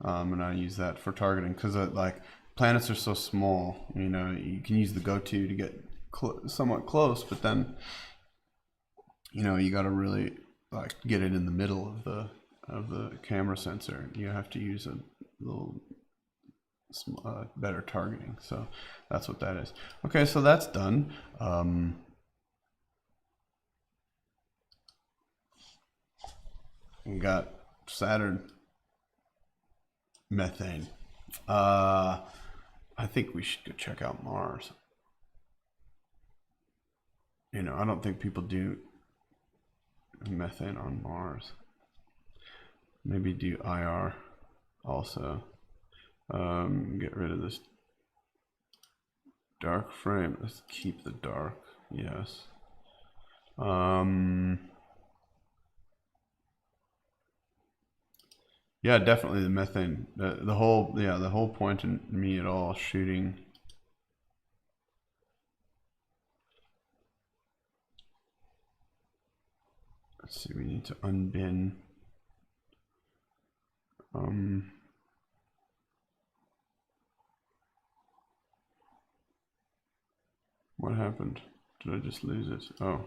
And I use that for targeting because like planets are so small, you know, you can use the GoTo to get somewhat close, but then, you know, you got to really like get it in the middle of the camera sensor. You have to use a little better targeting. So that's what that is. Okay, so that's done. We got Saturn methane. I think we should go check out Mars. You know, I don't think people do methane on Mars. Maybe do IR also. Get rid of this dark frame. Let's keep the dark. Yes. Yeah, definitely the methane. The whole point in me at all shooting. Let's see, we need to unbin. What happened? Did I just lose it? Oh.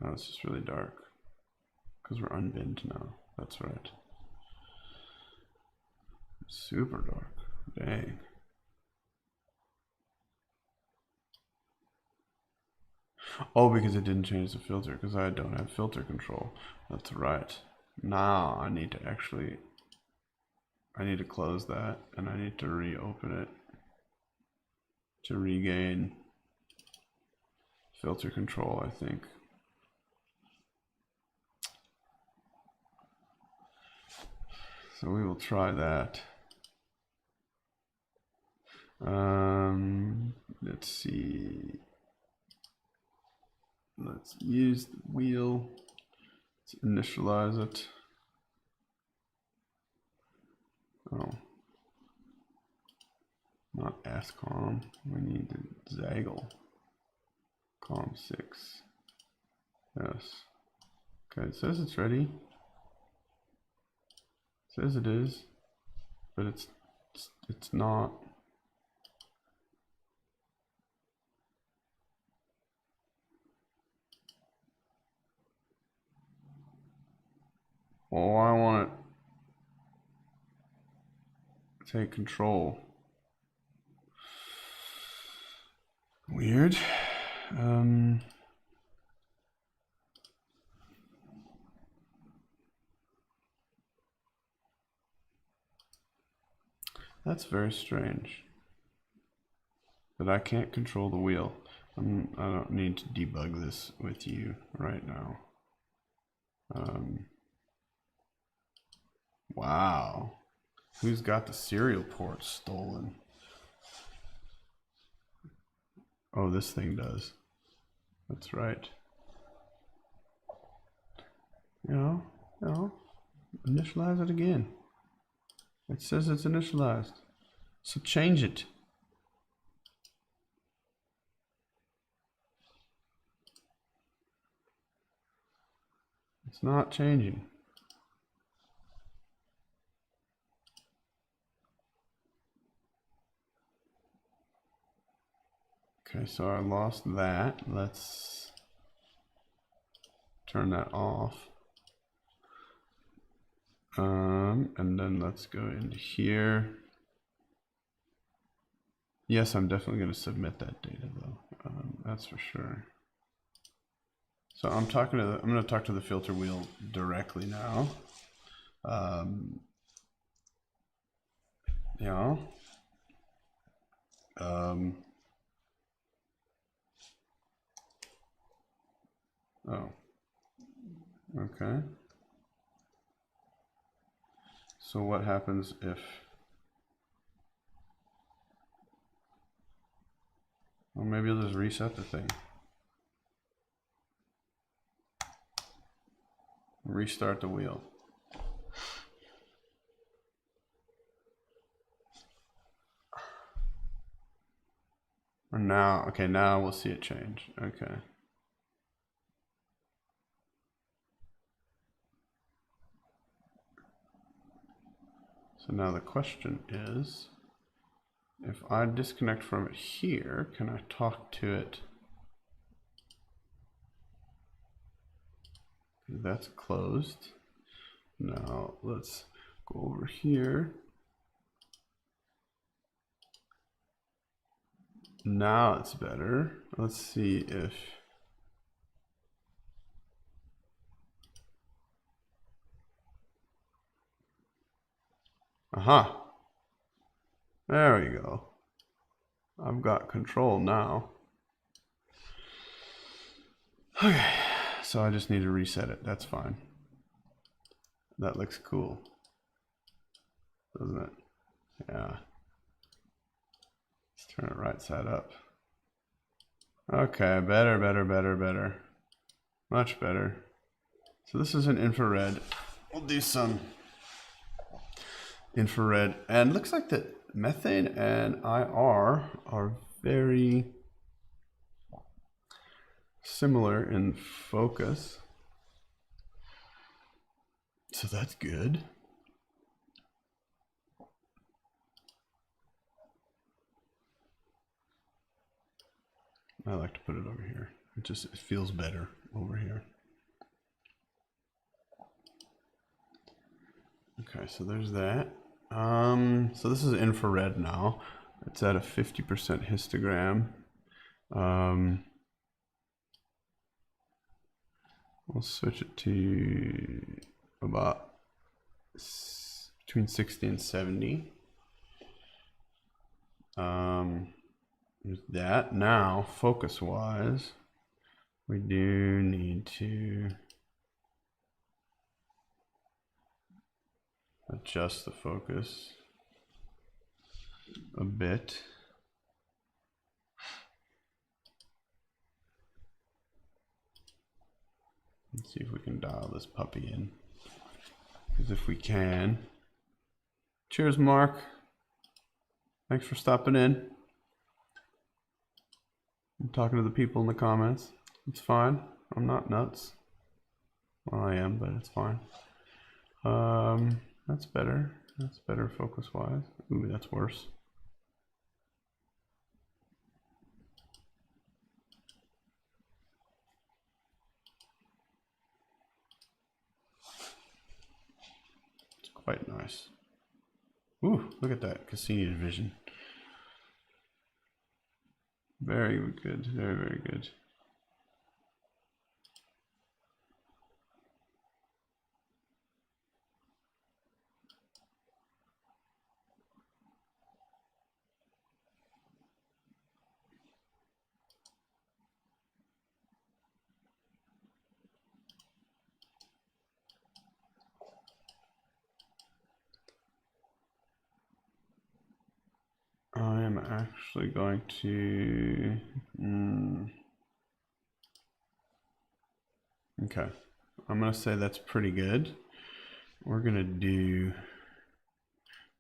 Oh, it's just really dark. Because we're unbinned now. That's right. Super dark. Dang. Oh, because it didn't change the filter, because I don't have filter control. That's right. Now I need to actually, I need to close that, and I need to reopen it to regain filter control, I think. So we will try that. Let's see. Let's use the wheel. Let's initialize it. Oh, not ASCOM. We need the Zaggle. COM6. Yes. Okay, it says it's ready. It says it is, but it's not. Well, I want to take control. Weird. That's very strange. But I can't control the wheel. I don't need to debug this with you right now. Wow. Who's got the serial port stolen? Oh, this thing does. That's right. You know, initialize it again. It says it's initialized. So change it. It's not changing. Okay, Okay, so I lost that. Let's turn that off. And then let's go into here. Yes, I'm definitely going to submit that data though. That's for sure. So I'm going to talk to the filter wheel directly now. Yeah. Oh. Okay. So what happens if? Well, maybe I'll just reset the thing. Restart the wheel. Or now, okay, now we'll see it change. Okay. So now the question is, if I disconnect from it here, can I talk to it? That's closed. Now let's go over here. Now it's better. Let's see if aha. There we go. I've got control now. Okay, so I just need to reset it. That's fine. That looks cool, doesn't it? Yeah. Let's turn it right side up. Okay, better. Much better. So this is an infrared. We'll do some infrared. And looks like that methane and IR are very similar in focus. So that's good. I like to put it over here. It feels better over here. Okay, so there's that. So this is infrared now. It's at a 50% histogram. We'll switch it to about between 60 and 70. There's that. Now, focus-wise, we do need to adjust the focus a bit. Let's see if we can dial this puppy in. Because if we can. Cheers, Mark. Thanks for stopping in. I'm talking to the people in the comments. It's fine. I'm not nuts. Well, I am, but it's fine. That's better. That's better focus-wise. Ooh, that's worse. It's quite nice. Ooh, look at that Cassini division. Very good. Very good. I am actually going to okay, I'm gonna say that's pretty good. I'm gonna do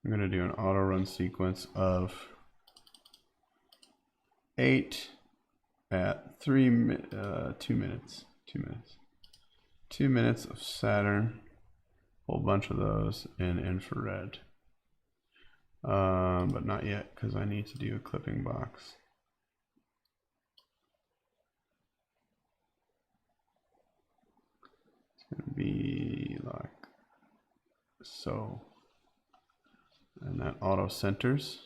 an auto run sequence of 8 at 2 minutes. 2 minutes of Saturn, whole bunch of those in infrared. But not yet, because I need to do a clipping box. be like so. And that auto centers.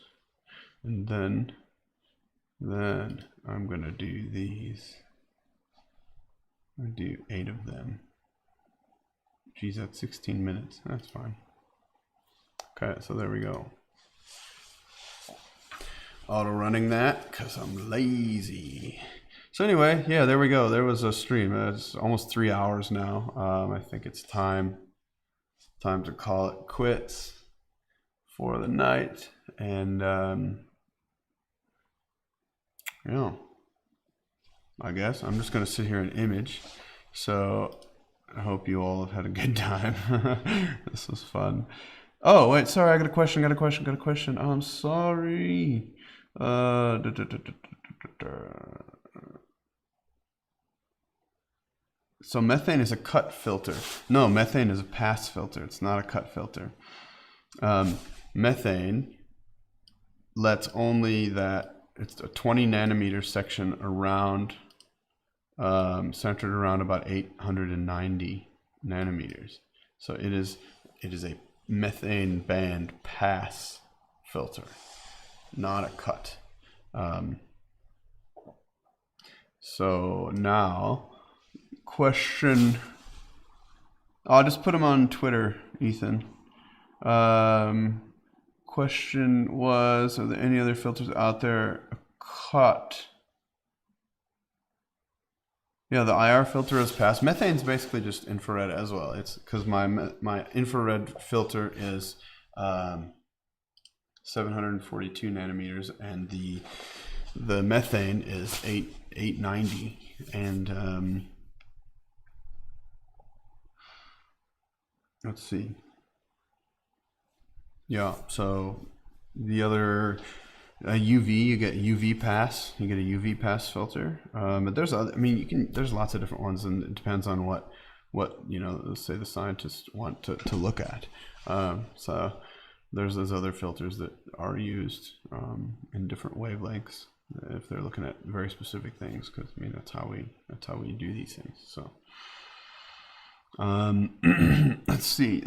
And then I'm gonna do these. I do 8 of them. Geez, that's 16 minutes. That's fine. Okay, so there we go. Auto running that because I'm lazy. So anyway, yeah, there we go. There was a stream. It's almost 3 hours now. I think it's time to call it quits for the night. And yeah, I guess I'm just gonna sit here and image. So I hope you all have had a good time. This was fun. Oh wait, sorry, I got a question. Oh, I'm sorry. So methane is a cut filter. No, methane is a pass filter. It's not a cut filter. Methane lets only that, it's a 20 nanometer section around, centered around about 890 nanometers. So it is a methane band pass filter, not a cut. So now, question, I'll just put them on Twitter, Ethan. Question was, are there any other filters out there? A cut. Yeah, the IR filter is pass. Methane's basically just infrared as well. It's because my infrared filter is 742 nanometers, and the methane is 890, and let's see. Yeah, so the other UV, you get UV pass. You get a UV pass filter. But there's other, I mean, there's lots of different ones, and it depends on what you know, let's say the scientists want to look at. So there's those other filters that are used in different wavelengths if they're looking at very specific things, because I mean that's how we do these things. So let's see,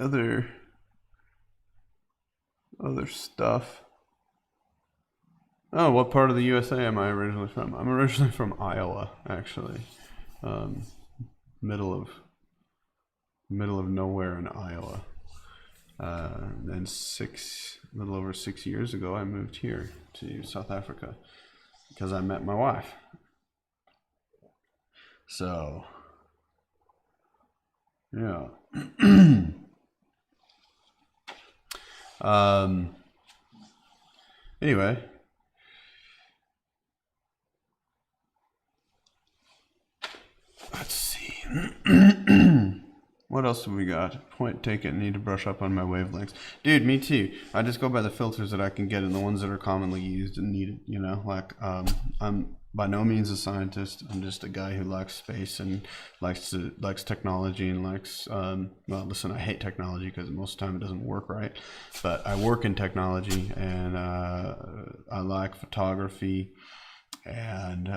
other stuff. Oh, what part of the USA am I originally from? I'm originally from Iowa, actually. Middle of nowhere in Iowa. Then a little over 6 years ago, I moved here to South Africa because I met my wife. So, yeah. Anyway, let's see. What else have we got? Point taken. Need to brush up on my wavelengths. Dude, me too. I just go by the filters that I can get and the ones that are commonly used and needed, you know, like I'm by no means a scientist. I'm just a guy who likes space and likes technology and likes well, listen, I hate technology because most of the time it doesn't work right, but I work in technology, and I like photography and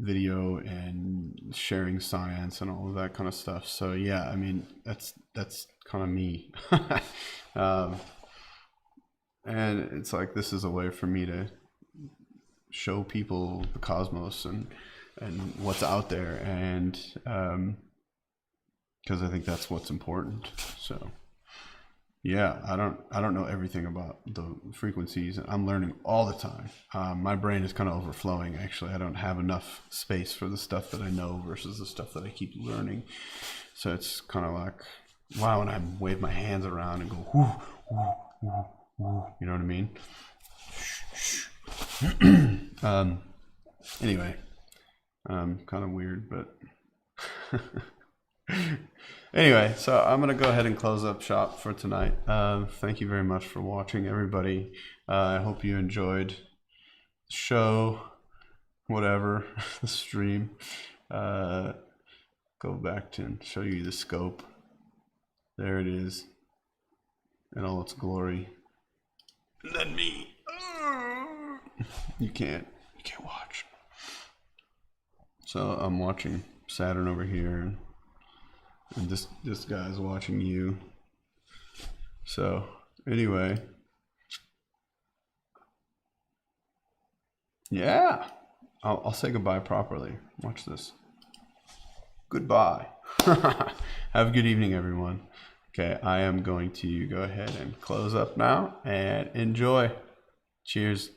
video and sharing science and all of that kind of stuff. So yeah, I mean, that's kind of me. And it's like, this is a way for me to show people the cosmos and what's out there, and because I think that's what's important. So yeah, I don't know everything about the frequencies. I'm learning all the time. My brain is kind of overflowing, actually. I don't have enough space for the stuff that I know versus the stuff that I keep learning. So it's kind of like, wow, and I wave my hands around and go, whoo, whoo, whoo, whoo. You know what I mean? Anyway, kind of weird, but anyway, so I'm going to go ahead and close up shop for tonight. Thank you very much for watching, everybody. I hope you enjoyed the show, whatever, the stream. Go back to and show you the scope. There it is in all its glory. And then me. You can't watch. So I'm watching Saturn over here. And this guy's watching you. So anyway, yeah, I'll say goodbye properly. Watch this. Goodbye. Have a good evening, everyone. Okay, I am going to go ahead and close up now and enjoy. Cheers.